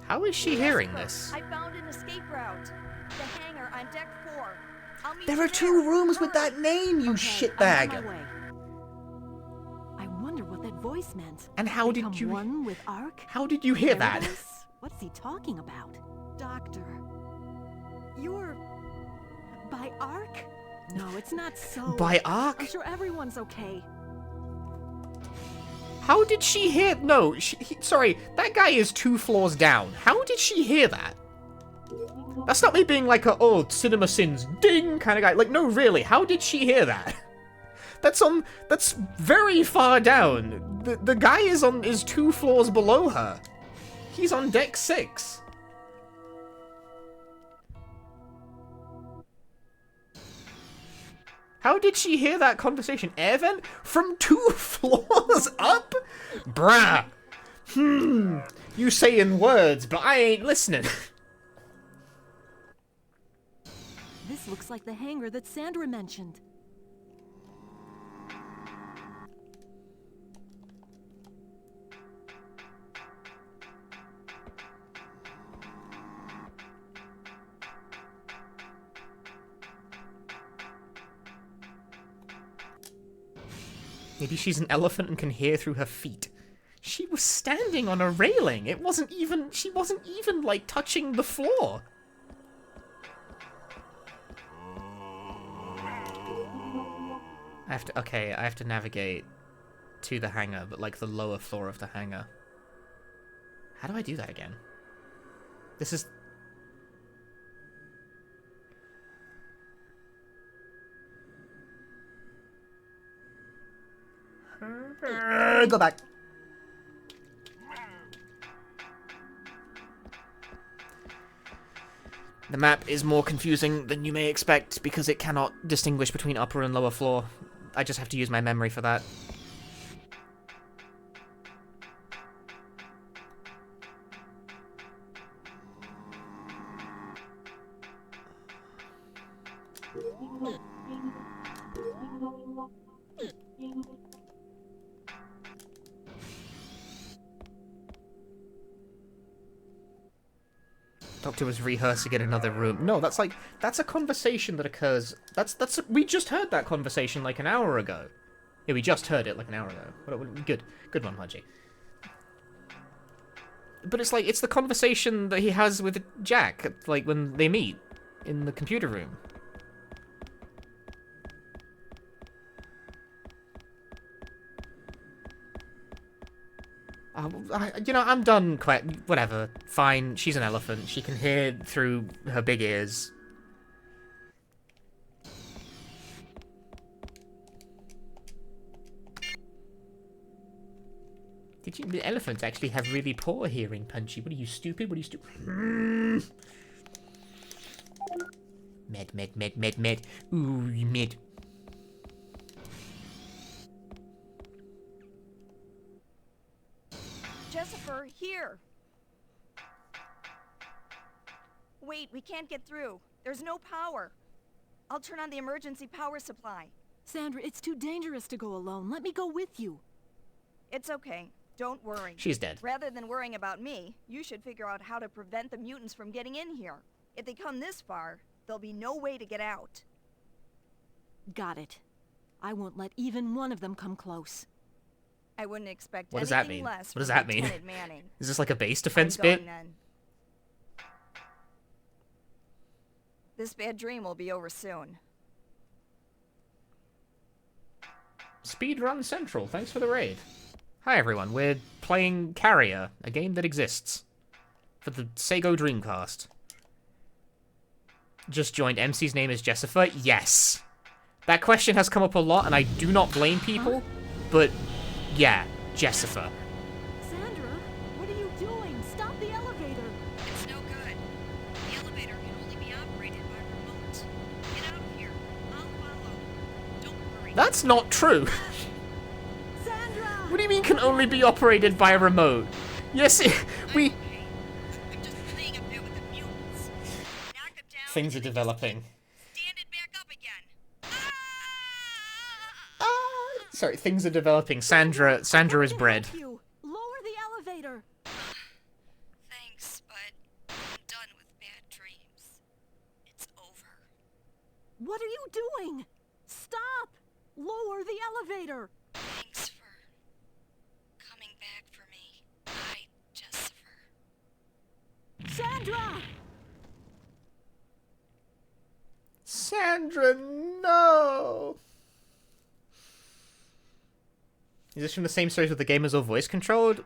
How is she hearing this? I found an escape route. The hangar on deck 4. I'll meet There you are 2 rooms with Hurry. that name, you Okay, shitbag! I'm on my way. I wonder what that voice meant. And how did Become you... one with Ark? How did you hear that? Paradise? What's he talking about? Doctor. You're... by Ark? No, it's not so... By Ark? I'm sure everyone's okay. How did she hear... No, sorry, that guy is 2 floors down. How did she hear that? That's not me being like a, oh, cinema sins, ding, kind of guy. Like, no, really, how did she hear that? That's very far down. The guy is 2 floors below her. He's on deck 6. How did she hear that conversation? Air vent? From 2 floors up? Bruh. You saying words, but I ain't listening. This looks like the hangar that Sandra mentioned. Maybe she's an elephant and can hear through her feet. She was standing on a railing. It wasn't even... She wasn't even, like, touching the floor. I have to navigate to the hangar, but, like, the lower floor of the hangar. How do I do that again? This is... Go back. The map is more confusing than you may expect because it cannot distinguish between upper and lower floor. I just have to use my memory for that. Doctor was rehearsing in another room. No, that's a conversation that occurs. We just heard that conversation like an hour ago. Yeah, we just heard it like an hour ago. Good one, Haji. But it's like, it's the conversation that he has with Jack, like when they meet in the computer room. You know, I'm done. Whatever. Fine. She's an elephant. She can hear through her big ears. The elephants actually have really poor hearing, Punchy. What are you, stupid? What are you, stupid? Med. Ooh, med. Jessifer, here! Wait, we can't get through. There's no power. I'll turn on the emergency power supply. Sandra, it's too dangerous to go alone. Let me go with you. It's okay. Don't worry. She's dead. Rather than worrying about me, you should figure out how to prevent the mutants from getting in here. If they come this far, there'll be no way to get out. Got it. I won't let even one of them come close. I wouldn't expect What does that anything mean? less What does from that mean? Lieutenant Manning. Is this like a base defense I'm going, bit? then. This bad dream will be over soon. Speedrun Central, thanks for the raid. Hi everyone, we're playing Carrier, a game that exists. For the Sega Dreamcast. Just joined. MC's name is Jessifer? Yes. That question has come up a lot, and I do not blame people, but yeah, Jessifer. Sandra, what are you doing? Stop the elevator. It's no good. The elevator can only be operated by remote. Get out of here. I'll follow. Don't worry. That's not true. Sandra! What do you mean can only be operated by a remote? Yes, we... I'm just playing a bit with the mutants. Knock them down. Things are developing. Stand it back up again. Sorry, things are developing. Sandra is bred. Lower the elevator. Thanks, but I'm done with bad dreams. It's over. What are you doing? Stop! Lower the elevator. Thanks for coming back for me. Bye, Jessifer. Sandra! Sandra, no! Is this from the same series with the gamers all voice controlled?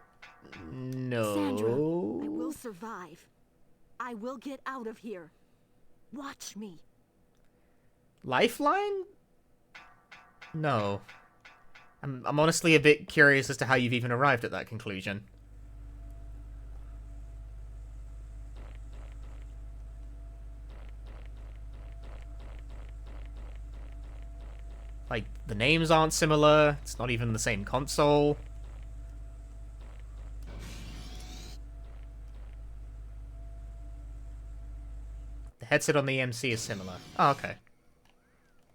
No. Sandra, I will survive. I will get out of here. Watch me. Lifeline? No. I'm honestly a bit curious as to how you've even arrived at that conclusion. Like, the names aren't similar, it's not even the same console. The headset on the EMC is similar. Oh, okay.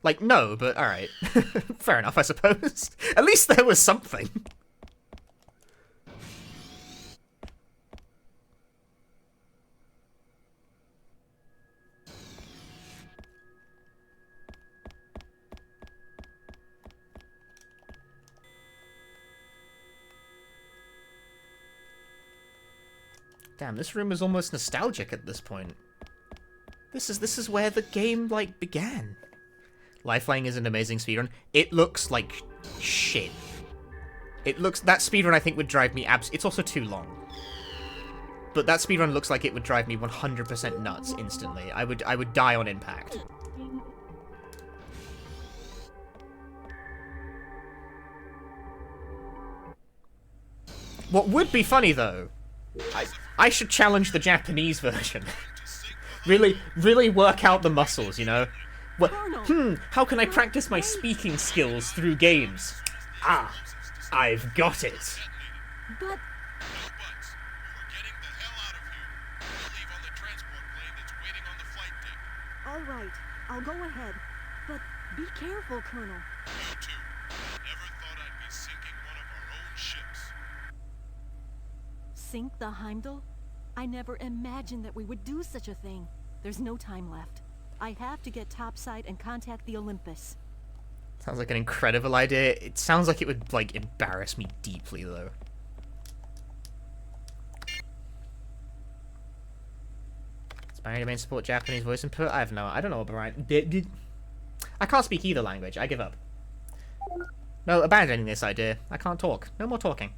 Like, no, but alright. Fair enough, I suppose. At least there was something. Damn, this room is almost nostalgic at this point. This is where the game, like, began. Lifeline is an amazing speedrun. It looks like shit. That speedrun I think would drive me it's also too long. But that speedrun looks like it would drive me 100% nuts instantly. I would die on impact. What would be funny though, I should challenge the Japanese version. really work out the muscles, you know? How can I practice my speaking skills through games? Ah, I've got it. But... All right, I'll go ahead. But be careful, Colonel. You too. Never thought I'd be sinking one of our own ships. Sink the Heimdall? I never imagined that we would do such a thing. There's no time left. I have to get topside and contact the Olympus. Sounds like an incredible idea. It sounds like it would, like, embarrass me deeply, though. Spanish domain support Japanese voice input? I don't know about right. I can't speak either language. I give up. No, abandoning this idea. I can't talk. No more talking.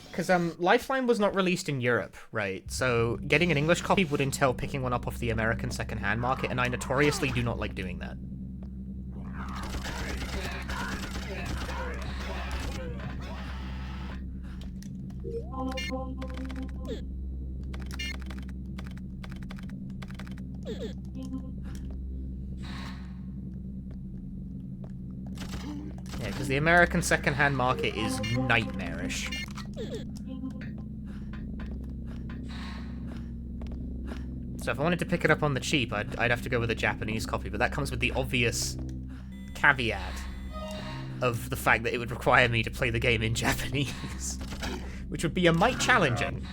Because Lifeline was not released in Europe, right? So getting an English copy would entail picking one up off the American secondhand market, and I notoriously do not like doing that. Yeah, because the American secondhand market is nightmarish. So if I wanted to pick it up on the cheap, I'd have to go with a Japanese copy, but that comes with the obvious caveat of the fact that it would require me to play the game in Japanese, which would be a mite challenging.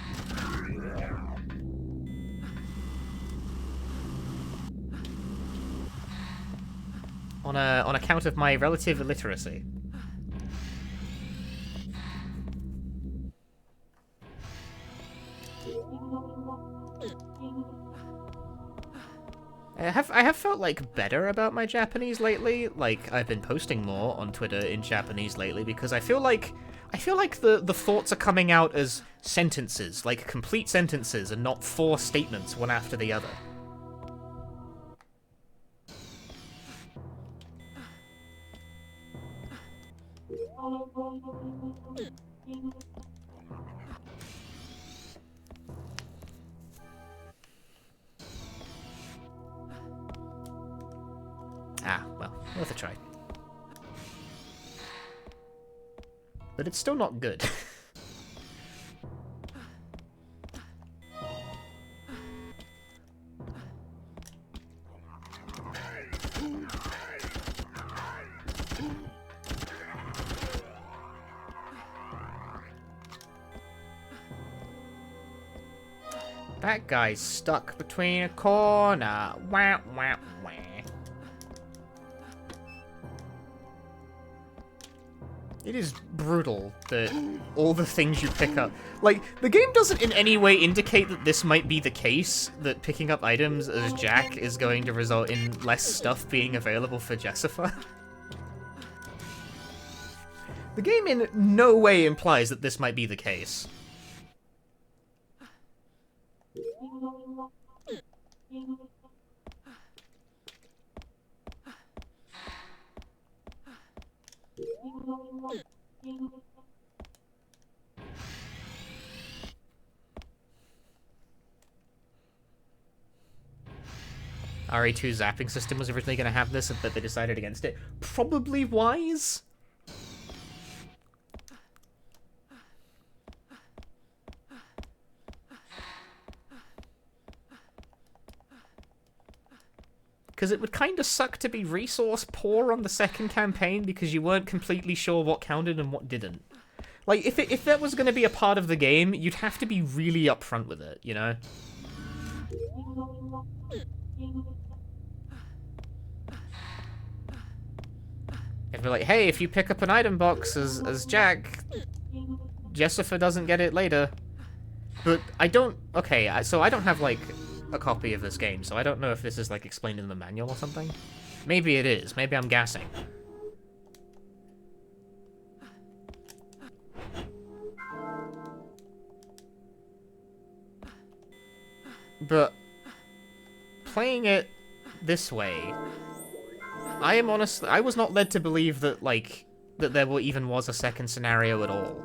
On account of my relative illiteracy. I have felt like better about my Japanese lately. Like I've been posting more on Twitter in Japanese lately because I feel like the thoughts are coming out as sentences, like complete sentences, and not four statements one after the other. Ah, well, worth a try. But it's still not good. That guy's stuck between a corner. Wah, wah, wah. It is brutal that all the things you pick up... Like, the game doesn't in any way indicate that this might be the case, that picking up items as Jack is going to result in less stuff being available for Jessifer. The game in no way implies that this might be the case. RE2 zapping system was originally going to have this, but they decided against it. Probably wise? Because it would kind of suck to be resource poor on the second campaign because you weren't completely sure what counted and what didn't. Like, if that was going to be a part of the game, you'd have to be really upfront with it, you know? It'd be like, hey, if you pick up an item box as Jack, Jessifer doesn't get it later. But I don't... Okay, so I don't have, like, a copy of this game, so I don't know if this is, like, explained in the manual or something. Maybe it is. Maybe I'm gassing. But playing it this way, I was not led to believe that, like, that there even was a second scenario at all.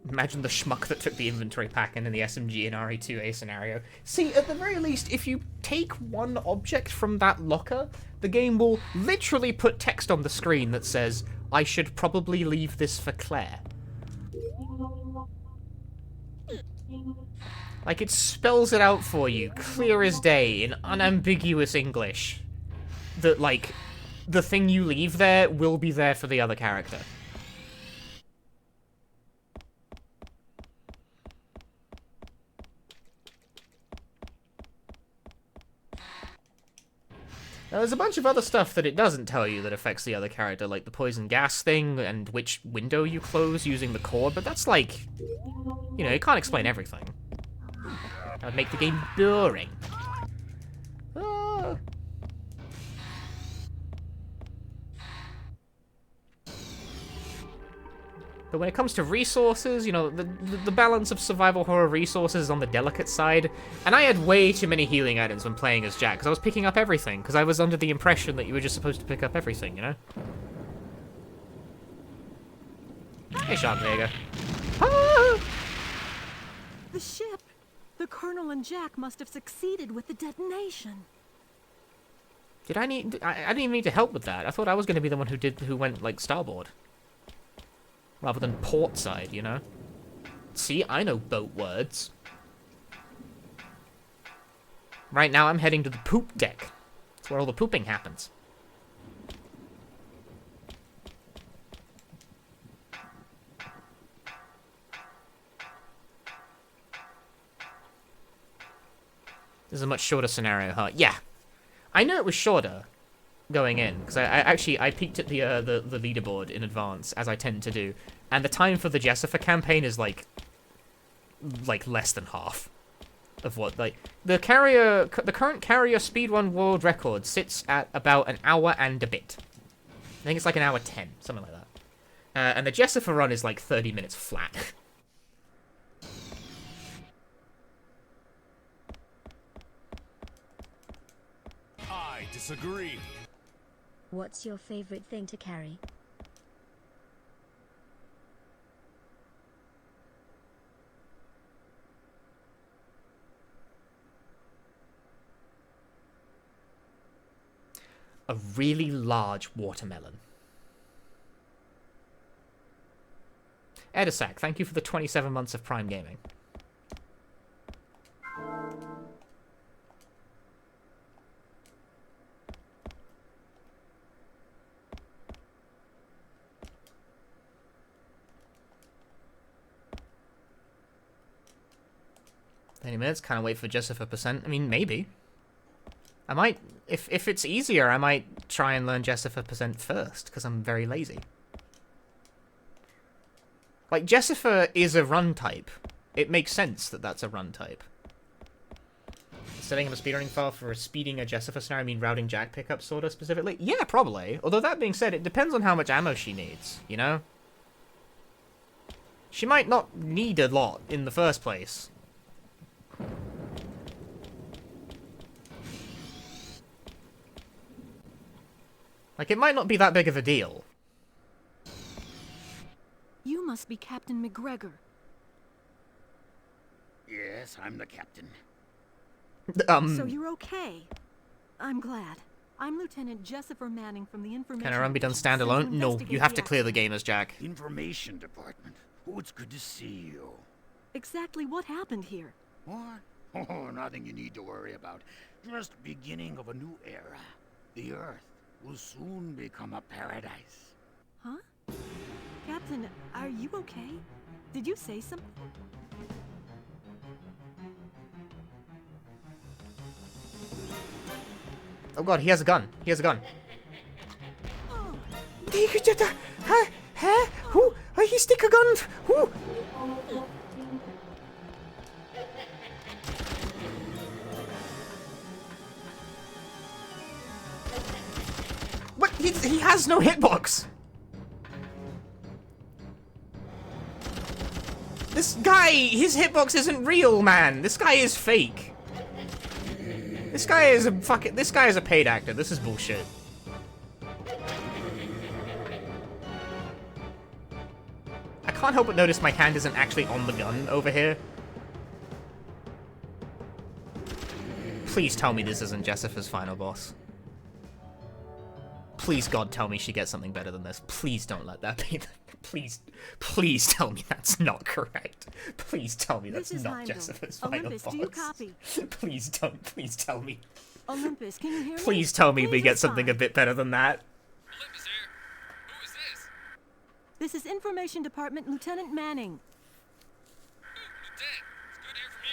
Imagine the schmuck that took the inventory pack in the SMG and RE2A scenario. See, at the very least, if you take one object from that locker, the game will literally put text on the screen that says, I should probably leave this for Claire. Like, it spells it out for you, clear as day, in unambiguous English. That, like, the thing you leave there will be there for the other character. Now, there's a bunch of other stuff that it doesn't tell you that affects the other character, like the poison gas thing and which window you close using the cord, but that's like, you know, it can't explain everything. That would make the game boring. Ah. But when it comes to resources, you know, the balance of survival horror resources is on the delicate side. And I had way too many healing items when playing as Jack, because I was picking up everything, because I was under the impression that you were just supposed to pick up everything, you know? Hey, Sean Vega. Ah! The ship! The Colonel and Jack must have succeeded with the detonation. I didn't even need to help with that. I thought I was going to be the one who went, like, starboard. Rather than port side, you know? See, I know boat words. Right now, I'm heading to the poop deck. That's where all the pooping happens. This is a much shorter scenario, huh? Yeah. I knew it was shorter going in, because I peeked at the leaderboard in advance, as I tend to do, and the time for the Jessifer campaign is like less than half of what, like, the current carrier speedrun world record sits at about an hour and a bit. I think it's like an hour 10, something like that. And the Jessifer run is like 30 minutes flat. I disagree. What's your favorite thing to carry? A really large watermelon. Edisac, thank you for the 27 months of Prime Gaming. Minutes, kind of wait for Jessifer percent. I mean, maybe. I might, if it's easier, I might try and learn Jessifer percent first, because I'm very lazy. Like, Jessifer is a run type. It makes sense that that's a run type. Setting up a speedrunning file for speeding a Jessifer scenario, I mean routing Jack pickup sorta specifically? Yeah, probably. Although that being said, it depends on how much ammo she needs, you know? She might not need a lot in the first place. Like, it might not be that big of a deal. You must be Captain McGregor. Yes, I'm the captain. So you're okay. I'm glad. I'm Lieutenant Jessifer Manning from the Information. Can a run be done Division, sent to standalone? No, investigate you have the to clear the accident. game as Jack. Information department. Oh, it's good to see you. Exactly what happened here? What? Oh, nothing you need to worry about. Just beginning of a new era. The Earth will soon become a paradise. Huh? Captain, are you okay? Did you say something? Oh god, he has a gun. He has a gun. He stick a gun. What? He has no hitbox. This guy, his hitbox isn't real, man. This guy is fake. This guy is a paid actor. This is bullshit. I can't help but notice my hand isn't actually on the gun over here. Please tell me this isn't Jessifer's final boss. Please, God, tell me she gets something better than this. Please don't let that be. Please tell me that's not correct. Please tell me that's not Jessifer's final boss. Do you copy? Please tell me. Olympus, can you hear me? Please tell me we get something a bit better than that. Olympus here. Who is this? This is Information Department Lieutenant Manning. Lieutenant, it's good to hear from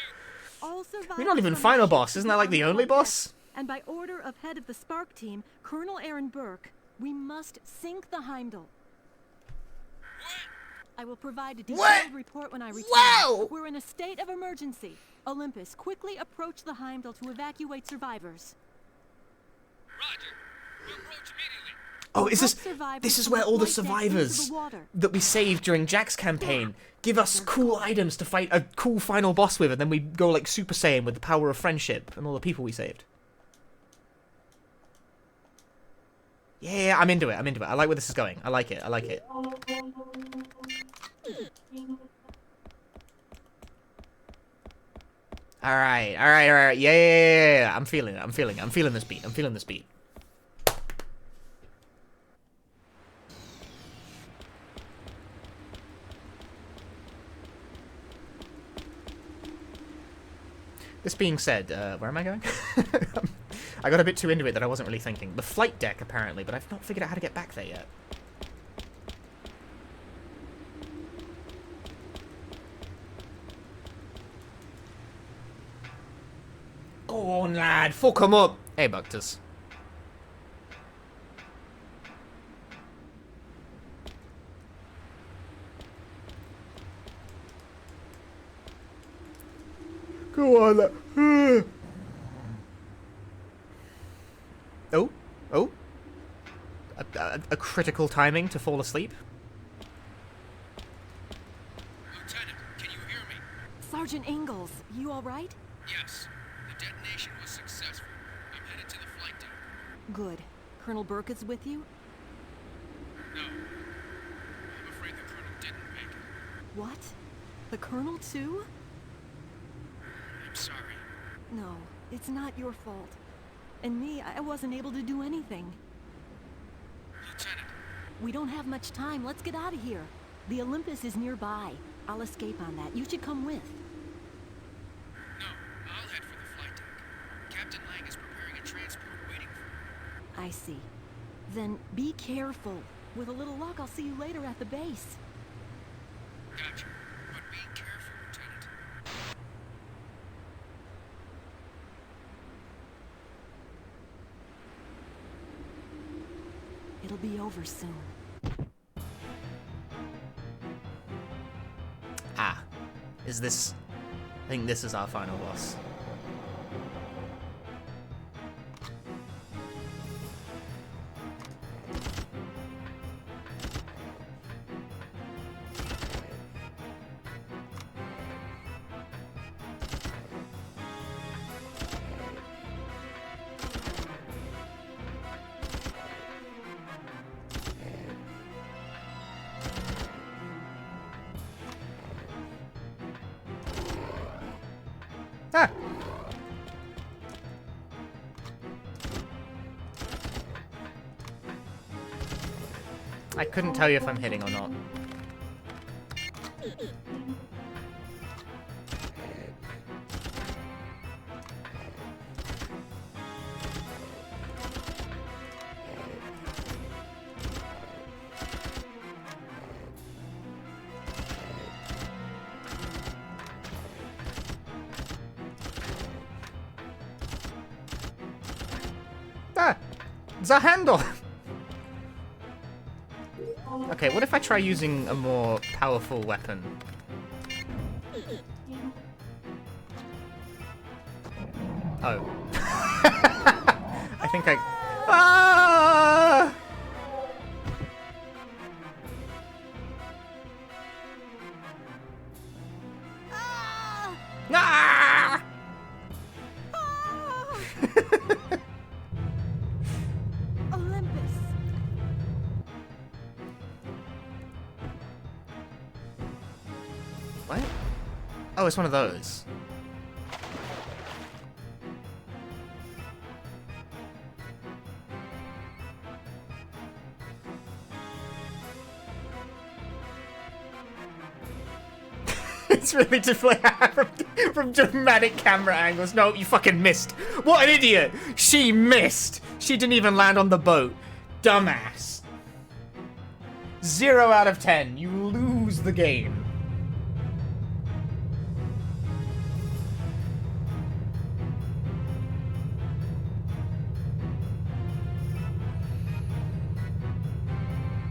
you. All survivors. We're not even from final the boss. ship Isn't that like the are only on boss? deck. And by order of head of the Spark team, Colonel Aaron Burke, we must sink the Heimdall. I will provide a detailed report when I return. Whoa! We're in a state of emergency. Olympus, quickly approach the Heimdall to evacuate survivors. Roger. We'll approach immediately. Oh, Help this is survivors where all the from flight deck into survivors the water. that we saved during Jack's campaign give us cool items to fight a cool final boss with, and then we go like Super Saiyan with the power of friendship and all the people we saved. Yeah, I'm into it. I like where this is going. I like it. Alright. Yeah. I'm feeling it. I'm feeling this beat. This being said, where am I going? I got a bit too into it that I wasn't really thinking. The flight deck, apparently, but I've not figured out how to get back there yet. Go on, lad. Fuck 'em up. Hey, Buctus. Go on, lad. Oh. A critical timing to fall asleep. Lieutenant, can you hear me? Sergeant Ingalls, you all right? Yes. The detonation was successful. I'm headed to the flight deck. Good. Colonel Burke is with you? No. I'm afraid the colonel didn't make it. What? The Colonel too? I'm sorry. No, it's not your fault. And me, I wasn't able to do anything. Lieutenant. We don't have much time. Let's get out of here. The Olympus is nearby. I'll escape on that. You should come with. No, I'll head for the flight deck. Captain Lang is preparing a transport waiting for me. I see. Then be careful. With a little luck, I'll see you later at the base. Gotcha. But be careful, Lieutenant. It'll be over soon. Ah. Is this... I think this is our final boss. Ah! I couldn't tell you if I'm hitting or not. Ah! It's a handle! Okay, what if I try using a more powerful weapon? Oh. I think I... Ah! Ah! Olympus. What? Oh, it's one of those. It's really difficult from dramatic camera angles. No, you fucking missed. What an idiot! She missed! She didn't even land on the boat. Dumbass. 0 out of 10. You lose the game.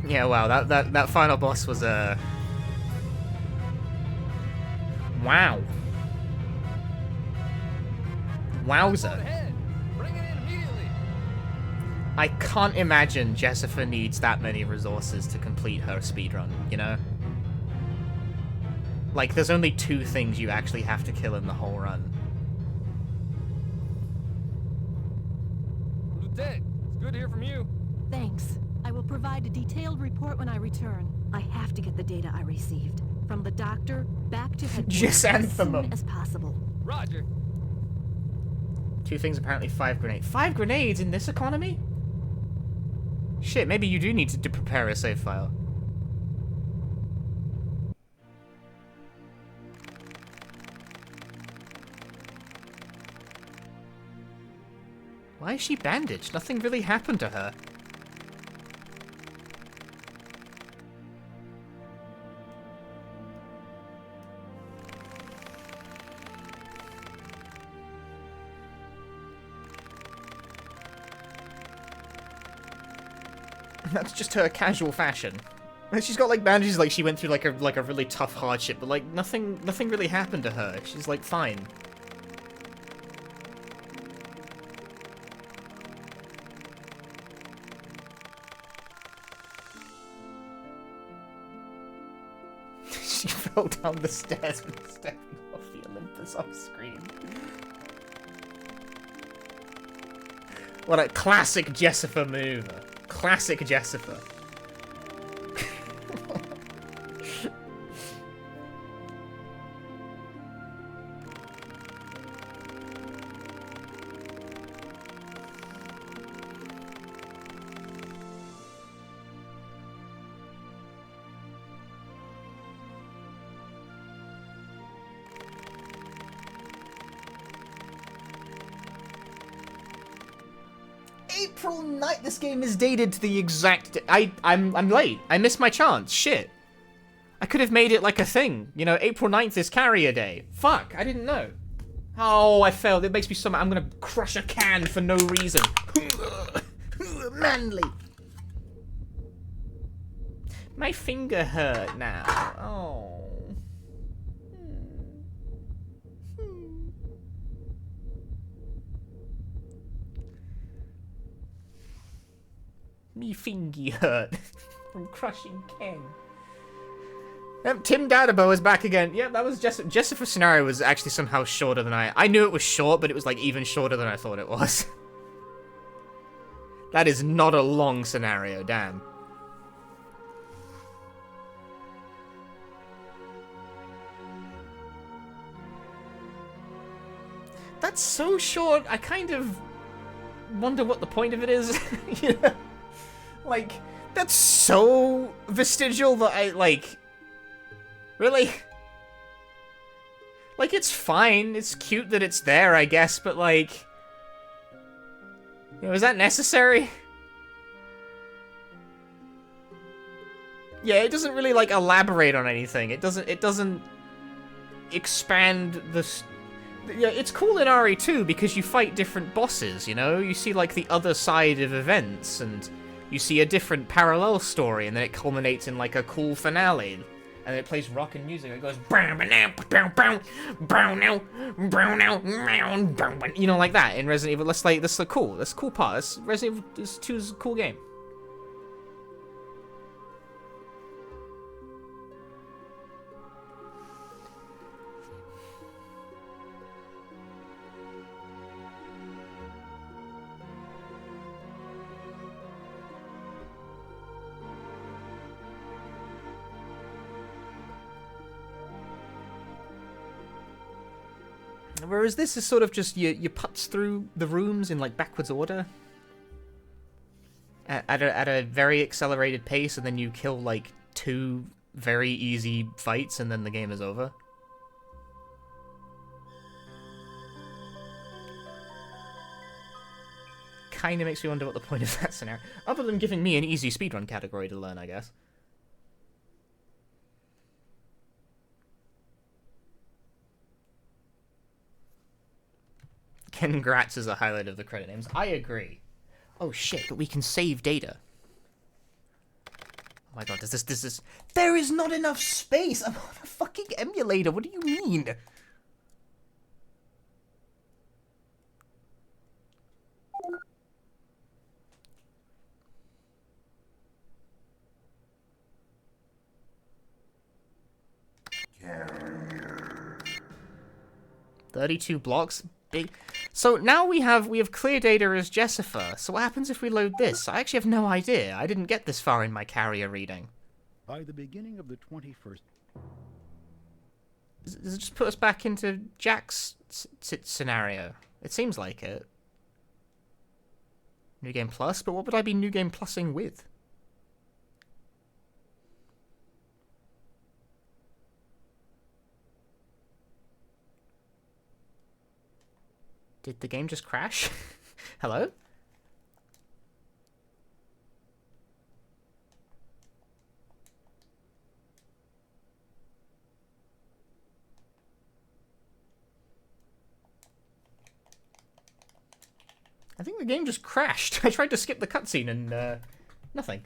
Yeah, wow, that final boss was a... Wow. Wowza. Bring it in immediately. I can't imagine Jessifer needs that many resources to complete her speedrun, you know? Like, there's only 2 things you actually have to kill in the whole run. Lieutenant, it's good to hear from you. Thanks. I will provide a detailed report when I return. I have to get the data I received. From the doctor, back to headquarters Just as anthem soon them. as possible. Roger. 2 things, apparently 5 grenades. 5 grenades in this economy? Shit, maybe you do need to prepare a save file. Why is she bandaged? Nothing really happened to her. That's just her casual fashion. She's got like bandages, like she went through like a really tough hardship, but like nothing really happened to her. She's like fine. She fell down the stairs with stepping off the Olympus off screen. What a classic Jessifer move. Classic Jessifer. April 9th. This game is dated to the exact. I'm late. I missed my chance. Shit. I could have made it like a thing. You know, April 9th is Carrier Day. Fuck. I didn't know. Oh, I failed. It makes me so mad. I'm gonna crush a can for no reason. Manly. My finger hurt now. Oh. Me fingy hurt from crushing Ken. Yep, Tim Dadabo is back again. Yep, that was Jessifer's scenario was actually somehow shorter than I knew it was short, but it was like even shorter than I thought it was. That is not a long scenario, damn. That's so short. I kind of wonder what the point of it is. You know? Like, that's so vestigial that I, like... Really? Like, it's fine. It's cute that it's there, I guess, but, like... You know, is that necessary? Yeah, it doesn't really, like, elaborate on anything. It doesn't expand the... Yeah, it's cool in RE2 because you fight different bosses, you know? You see, like, the other side of events, and you see a different parallel story, and then it culminates in, like, a cool finale. And it plays rock and music. It goes... You know, like that in Resident Evil. That's the cool. That's the cool part. That's Resident Evil 2 is a cool game. Whereas this is sort of just you putz through the rooms in like backwards order at a very accelerated pace, and then you kill like 2 very easy fights, and then the game is over. Kind of makes me wonder what the point of that scenario, other than giving me an easy speedrun category to learn, I guess. Congrats is a highlight of the credit names. I agree. Oh shit, but we can save data. Oh my god, does this... There is not enough space! I'm on a fucking emulator, what do you mean? Carrier. 32 blocks? Big. So now we have clear data as Jessifer. So what happens if we load this? I actually have no idea. I didn't get this far in my carrier reading. By the beginning of the 21st... Does it just put us back into Jack's scenario? It seems like it. New Game Plus? But what would I be New Game Plussing with? Did the game just crash? Hello? I think the game just crashed. I tried to skip the cutscene and, nothing.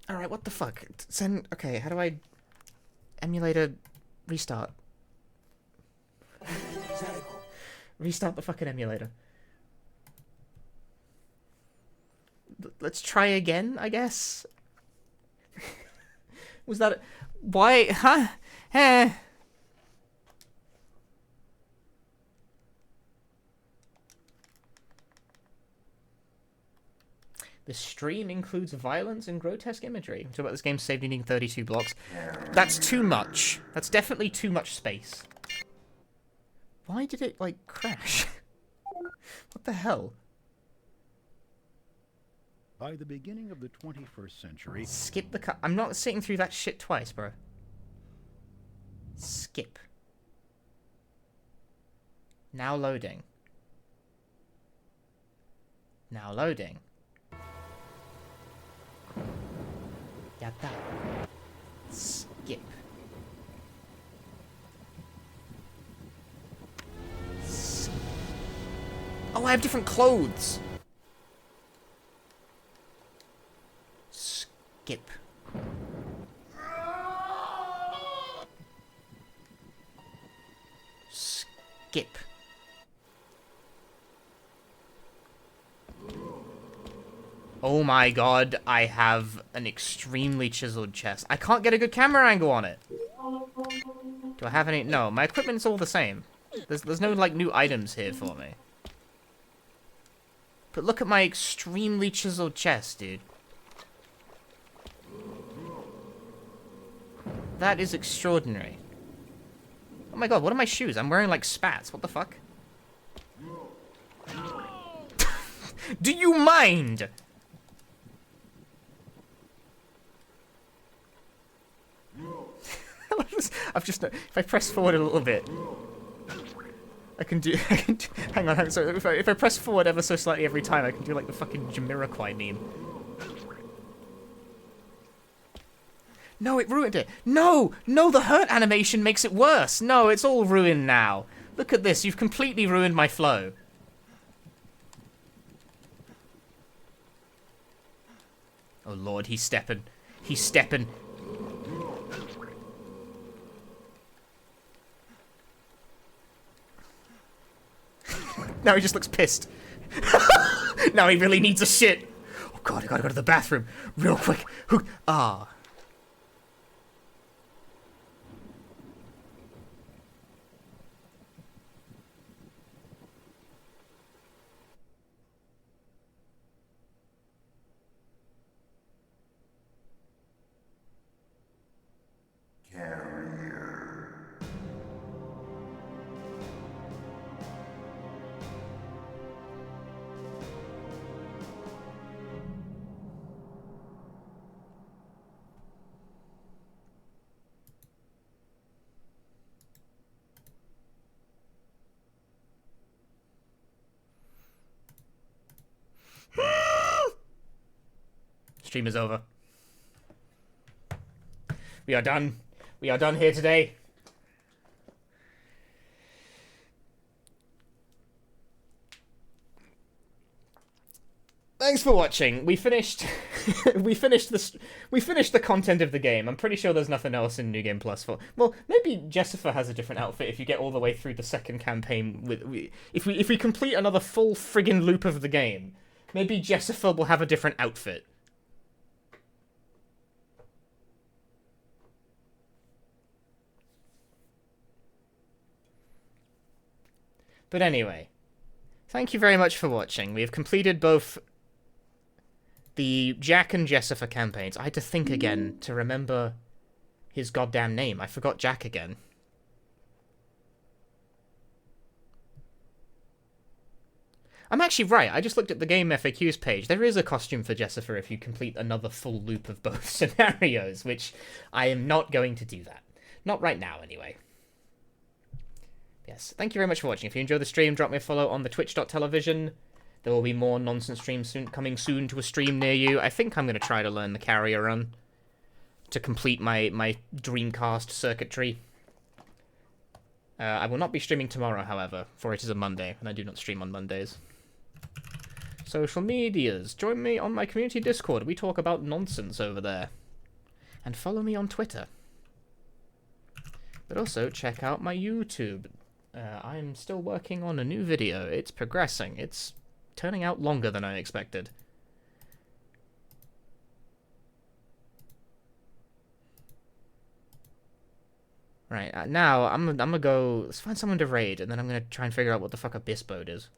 Alright, what the fuck? Send... Okay, how do I... Emulator... Restart. Restart the fucking emulator. Let's try again, I guess? Was that... Why... Huh? Eh... The stream includes violence and grotesque imagery. Talk about this game saved needing 32 blocks. That's too much. That's definitely too much space. Why did it, like, crash? What the hell? By the beginning of the 21st century... Skip the cut. I'm not sitting through that shit twice, bro. Skip. Now loading. Now loading. Yatta. Skip. Oh, I have different clothes. Skip. Skip. Oh my god, I have an extremely chiseled chest. I can't get a good camera angle on it. Do I have any? No, my equipment's all the same. There's no, like, new items here for me. But look at my extremely chiseled chest, dude. That is extraordinary. Oh my god, what are my shoes? I'm wearing, like, spats. What the fuck? Do you mind? I've just... If I press forward a little bit... I can do... hang on, so if I press forward ever so slightly every time, I can do, like, the fucking Jamiroquai meme. No, it ruined it. No! No, the hurt animation makes it worse. No, it's all ruined now. Look at this. You've completely ruined my flow. Oh, Lord, he's stepping. He's stepping. Now he just looks pissed. Now he really needs a shit. Oh, God, I gotta go to the bathroom. Real quick. Ah. Stream is over. We are done. We are done here today. Thanks for watching. We finished we finished the content of the game. I'm pretty sure there's nothing else in New Game Plus for. Well, maybe Jessifer has a different outfit if you get all the way through the second campaign if we complete another full friggin' loop of the game. Maybe Jessifer will have a different outfit. But anyway, thank you very much for watching. We have completed both the Jack and Jessifer campaigns. I had to think again to remember his goddamn name. I forgot Jack again. I'm actually right. I just looked at the game FAQs page. There is a costume for Jessifer if you complete another full loop of both scenarios, which I am not going to do that. Not right now, anyway. Yes, thank you very much for watching. If you enjoyed the stream, drop me a follow on the twitch.tv. There will be more nonsense streams coming soon to a stream near you. I think I'm going to try to learn the carrier run to complete my Dreamcast circuitry. I will not be streaming tomorrow, however, for it is a Monday, and I do not stream on Mondays. Social medias. Join me on my community Discord. We talk about nonsense over there. And follow me on Twitter. But also, check out my YouTube. I'm still working on a new video. It's progressing. It's turning out longer than I expected. Right, now I'm gonna go... Let's find someone to raid, and then I'm gonna try and figure out what the fuck a Bisbode is.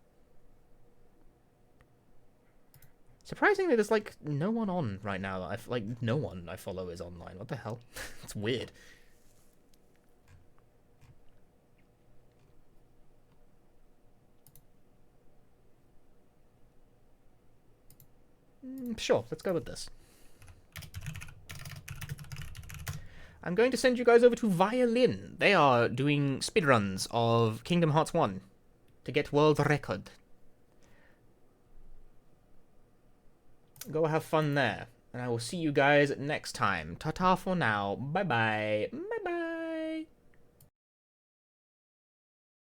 Surprisingly, there's, like, no one on right now. Like, no one I follow is online. What the hell? It's weird. Sure, let's go with this. I'm going to send you guys over to Violin. They are doing speedruns of Kingdom Hearts 1 to get world record. Go have fun there. And I will see you guys next time. Ta-ta for now. Bye-bye.